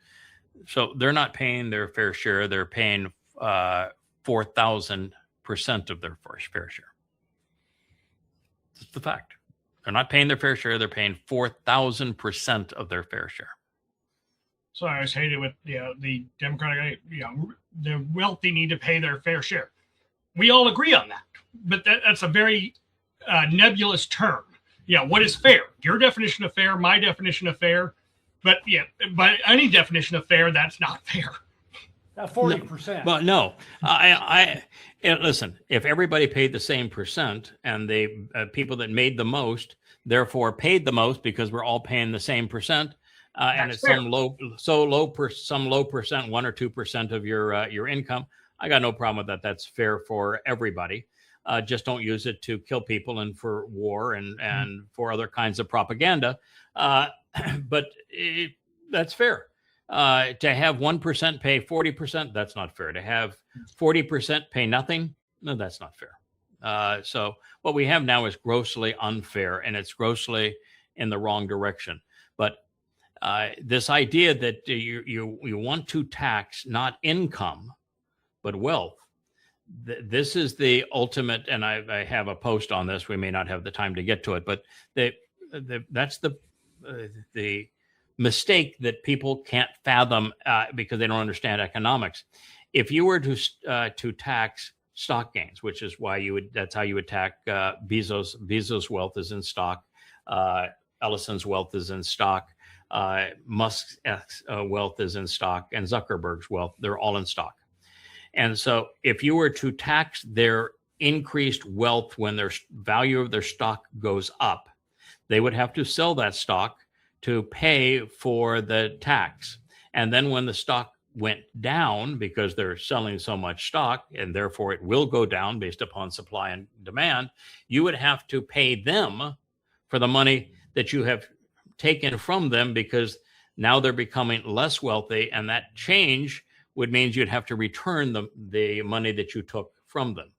So they're not paying their fair share. They're paying 4,000% of their fair share. That's the fact. They're not paying their fair share. They're paying 4,000% of their fair share. So I was hated with the Democratic, the wealthy need to pay their fair share. We all agree on that, but that's a very nebulous term. Yeah, what is fair? Your definition of fair, my definition of fair, but by any definition of fair, that's not fair. 40%. Well, no, I listen. If everybody paid the same percent, and the people that made the most therefore paid the most, because we're all paying the same percent. And it's some low percent, 1 or 2% of your income. I got no problem with that. That's fair for everybody. Just don't use it to kill people and for war and for other kinds of propaganda. But that's fair. To have 1% pay 40%, that's not fair. To have 40% pay nothing, no, that's not fair. So what we have now is grossly unfair, and it's grossly in the wrong direction. But this idea that you want to tax not income, but wealth, this is the ultimate, and I have a post on this. We may not have the time to get to it, but that's the mistake that people can't fathom because they don't understand economics. If you were to tax stock gains, which is why that's how you would tax Bezos. Bezos' wealth is in stock. Ellison's wealth is in stock. Musk's wealth is in stock, and Zuckerberg's wealth, they're all in stock. And so if you were to tax their increased wealth when their value of their stock goes up, they would have to sell that stock to pay for the tax. And then when the stock went down, because they're selling so much stock, and therefore it will go down based upon supply and demand, you would have to pay them for the money that you have taken from them, because now they're becoming less wealthy, and that change would mean you'd have to return the money that you took from them.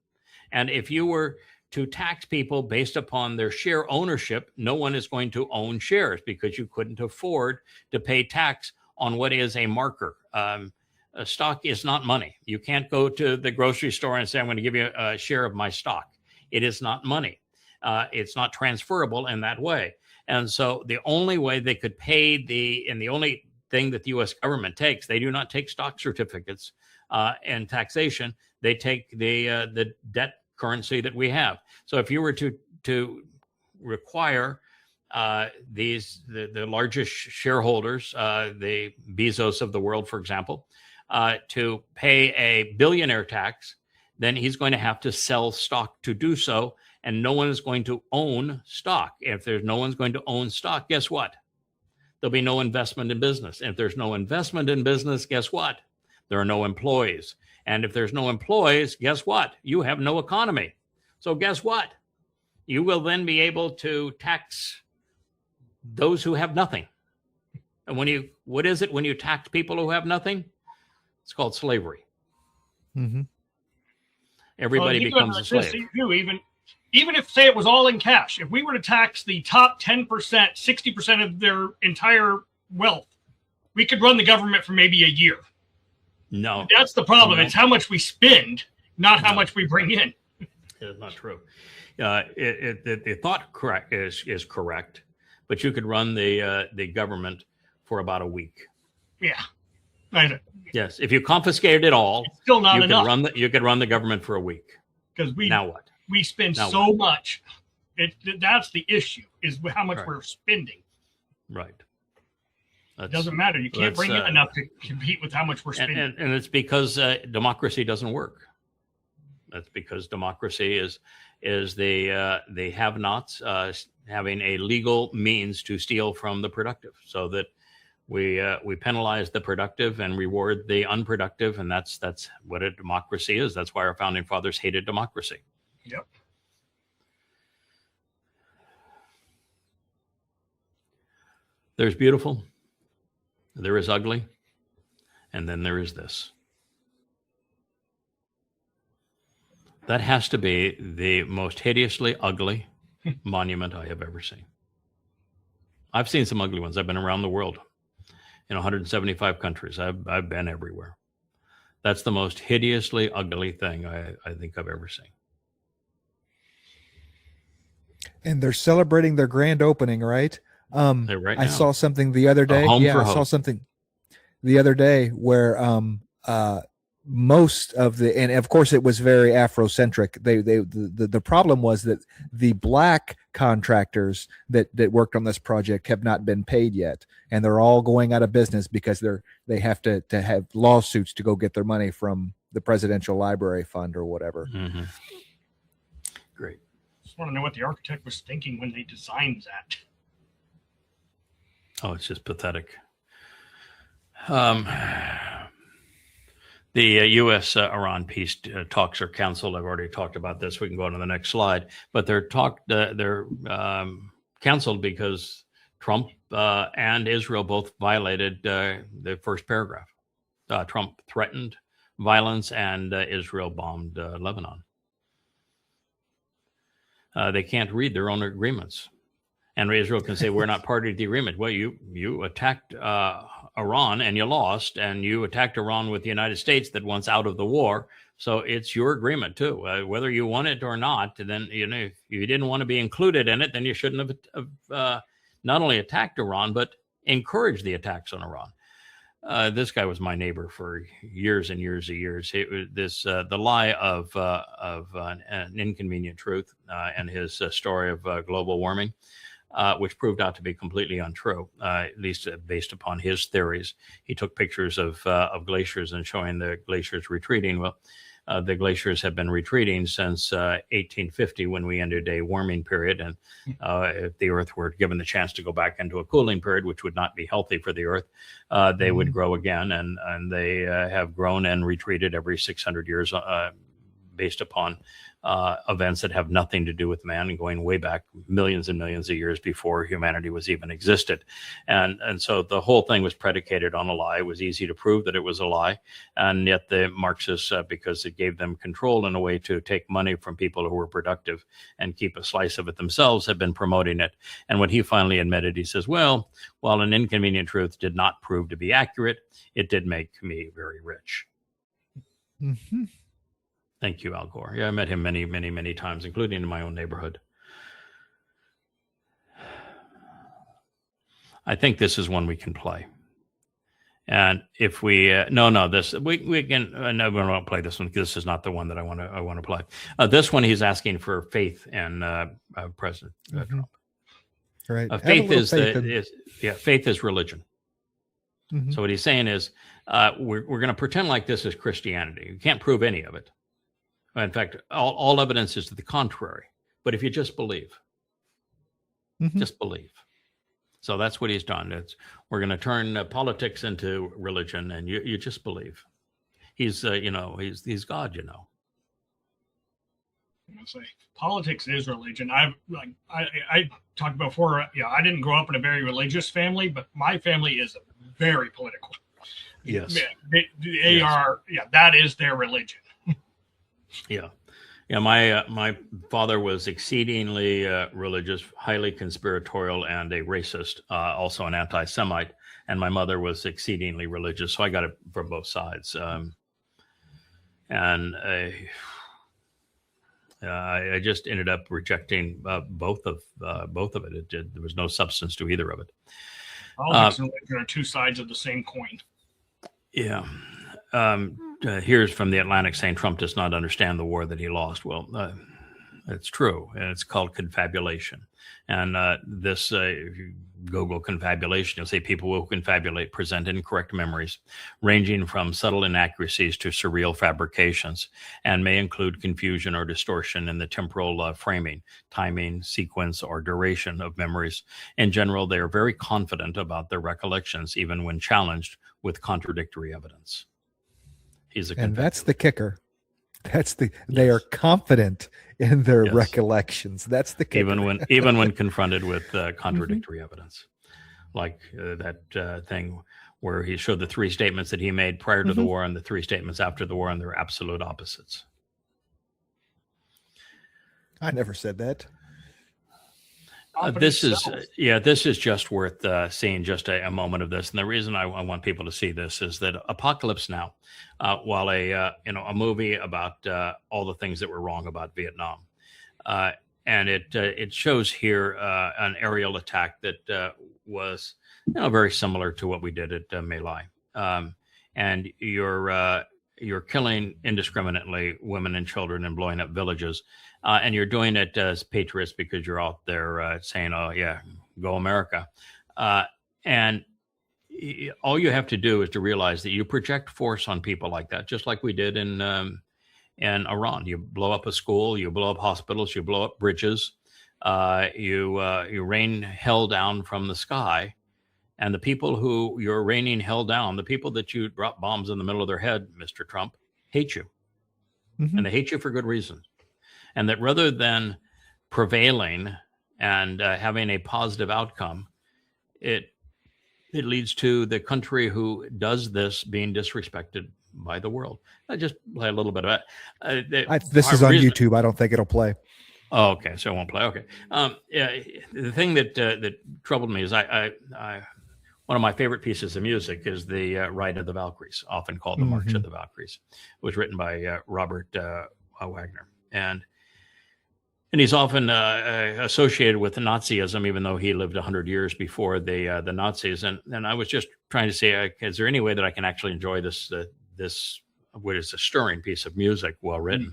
And if you were to tax people based upon their share ownership, no one is going to own shares, because you couldn't afford to pay tax on what is a marker. A stock is not money. You can't go to the grocery store and say, I'm going to give you a share of my stock. It is not money. It's not transferable in that way. And so the only way they could pay and the only thing that the U.S. government takes, they do not take stock certificates and taxation. They take the debt currency that we have. So if you were to require the largest shareholders, the Bezos of the world, for example, to pay a billionaire tax, then he's going to have to sell stock to do so, and no one is going to own stock. If there's no one's going to own stock, guess what? There'll be no investment in business. And if there's no investment in business, guess what? There are no employees. And if there's no employees, guess what? You have no economy. So guess what? You will then be able to tax those who have nothing. And what is it when you tax people who have nothing? It's called slavery. Mm-hmm. Everybody becomes a slave. Even if, say, it was all in cash, if we were to tax the top 10%, 60% of their entire wealth, we could run the government for maybe a year. No. That's the problem. No. It's how much we spend, not how much we bring in. It's not true. The thought is correct, but you could run the government for about a week. Yeah. I know. Yes. If you confiscated it all, it's still not enough. You could run the government for a week. Because now what? We spend so much. That's the issue, is how much we're spending. Right. It doesn't matter. You can't bring in enough to compete with how much we're spending. And it's because democracy doesn't work. That's because democracy is the have-nots having a legal means to steal from the productive, so that we penalize the productive and reward the unproductive, and that's what a democracy is. That's why our founding fathers hated democracy. Yep. There's beautiful, there is ugly, and then there is this. That has to be the most hideously ugly monument I have ever seen. I've seen some ugly ones. I've been around the world in 175 countries. I've been everywhere. That's the most hideously ugly thing I think I've ever seen. And they're celebrating their grand opening, right? I saw something the other day. I saw something the other day where most of and of course it was very Afrocentric. The problem was that the black contractors that worked on this project have not been paid yet, and they're all going out of business because they have to have lawsuits to go get their money from the Presidential Library Fund or whatever. Mm-hmm. Great. Just want to know what the architect was thinking when they designed that. Oh, it's just pathetic. The U.S.-Iran peace talks are canceled. I've already talked about this. We can go on to the next slide. But they're canceled because Trump and Israel both violated the first paragraph. Trump threatened violence, and Israel bombed Lebanon. They can't read their own agreements. And Israel can say, we're not party to the agreement. Well, you attacked Iran and you lost, and you attacked Iran with the United States that wants out of the war. So it's your agreement too, whether you want it or not. Then, if you didn't want to be included in it, then you shouldn't have not only attacked Iran, but encouraged the attacks on Iran. This guy was my neighbor for years and years and years. The lie of an inconvenient truth and his story of global warming, which proved out to be completely untrue, at least based upon his theories. He took pictures of glaciers and showing the glaciers retreating. Well, the glaciers have been retreating since 1850, when we ended a warming period. And if the Earth were given the chance to go back into a cooling period, which would not be healthy for the Earth, they would grow again. And they have grown and retreated every 600 years based upon events that have nothing to do with man, and going way back millions and millions of years before humanity was even existed. And so the whole thing was predicated on a lie. It was easy to prove that it was a lie. And yet the Marxists, because it gave them control in a way to take money from people who were productive and keep a slice of it themselves, have been promoting it. And when he finally admitted, he says, well, while an inconvenient truth did not prove to be accurate, it did make me very rich. Mm-hmm. Thank you, Al Gore. Yeah, I met him many, many, many times, including in my own neighborhood. I think this is one we can play. And if we we can no, we won't play this one, because this is not the one that I want to play. This one, he's asking for faith in President Trump. Right. Faith is religion. Mm-hmm. So what he's saying is, we're going to pretend like this is Christianity. You can't prove any of it. In fact, all evidence is to the contrary. But if you just believe, just believe. So that's what he's done. We're going to turn politics into religion, and you just believe. He's he's God. I say politics is religion. I talked before. I didn't grow up in a very religious family, but my family is very political. Yes, they are. Yeah, that is their religion. Yeah. My father was exceedingly religious, highly conspiratorial, and a racist, also an anti-Semite. And my mother was exceedingly religious, so I got it from both sides. I just ended up rejecting both of it. There was no substance to either of it. Politics and religion are two sides of the same coin. Yeah. Here's from the Atlantic saying Trump does not understand the war that he lost. Well, it's true. And it's called confabulation. And if you Google confabulation, you'll see people who confabulate present incorrect memories, ranging from subtle inaccuracies to surreal fabrications, and may include confusion or distortion in the temporal framing, timing, sequence, or duration of memories. In general, they are very confident about their recollections, even when challenged with contradictory evidence. And that's the kicker. They are confident in their recollections. That's the kicker. even when confronted with contradictory evidence, like that thing where he showed the three statements that he made prior to the war and the three statements after the war, and they're absolute opposites. I never said that. This is just worth seeing just a moment of this. And the reason I want people to see this is that Apocalypse Now, while a movie about all the things that were wrong about Vietnam, and it shows here an aerial attack that was very similar to what we did at My Lai, and you're killing indiscriminately women and children and blowing up villages. And you're doing it as patriots because you're out there saying, oh, yeah, go America. And all you have to do is to realize that you project force on people like that, just like we did in Iran. You blow up a school, you blow up hospitals, you blow up bridges, you rain hell down from the sky. And the people who you're raining hell down, the people that you drop bombs in the middle of their head, Mr. Trump, hate you. And they hate you for good reason. And that rather than prevailing and having a positive outcome, it leads to the country who does this being disrespected by the world. I just play a little bit of it. This is on YouTube. I don't think it'll play. Oh, okay. So it won't play. Okay. The thing that troubled me is I one of my favorite pieces of music is the Ride of the Valkyries, often called the March of the Valkyries. It was written by Robert Wagner. And And he's often associated with Nazism, even though he lived 100 years before the Nazis. And I was just trying to say, is there any way that I can actually enjoy this what is a stirring piece of music, well written?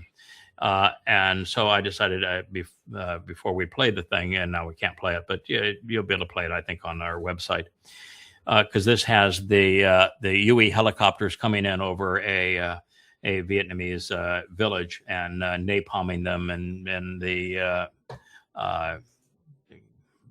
And so I decided before we played the thing, and now we can't play it, but you'll be able to play it, I think, on our website, because this has the UE helicopters coming in over a Vietnamese village and napalming them, and the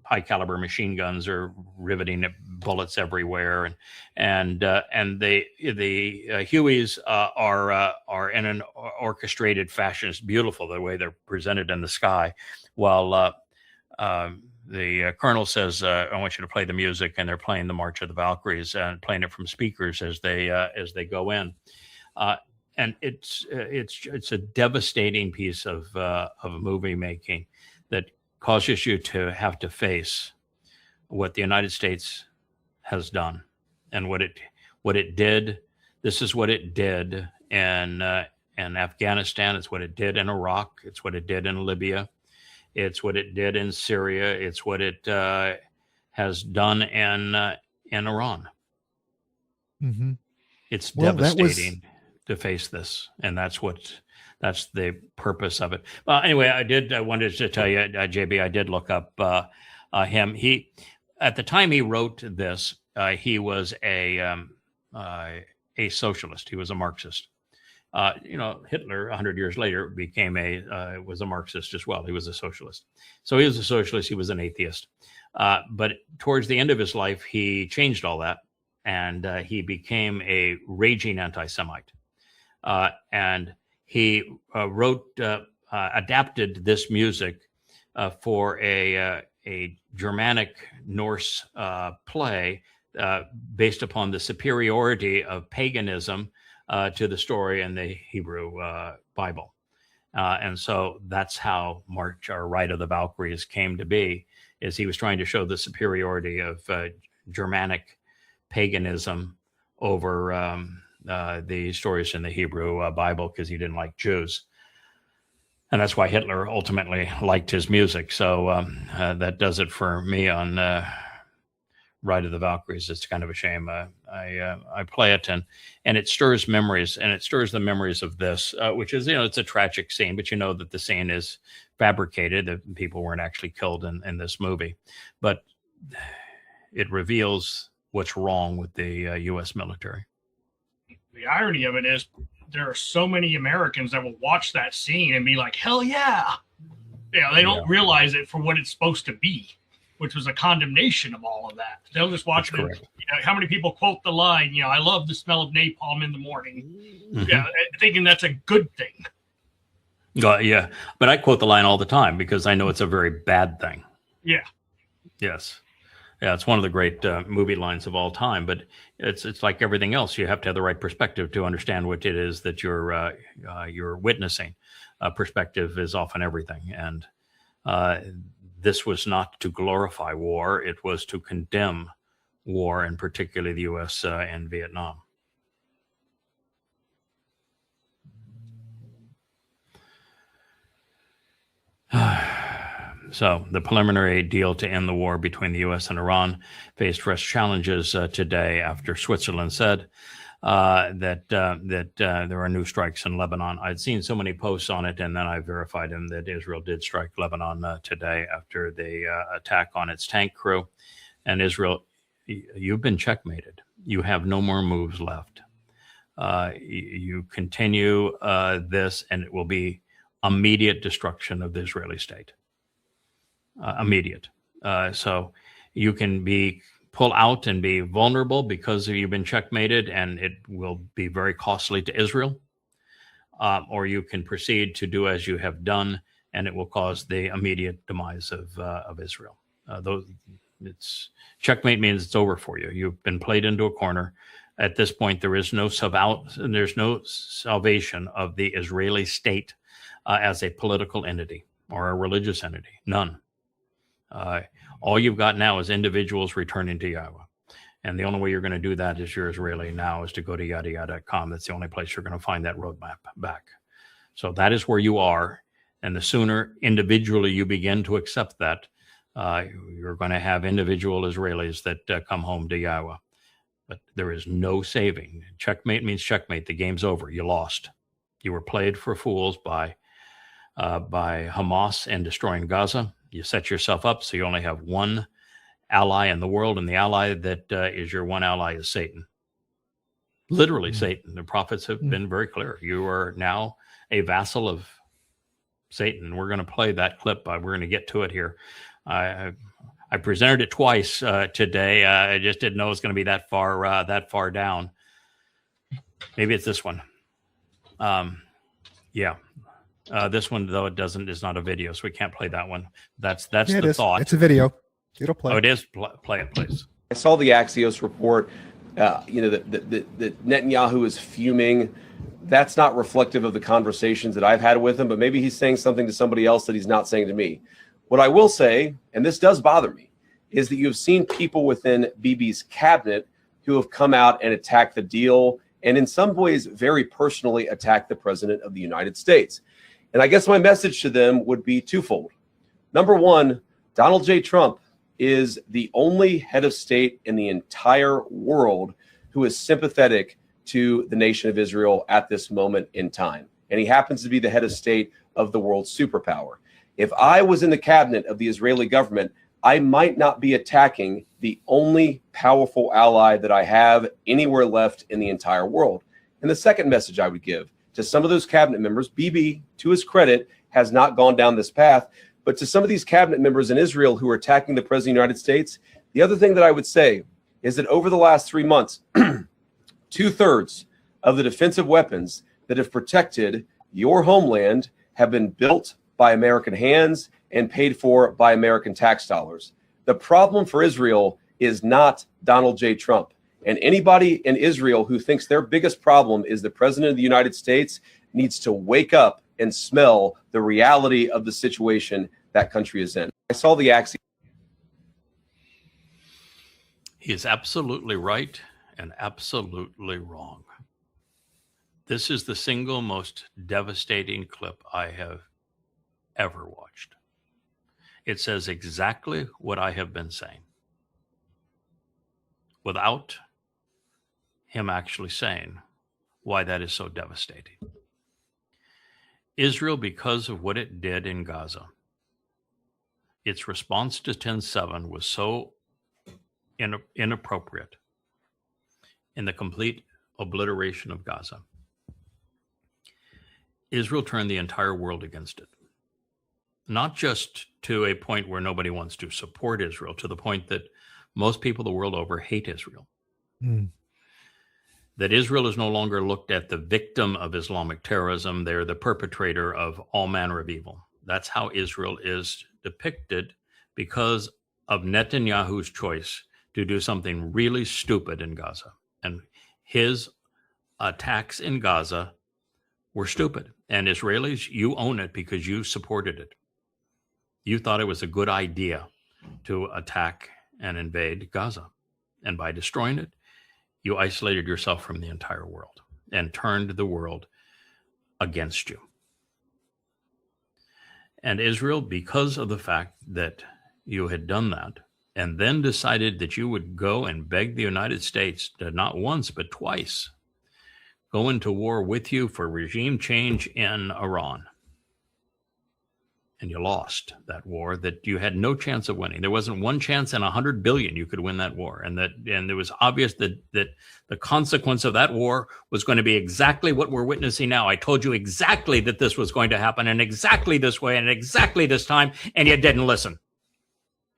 high caliber machine guns are riveting bullets everywhere, and the Hueys are in an orchestrated fashion. It's beautiful the way they're presented in the sky, while the colonel says, "I want you to play the music," and they're playing the March of the Valkyries and playing it from speakers as they go in. And it's a devastating piece of movie making that causes you to have to face what the United States has done and what it did. This is what it did in Afghanistan. It's what it did in Iraq. It's what it did in Libya. It's what it did in Syria. It's what it has done in Iran. Mm-hmm. It's devastating to face this, and that's the purpose of it. Well, anyway, I wanted to tell you, JB, I did look up him. He, at the time he wrote this, he was a socialist. He was a Marxist. Hitler 100 years later was a Marxist as well. He was a socialist. So he was a socialist. He was an atheist. But towards the end of his life, he changed all that, and he became a raging anti-Semite. And he adapted this music for a Germanic Norse play based upon the superiority of paganism to the story in the Hebrew Bible. And so that's how March or Rite of the Valkyries came to be, is he was trying to show the superiority of Germanic paganism over the stories in the Hebrew Bible, because he didn't like Jews. And that's why Hitler ultimately liked his music. So that does it for me on Ride of the Valkyries. It's kind of a shame. I play it and it stirs memories, and it stirs the memories of this, which is, it's a tragic scene, but you know that the scene is fabricated. The people weren't actually killed in this movie, but it reveals what's wrong with the U.S. military. The irony of it is there are so many Americans that will watch that scene and be like, hell yeah. They don't realize it for what it's supposed to be, which was a condemnation of all of that. They'll just watch it. How many people quote the line, I love the smell of napalm in the morning, thinking that's a good thing. Yeah. But I quote the line all the time because I know it's a very bad thing. Yeah. Yes. Yeah, it's one of the great movie lines of all time, but it's like everything else. You have to have the right perspective to understand what it is that you're witnessing. Perspective is often everything, and this was not to glorify war; it was to condemn war, and particularly the U.S. and Vietnam. So the preliminary deal to end the war between the U.S. and Iran faced fresh challenges today after Switzerland said that there are new strikes in Lebanon. I'd seen so many posts on it, and then I verified them that Israel did strike Lebanon today after the attack on its tank crew. And Israel, you've been checkmated. You have no more moves left. You continue this, and it will be immediate destruction of the Israeli state. Immediate. So you can pull out and be vulnerable because you've been checkmated, and it will be very costly to Israel. Or you can proceed to do as you have done, and it will cause the immediate demise of Israel. Checkmate means it's over for you. You've been played into a corner. At this point, there's no salvation of the Israeli state as a political entity or a religious entity. None. All you've got now is individuals returning to Yahowah. And the only way you're going to do that as you're Israeli now is to go to yadayah.com. That's the only place you're going to find that roadmap back. So that is where you are. And the sooner individually you begin to accept that, you're going to have individual Israelis that come home to Yahowah. But there is no saving. Checkmate means checkmate. The game's over. You lost. You were played for fools by Hamas and destroying Gaza. You set yourself up so you only have one ally in the world, and the ally that is your one ally is Satan. Literally Satan. The prophets have been very clear. You are now a vassal of Satan. We're going to play that clip. We're going to get to it here. I presented it twice today. I just didn't know it was going to be that far down. Maybe it's this one. This one though is not a video, so we can't play that one. That's the thought. It's a video. It'll play. Oh, it is. Play it, please. I saw the Axios report. That Netanyahu is fuming. That's not reflective of the conversations that I've had with him, but maybe he's saying something to somebody else that he's not saying to me. What I will say, and this does bother me, is that you have seen people within Bibi's cabinet who have come out and attacked the deal, and in some ways very personally attacked the president of the United States. And I guess my message to them would be twofold. Number one, Donald J. Trump is the only head of state in the entire world who is sympathetic to the nation of Israel at this moment in time. And he happens to be the head of state of the world's superpower. If I was in the cabinet of the Israeli government, I might not be attacking the only powerful ally that I have anywhere left in the entire world. And the second message I would give to some of those cabinet members, Bibi, to his credit, has not gone down this path, but to some of these cabinet members in Israel who are attacking the president of the United States, the other thing that I would say is that over the last 3 months, 2/3 of the defensive weapons that have protected your homeland have been built by American hands and paid for by American tax dollars. The problem for Israel is not Donald J. Trump. And anybody in Israel who thinks their biggest problem is the president of the United States needs to wake up and smell the reality of the situation that country is in. I saw the Axios. He is absolutely right and absolutely wrong. This is the single most devastating clip I have ever watched. It says exactly what I have been saying without him actually saying why that is so devastating. Israel, because of what it did in Gaza, its response to 10/7 was so inappropriate in the complete obliteration of Gaza. Israel turned the entire world against it. Not just to a point where nobody wants to support Israel, to the point that most people the world over hate Israel. That Israel is no longer looked at the victim of Islamic terrorism. They're the perpetrator of all manner of evil. That's how Israel is depicted because of Netanyahu's choice to do something really stupid in Gaza. And his attacks in Gaza were stupid. And Israelis, you own it because you supported it. You thought it was a good idea to attack and invade Gaza. And by destroying it, you isolated yourself from the entire world and turned the world against you. And Israel, because of the fact that you had done that, and then decided that you would go and beg the United States to not once, but twice, go into war with you for regime change in Iran. And you lost that war that you had no chance of winning. There wasn't one chance in 100 billion you could win that war. And it was obvious that the consequence of that war was going to be exactly what we're witnessing now. I told you exactly that this was going to happen and exactly this way and exactly this time, and you didn't listen.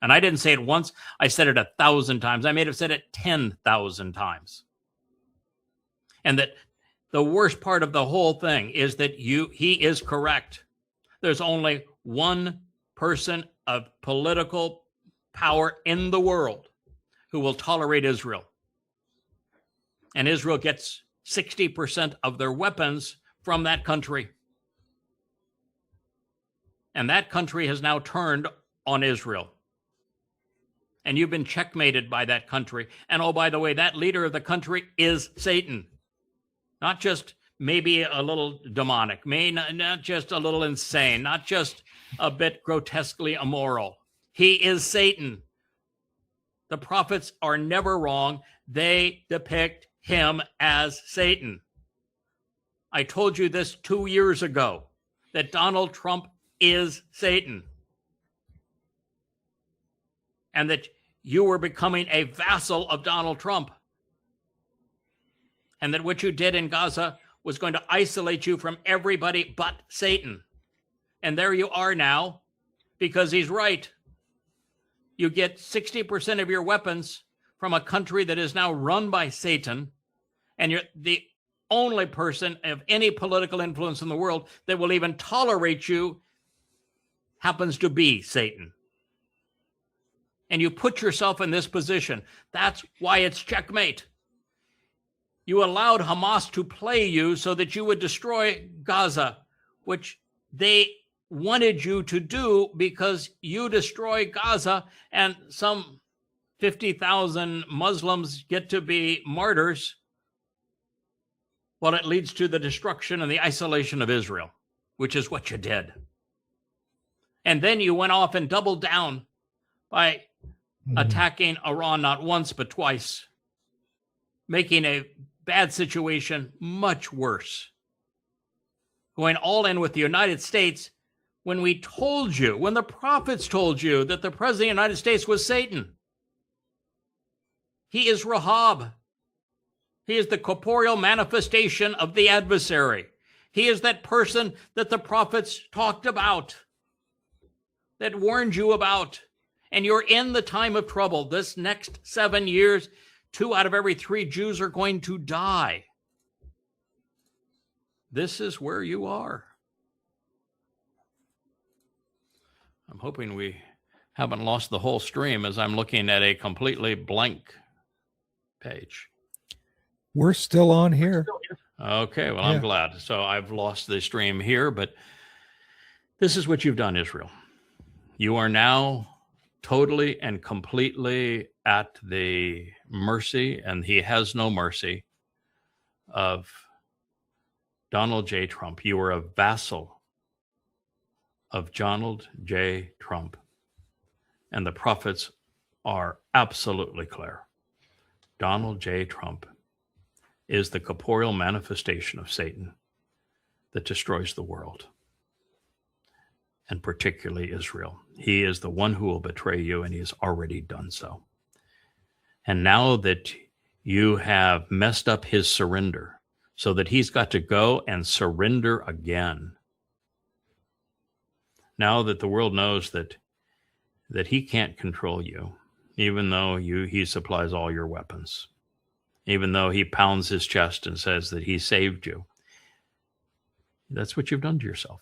And I didn't say it once. I said it 1,000 times. I may have said it 10,000 times. And that the worst part of the whole thing is that he is correct. There's only one person of political power in the world who will tolerate Israel. And Israel gets 60% of their weapons from that country. And that country has now turned on Israel. And you've been checkmated by that country. And oh, by the way, that leader of the country is Satan. Not just maybe a little demonic, not just a little insane, not just a bit grotesquely immoral. He is Satan. The prophets are never wrong. They depict him as Satan. I told you this 2 years ago, that Donald Trump is Satan. And that you were becoming a vassal of Donald Trump. And that what you did in Gaza was going to isolate you from everybody but Satan. And there you are now, because he's right. You get 60% of your weapons from a country that is now run by Satan, and you're the only person of any political influence in the world that will even tolerate you happens to be Satan. And you put yourself in this position. That's why it's checkmate. You allowed Hamas to play you so that you would destroy Gaza, which they wanted you to do because you destroy Gaza and some 50,000 Muslims get to be martyrs. Well, it leads to the destruction and the isolation of Israel, which is what you did. And then you went off and doubled down by attacking Iran not once but twice, making a bad situation much worse. Going all in with the United States when we told you, when the prophets told you that the president of the United States was Satan. He is Rahab. He is the corporeal manifestation of the adversary. He is that person that the prophets talked about, that warned you about. And you're in the time of trouble. This next 7 years, 2 out of every 3 Jews are going to die. This is where you are. I'm hoping we haven't lost the whole stream as I'm looking at a completely blank page. We're still on here. Okay, well, I'm glad. So I've lost the stream here, but this is what you've done, Israel. You are now totally and completely at the mercy, and he has no mercy, of Donald J. Trump. You are a vassal of Donald J. Trump. And the prophets are absolutely clear. Donald J. Trump is the corporeal manifestation of Satan that destroys the world, and particularly Israel. He is the one who will betray you, and he has already done so. And now that you have messed up his surrender so that he's got to go and surrender again, now that the world knows that he can't control you, even though he supplies all your weapons, even though he pounds his chest and says that he saved you, that's what you've done to yourself.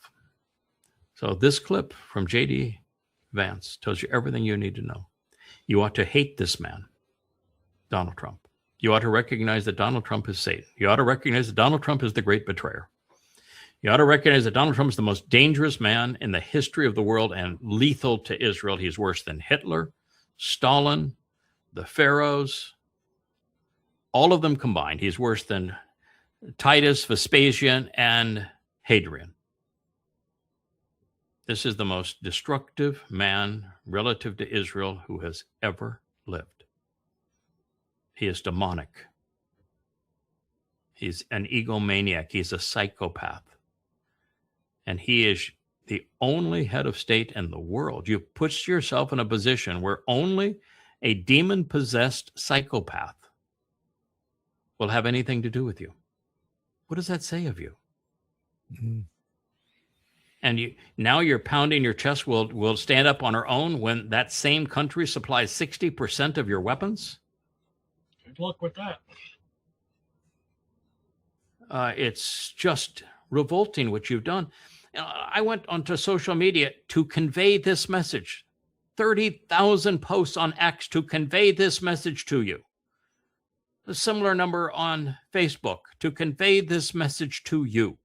So this clip from J.D. Vance tells you everything you need to know. You ought to hate this man, Donald Trump. You ought to recognize that Donald Trump is Satan. You ought to recognize that Donald Trump is the great betrayer. You ought to recognize that Donald Trump is the most dangerous man in the history of the world and lethal to Israel. He's worse than Hitler, Stalin, the pharaohs, all of them combined. He's worse than Titus, Vespasian, and Hadrian. This is the most destructive man relative to Israel who has ever lived. He is demonic. He's an egomaniac. He's a psychopath. And he is the only head of state in the world. You put yourself in a position where only a demon-possessed psychopath will have anything to do with you. What does that say of you? Mm-hmm. And now you're pounding your chest, we'll stand up on our own when that same country supplies 60% of your weapons? Good luck with that. It's just revolting what you've done. I went onto social media to convey this message. 30,000 posts on X to convey this message to you. A similar number on Facebook to convey this message to you.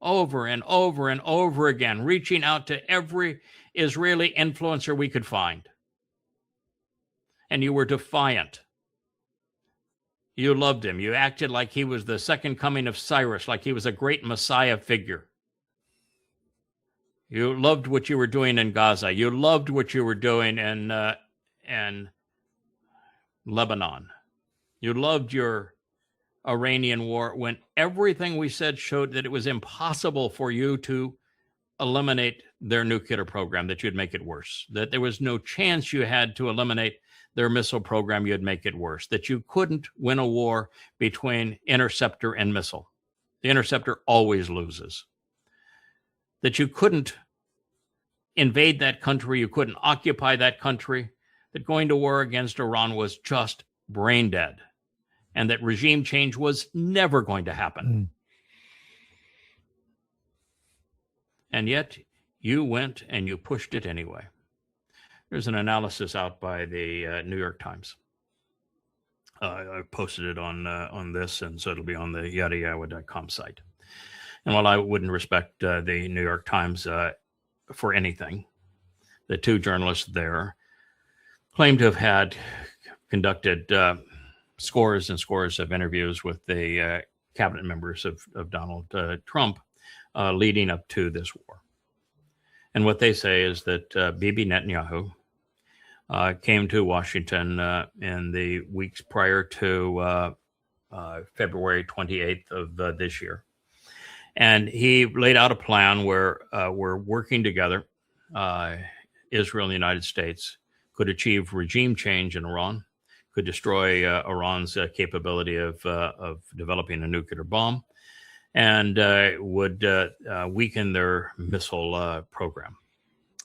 Over and over and over again, reaching out to every Israeli influencer we could find. And you were defiant. You loved him. You acted like he was the second coming of Cyrus, like he was a great Messiah figure. You loved what you were doing in Gaza. You loved what you were doing in Lebanon. You loved your Iranian war when everything we said showed that it was impossible for you to eliminate their nuclear program, that you'd make it worse, that there was no chance you had to eliminate their missile program, you'd make it worse, that you couldn't win a war between interceptor and missile. The interceptor always loses. That you couldn't invade that country, you couldn't occupy that country, that going to war against Iran was just brain dead, and that regime change was never going to happen. And yet you went and you pushed it anyway. There's an analysis out by the New York Times. I posted it on this, and so it'll be on the yahowah.com site. And while I wouldn't respect the New York Times for anything, the two journalists there claim to have conducted scores and scores of interviews with the cabinet members of Donald Trump leading up to this war. And what they say is that Bibi Netanyahu came to Washington in the weeks prior to February 28th of this year. And he laid out a plan where we're working together. Israel and the United States could achieve regime change in Iran, could destroy Iran's capability of developing a nuclear bomb, and would weaken their missile program.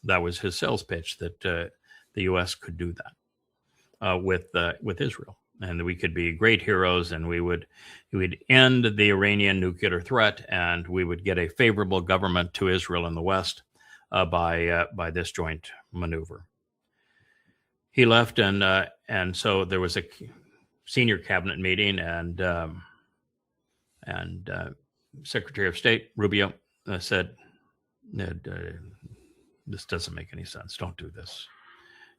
That was his sales pitch, that the U.S. could do that with Israel, and that we could be great heroes, and we would end the Iranian nuclear threat, and we would get a favorable government to Israel in the West by this joint maneuver. He left, and so there was a senior cabinet meeting, and Secretary of State Rubio said, "This doesn't make any sense. Don't do this.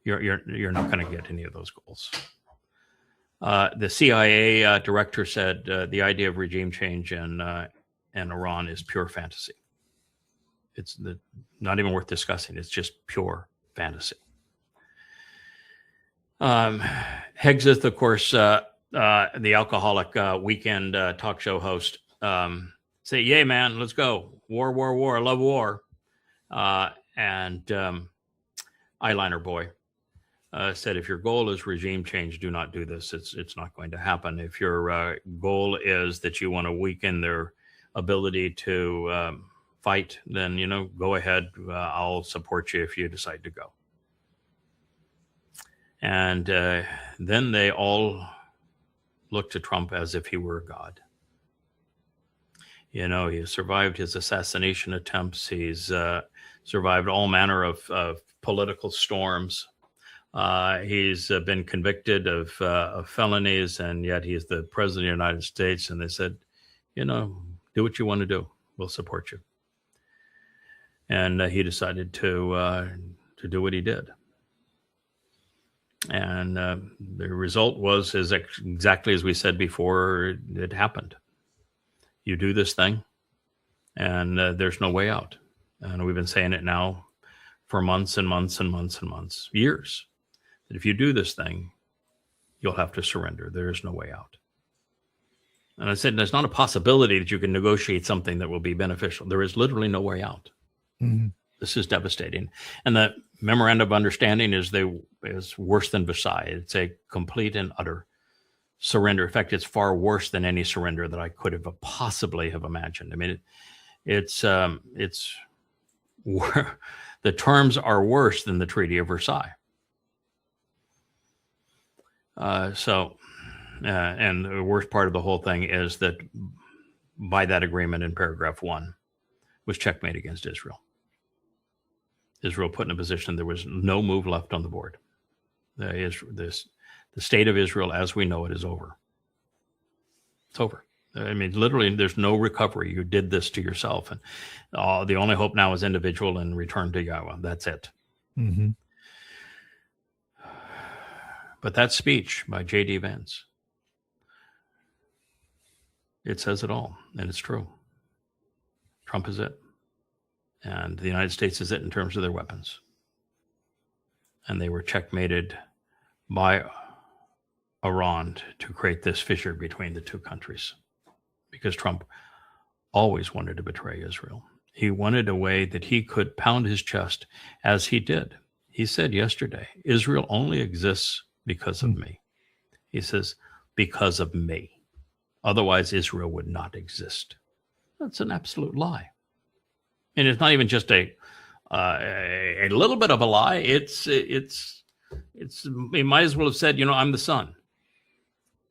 You're not going to get any of those goals." The CIA director said the idea of regime change in Iran is pure fantasy. It's not even worth discussing. It's just pure fantasy. Hegseth, of course, the alcoholic weekend talk show host, say, "Yay, man, let's go. War, war, war. I love war." And Eyeliner Boy said, "If your goal is regime change, do not do this. It's not going to happen. If your goal is that you want to weaken their ability to fight, then, go ahead. I'll support you if you decide to go." And then they all looked to Trump as if he were a god. He survived his assassination attempts. He's survived all manner of political storms. He's been convicted of felonies, and yet he's the president of the United States. And they said, do what you want to do. We'll support you. And he decided to do what he did. And the result was exactly as we said before it happened. You do this thing, and there's no way out. And we've been saying it now for months and months and months and months, years, that if you do this thing, you'll have to surrender. There is no way out. And I said, there's not a possibility that you can negotiate something that will be beneficial. There is literally no way out. Mm-hmm. This is devastating. And the memorandum of understanding is worse than Versailles. It's a complete and utter surrender. In fact, it's far worse than any surrender that I could have possibly have imagined. I mean, it's the terms are worse than the Treaty of Versailles. And the worst part of the whole thing is that by that agreement in paragraph 1 was checkmate against Israel. Israel put in a position there was no move left on the board. The state of Israel as we know it is over. It's over. I mean, literally, there's no recovery. You did this to yourself. And the only hope now is individual and return to Yahowah. That's it. Mm-hmm. But that speech by J.D. Vance It says it all, and it's true. Trump is it. And the United States is it in terms of their weapons. And they were checkmated by Iran to create this fissure between the two countries, because Trump always wanted to betray Israel. He wanted a way that he could pound his chest, as he did. He said yesterday, Israel only exists because of me. He says, because of me. Otherwise, Israel would not exist. That's an absolute lie. And it's not even just a little bit of a lie. It's he might as well have said, I'm the son.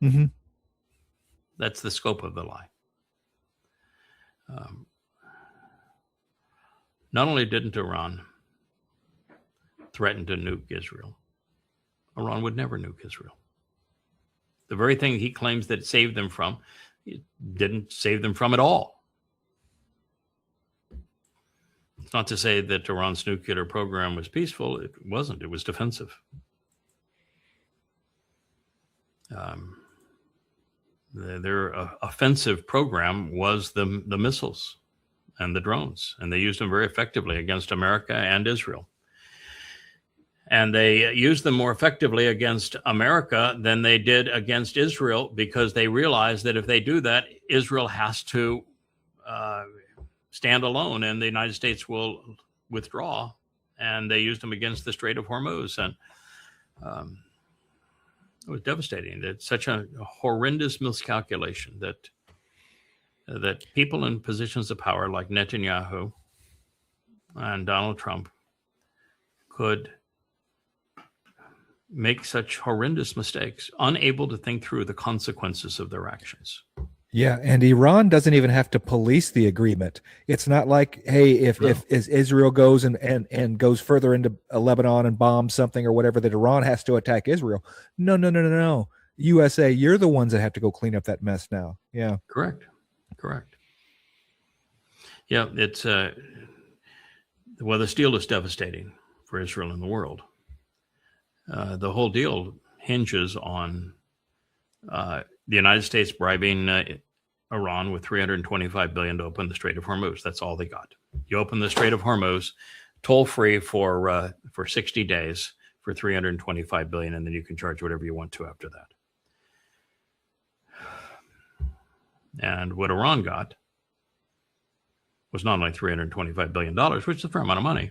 Mm-hmm. That's the scope of the lie. Not only didn't Iran threaten to nuke Israel, Iran would never nuke Israel. The very thing he claims that it saved them from, it didn't save them from at all. It's not to say that Iran's nuclear program was peaceful. It wasn't. It was defensive. Their offensive program was the missiles and the drones, and they used them very effectively against America and Israel. And they used them more effectively against America than they did against Israel, because they realized that if they do that, Israel has to stand alone and the United States will withdraw. And they used them against the Strait of Hormuz. And it was devastating. It's such a horrendous miscalculation that people in positions of power like Netanyahu and Donald Trump could make such horrendous mistakes, unable to think through the consequences of their actions. Yeah, and Iran doesn't even have to police the agreement. It's not like, hey, if Israel goes and goes further into Lebanon and bombs something or whatever, that Iran has to attack Israel. No. USA, you're the ones that have to go clean up that mess now. Yeah. Correct. Yeah, it's the deal is devastating for Israel and the world. The whole deal hinges on the United States bribing Iran with $325 billion to open the Strait of Hormuz. That's all they got. You open the Strait of Hormuz, toll free for 60 days for $325 billion, and then you can charge whatever you want to after that. And what Iran got was not only $325 billion, which is a fair amount of money,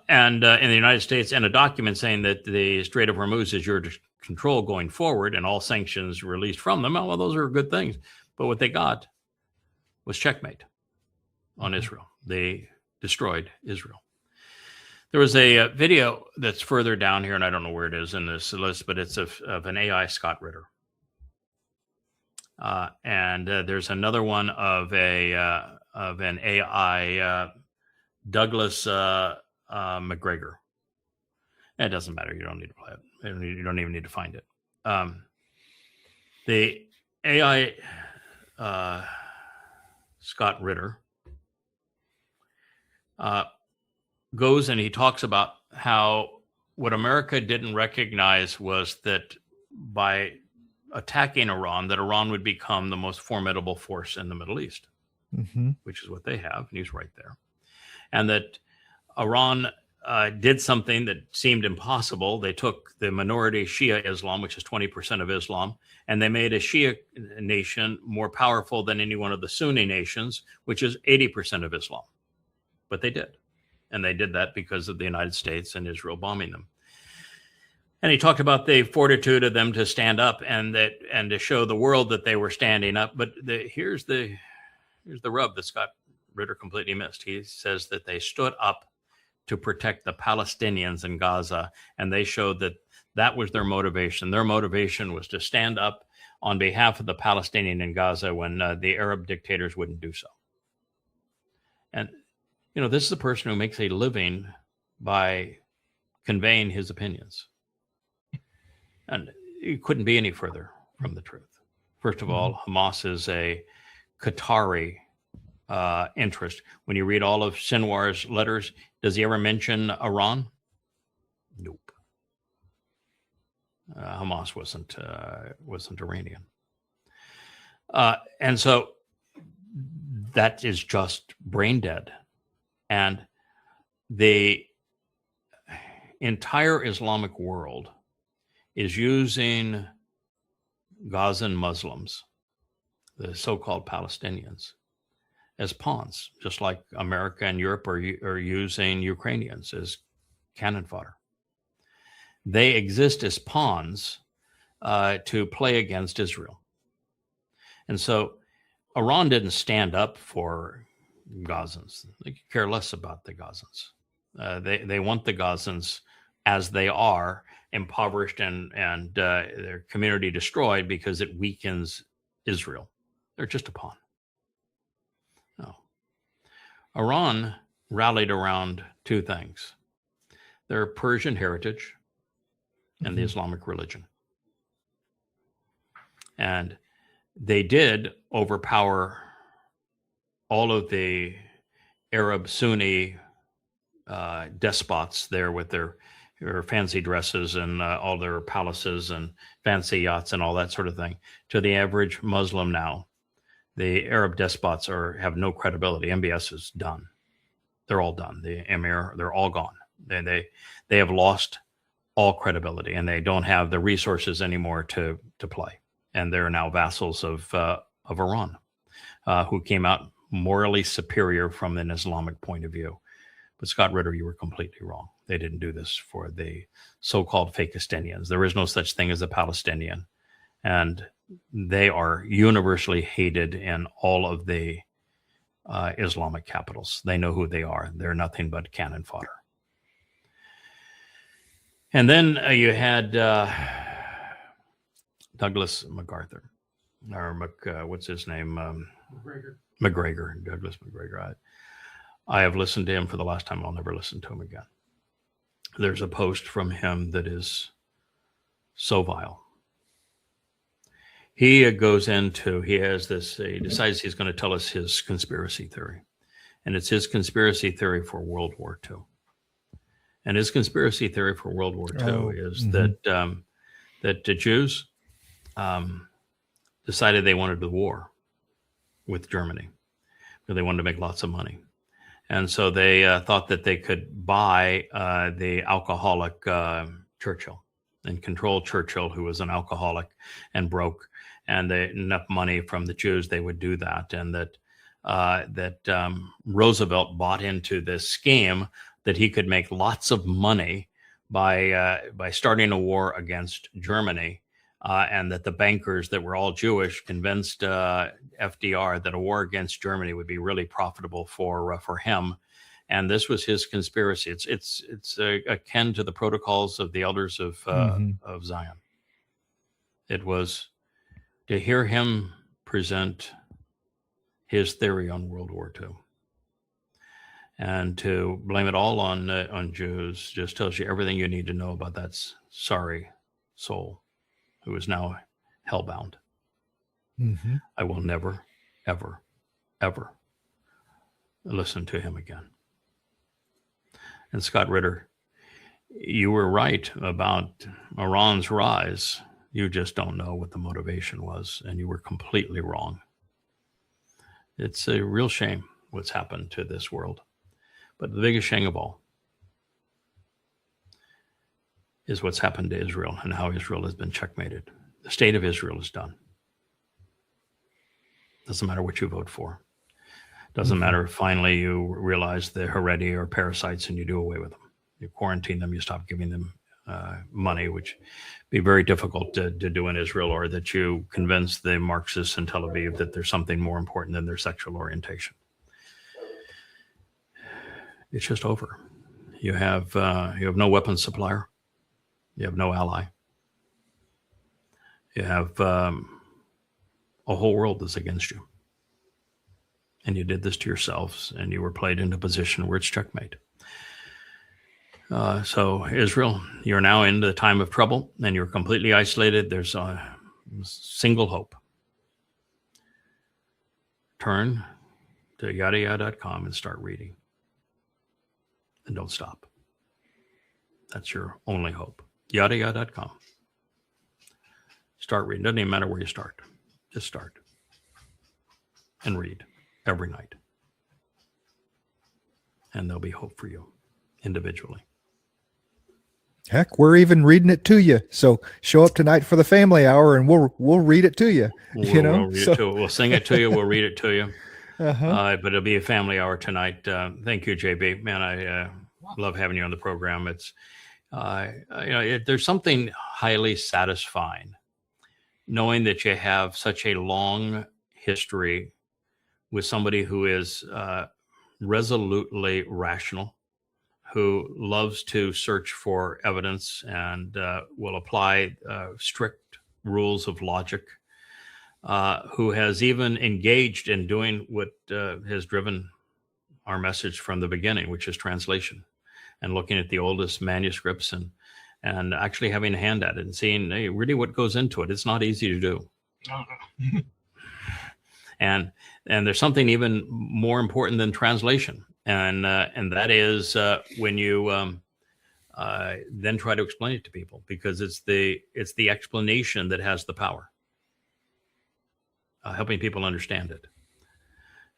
and in the United States, and a document saying that the Strait of Hormuz is your control going forward and all sanctions released from them. Well, those are good things. But what they got was checkmate on Israel. They destroyed Israel. There was a video that's further down here, and I don't know where it is in this list, but it's of an AI Scott Ritter. And there's another one of an AI Douglas McGregor. It doesn't matter. You don't need to play it. You don't even need to find it. The AI Scott Ritter goes and he talks about how what America didn't recognize was that by attacking Iran, that Iran would become the most formidable force in the Middle East, which is what they have. And he's right there. And that Iran did something that seemed impossible. They took the minority Shia Islam, which is 20% of Islam, and they made a Shia nation more powerful than any one of the Sunni nations, which is 80% of Islam. But they did. And they did that because of the United States and Israel bombing them. And he talked about the fortitude of them to stand up and to show the world that they were standing up. But here's the rub that Scott Ritter completely missed. He says that they stood up to protect the Palestinians in Gaza, and they showed that was their motivation. Their motivation was to stand up on behalf of the Palestinian in Gaza when the Arab dictators wouldn't do so. And, this is a person who makes a living by conveying his opinions. And it couldn't be any further from the truth. First of all, Hamas is a Qatari interest. When you read all of Sinwar's letters, does he ever mention Iran? Nope. Hamas wasn't Iranian. And so that is just brain dead. And the entire Islamic world is using Gazan Muslims, the so-called Palestinians, as pawns, just like America and Europe are using Ukrainians as cannon fodder. They exist as pawns to play against Israel. And so Iran didn't stand up for Gazans. They could care less about the Gazans. They want the Gazans as they are, impoverished and their community destroyed because it weakens Israel. They're just a pawn. No. Iran rallied around two things: their Persian heritage and the Islamic religion. And they did overpower all of the Arab Sunni despots there with their fancy dresses and all their palaces and fancy yachts and all that sort of thing. To the average Muslim now, the Arab despots have no credibility. MBS is done. They're all done. The Emir, they're all gone. They have lost all credibility, and they don't have the resources anymore to play. And they're now vassals of Iran, who came out morally superior from an Islamic point of view. But Scott Ritter, you were completely wrong. They didn't do this for the so-called Fakistinians. There is no such thing as a Palestinian. And they are universally hated in all of the Islamic capitals. They know who they are. They're nothing but cannon fodder. And then you had Douglas MacArthur, or what's his name? McGregor, Douglas McGregor. I have listened to him for the last time. I'll never listen to him again. There's a post from him that is so vile. He goes into, he decides he's going to tell us his conspiracy theory. And it's his conspiracy theory for World War II. And his conspiracy theory for World War II is that the Jews decided they wanted the war with Germany, because they wanted to make lots of money. And so they thought that they could buy the alcoholic Churchill and control Churchill, who was an alcoholic and broke, and enough money from the Jews, they would do that. And that Roosevelt bought into this scheme that he could make lots of money by starting a war against Germany, and that the bankers that were all Jewish convinced FDR that a war against Germany would be really profitable for him. And this was his conspiracy. It's akin to the protocols of the elders of Zion. It was to hear him present his theory on World War II. And to blame it all on Jews just tells you everything you need to know about that sorry soul who is now hellbound. I will never, ever, ever listen to him again. And Scott Ritter, you were right about Iran's rise. You just don't know what the motivation was, and you were completely wrong. It's a real shame what's happened to this world. But the biggest shame of all is what's happened to Israel and how Israel has been checkmated. The state of Israel is done. Doesn't matter what you vote for. Doesn't matter if finally you realize the Haredi are parasites and you do away with them. You quarantine them, you stop giving them money, which be very difficult to do in Israel, or that you convince the Marxists in Tel Aviv that there's something more important than their sexual orientation. It's just over. You have no weapons supplier. You have no ally. You have a whole world that's against you. And you did this to yourselves, and you were played into a position where it's checkmate. So Israel, you're now in the time of trouble, and you're completely isolated. There's a single hope. Turn to Yahowah.com and start reading. And don't stop. That's your only hope. Yahowah.com. Start reading. Doesn't even matter where you start. Just start. and read every night. And there'll be hope for you individually. Heck, we're even reading it to you. So show up tonight for the family hour, and we'll read it to you. We'll read it to you. We'll sing it to you. We'll read it to you. Uh-huh. But it'll be a family hour tonight. Thank you, JB. Man, I love having you on the program. It's there's something highly satisfying knowing that you have such a long history with somebody who is resolutely rational, who loves to search for evidence and will apply strict rules of logic, who has even engaged in doing what has driven our message from the beginning, which is translation, and looking at the oldest manuscripts and actually having a hand at it and seeing really what goes into it. It's not easy to do. And there's something even more important than translation. And that is when you then try to explain it to people, because it's the explanation that has the power, helping people understand it.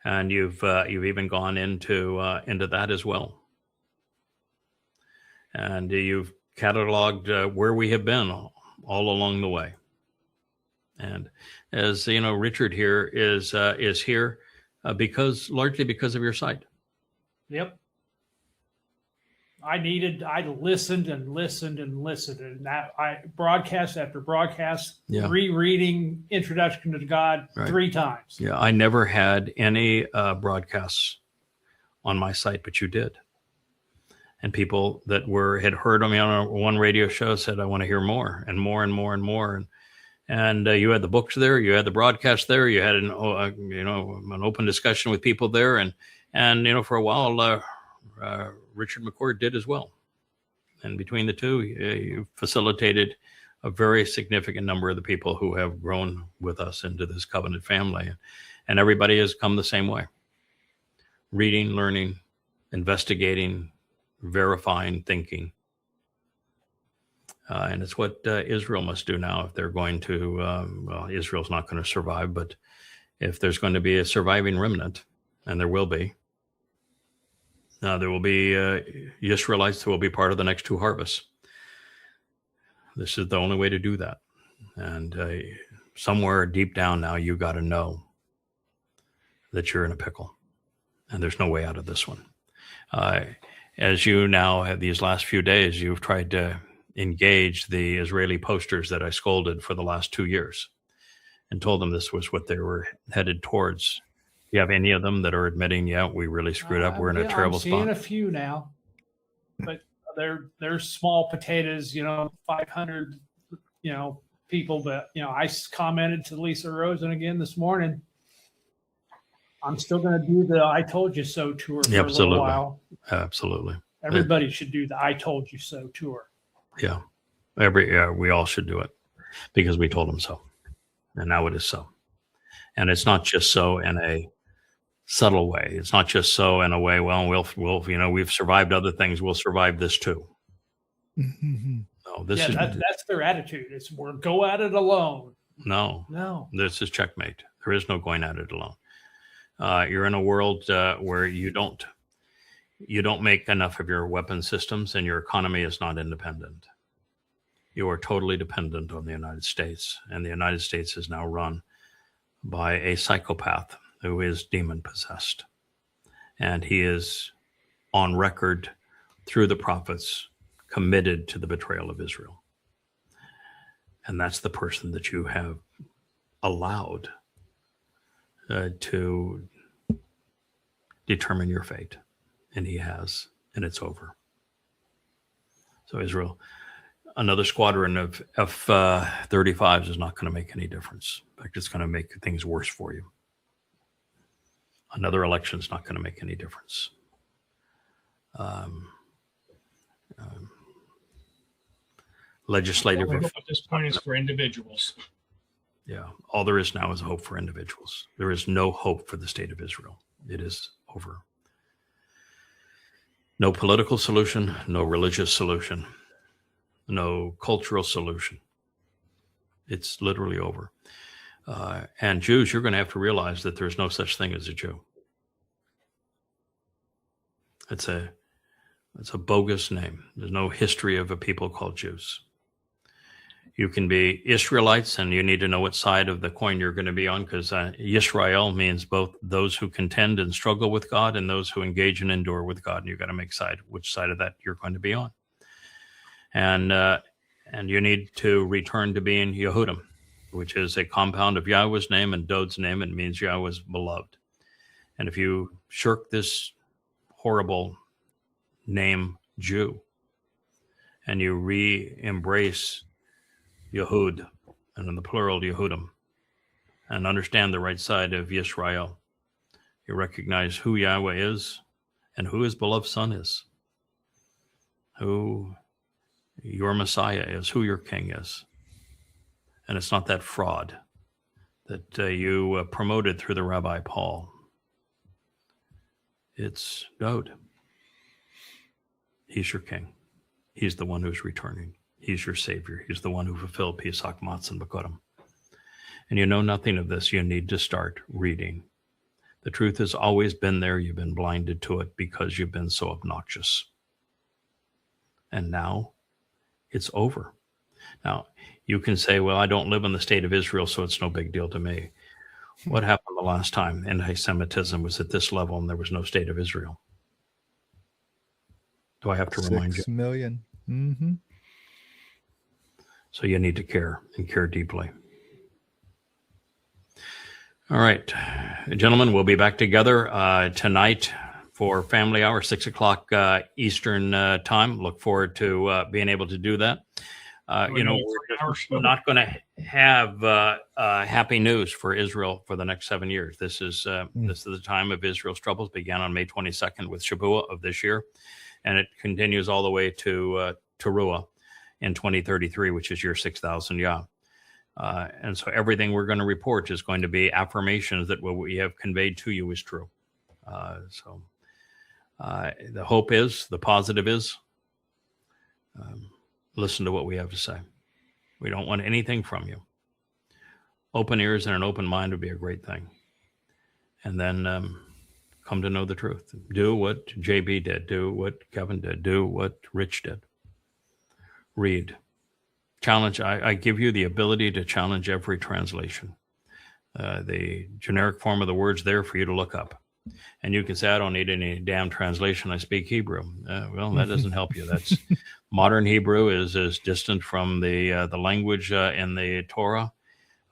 And you've even gone into that as well. And you've cataloged where we have been all along the way. And as you know, Richard here is here largely because of your site. Yep. I listened and listened and listened, and that I broadcast after broadcast, rereading Introduction to God 3 times. Yeah, I never had any broadcasts on my site, but you did. And people that had heard me on one radio show said, "I want to hear more and more and more and more." And you had the books there, you had the broadcast there, you had an open discussion with people there, and for a while, Richard McCord did as well. And between the two, you facilitated a very significant number of the people who have grown with us into this covenant family, and everybody has come the same way: reading, learning, investigating, verifying, thinking. And it's what Israel must do now if they're going to, Israel's not going to survive, but if there's going to be a surviving remnant, and there will be Israelites who will be part of the next 2 harvests. This is the only way to do that. And somewhere deep down now, you got to know that you're in a pickle, and there's no way out of this one. As you now have these last few days, you've tried to engage the Israeli posters that I scolded for the last 2 years and told them this was what they were headed towards. Do you have any of them that are admitting, we really screwed up, we're in a terrible spot? I'm seeing a few now, but they're small potatoes, 500, people. But, I commented to Lisa Rosen again this morning. I'm still going to do the I Told You So tour for a little while. Absolutely. Everybody should do the I Told You So tour. Yeah. We all should do it because we told them so. And now it is so. And it's not just so in a subtle way. It's not just so in a way, we've survived other things. We'll survive this too. Mm-hmm. No, that's their attitude. It's we'll go at it alone. No. This is checkmate. There is no going at it alone. You're in a world where you don't make enough of your weapon systems, and your economy is not independent. You are totally dependent on the United States, and the United States is now run by a psychopath who is demon possessed. And he is on record through the prophets committed to the betrayal of Israel. And that's the person that you have allowed to determine your fate. And he has, and it's over. So Israel, another squadron of F-35s is not going to make any difference. In fact, it's going to make things worse for you. Another election is not going to make any difference. Legislative. Hope at this point is for individuals. Yeah, all there is now is hope for individuals. There is no hope for the state of Israel. It is over. No political solution, no religious solution, no cultural solution. It's literally over. And Jews, you're going to have to realize that there's no such thing as a Jew. It's a bogus name. There's no history of a people called Jews. You can be Israelites, and you need to know what side of the coin you're going to be on, because Yisrael means both those who contend and struggle with God and those who engage and endure with God. And you've got to make which side of that you're going to be on. And you need to return to being Yehudim, which is a compound of Yahweh's name and Dod's name, and means Yahweh's beloved. And if you shirk this horrible name Jew and you re-embrace Yehud, and in the plural Yehudim, and understand the right side of Yisrael, you recognize who Yahweh is and who his beloved son is, who your Messiah is, who your king is. And it's not that fraud that you promoted through the Rabbi Paul. It's God. He's your king. He's the one who's returning. He's your savior. He's the one who fulfilled Pesach Matzah B'Kodem. And you know nothing of this. You need to start reading. The truth has always been there. You've been blinded to it because you've been so obnoxious. And now it's over. Now, you can say, well, I don't live in the state of Israel, so it's no big deal to me. What happened the last time anti-Semitism was at this level and there was no state of Israel? Do I have to remind you? 6 million. Mm-hmm. So you need to care and care deeply. All right, gentlemen, we'll be back together tonight for Family Hour, 6 o'clock Eastern time. Look forward to being able to do that. We're not going to have happy news for Israel for the next 7 years. This is the time of Israel's troubles. Began on May 22nd with Shabuah of this year, and it continues all the way to Teruah in 2033, which is year 6,000 Yah. And so everything we're going to report is going to be affirmations that what we have conveyed to you is true. So the hope is, the positive is, listen to what we have to say. We don't want anything from you. Open ears and an open mind would be a great thing. And then come to know the truth. Do what JB did. Do what Kevin did. Do what Rich did. Read. Challenge. I give you the ability to challenge every translation. The generic form of the words there for you to look up. And you can say, I don't need any damn translation. I speak Hebrew. Well, that doesn't help you. That's modern Hebrew is as distant from the language in the Torah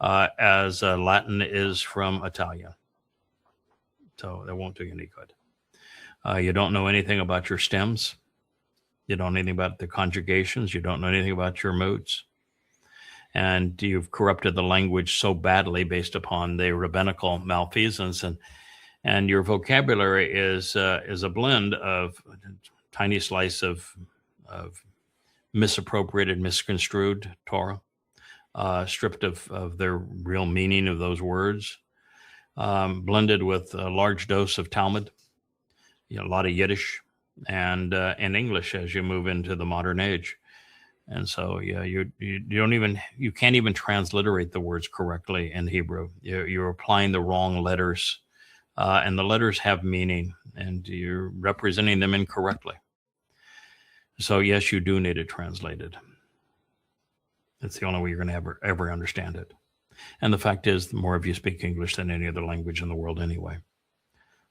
as Latin is from Italian. So that won't do you any good. You don't know anything about your stems. You don't know anything about the conjugations. You don't know anything about your moods. And you've corrupted the language so badly based upon the rabbinical malfeasance, and your vocabulary is a blend of a tiny slice of misappropriated, misconstrued Torah, stripped of their real meaning of those words, blended with a large dose of Talmud, a lot of Yiddish, and English as you move into the modern age. And so, you can't even transliterate the words correctly in Hebrew. You're applying the wrong letters, and the letters have meaning, and you're representing them incorrectly. So yes, you do need it translated. It's the only way you're going to ever understand it. And the fact is, the more of you speak English than any other language in the world anyway.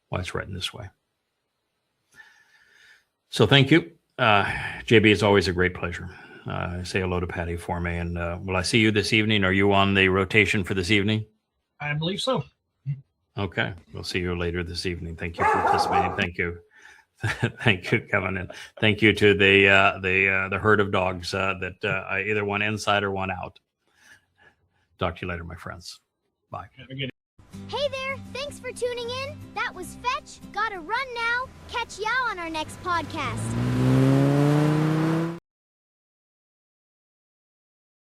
Why it's written this way. So thank you. JB, it's always a great pleasure. Say hello to Patty for me. And will I see you this evening? Are you on the rotation for this evening? I believe so. Okay. We'll see you later this evening. Thank you for participating. Thank you. Thank you, Kevin. And thank you to the herd of dogs that I either went inside or went out. Talk to you later, my friends. Bye. Hey there, thanks for tuning in. That was Fetch. Gotta run now. Catch y'all on our next podcast.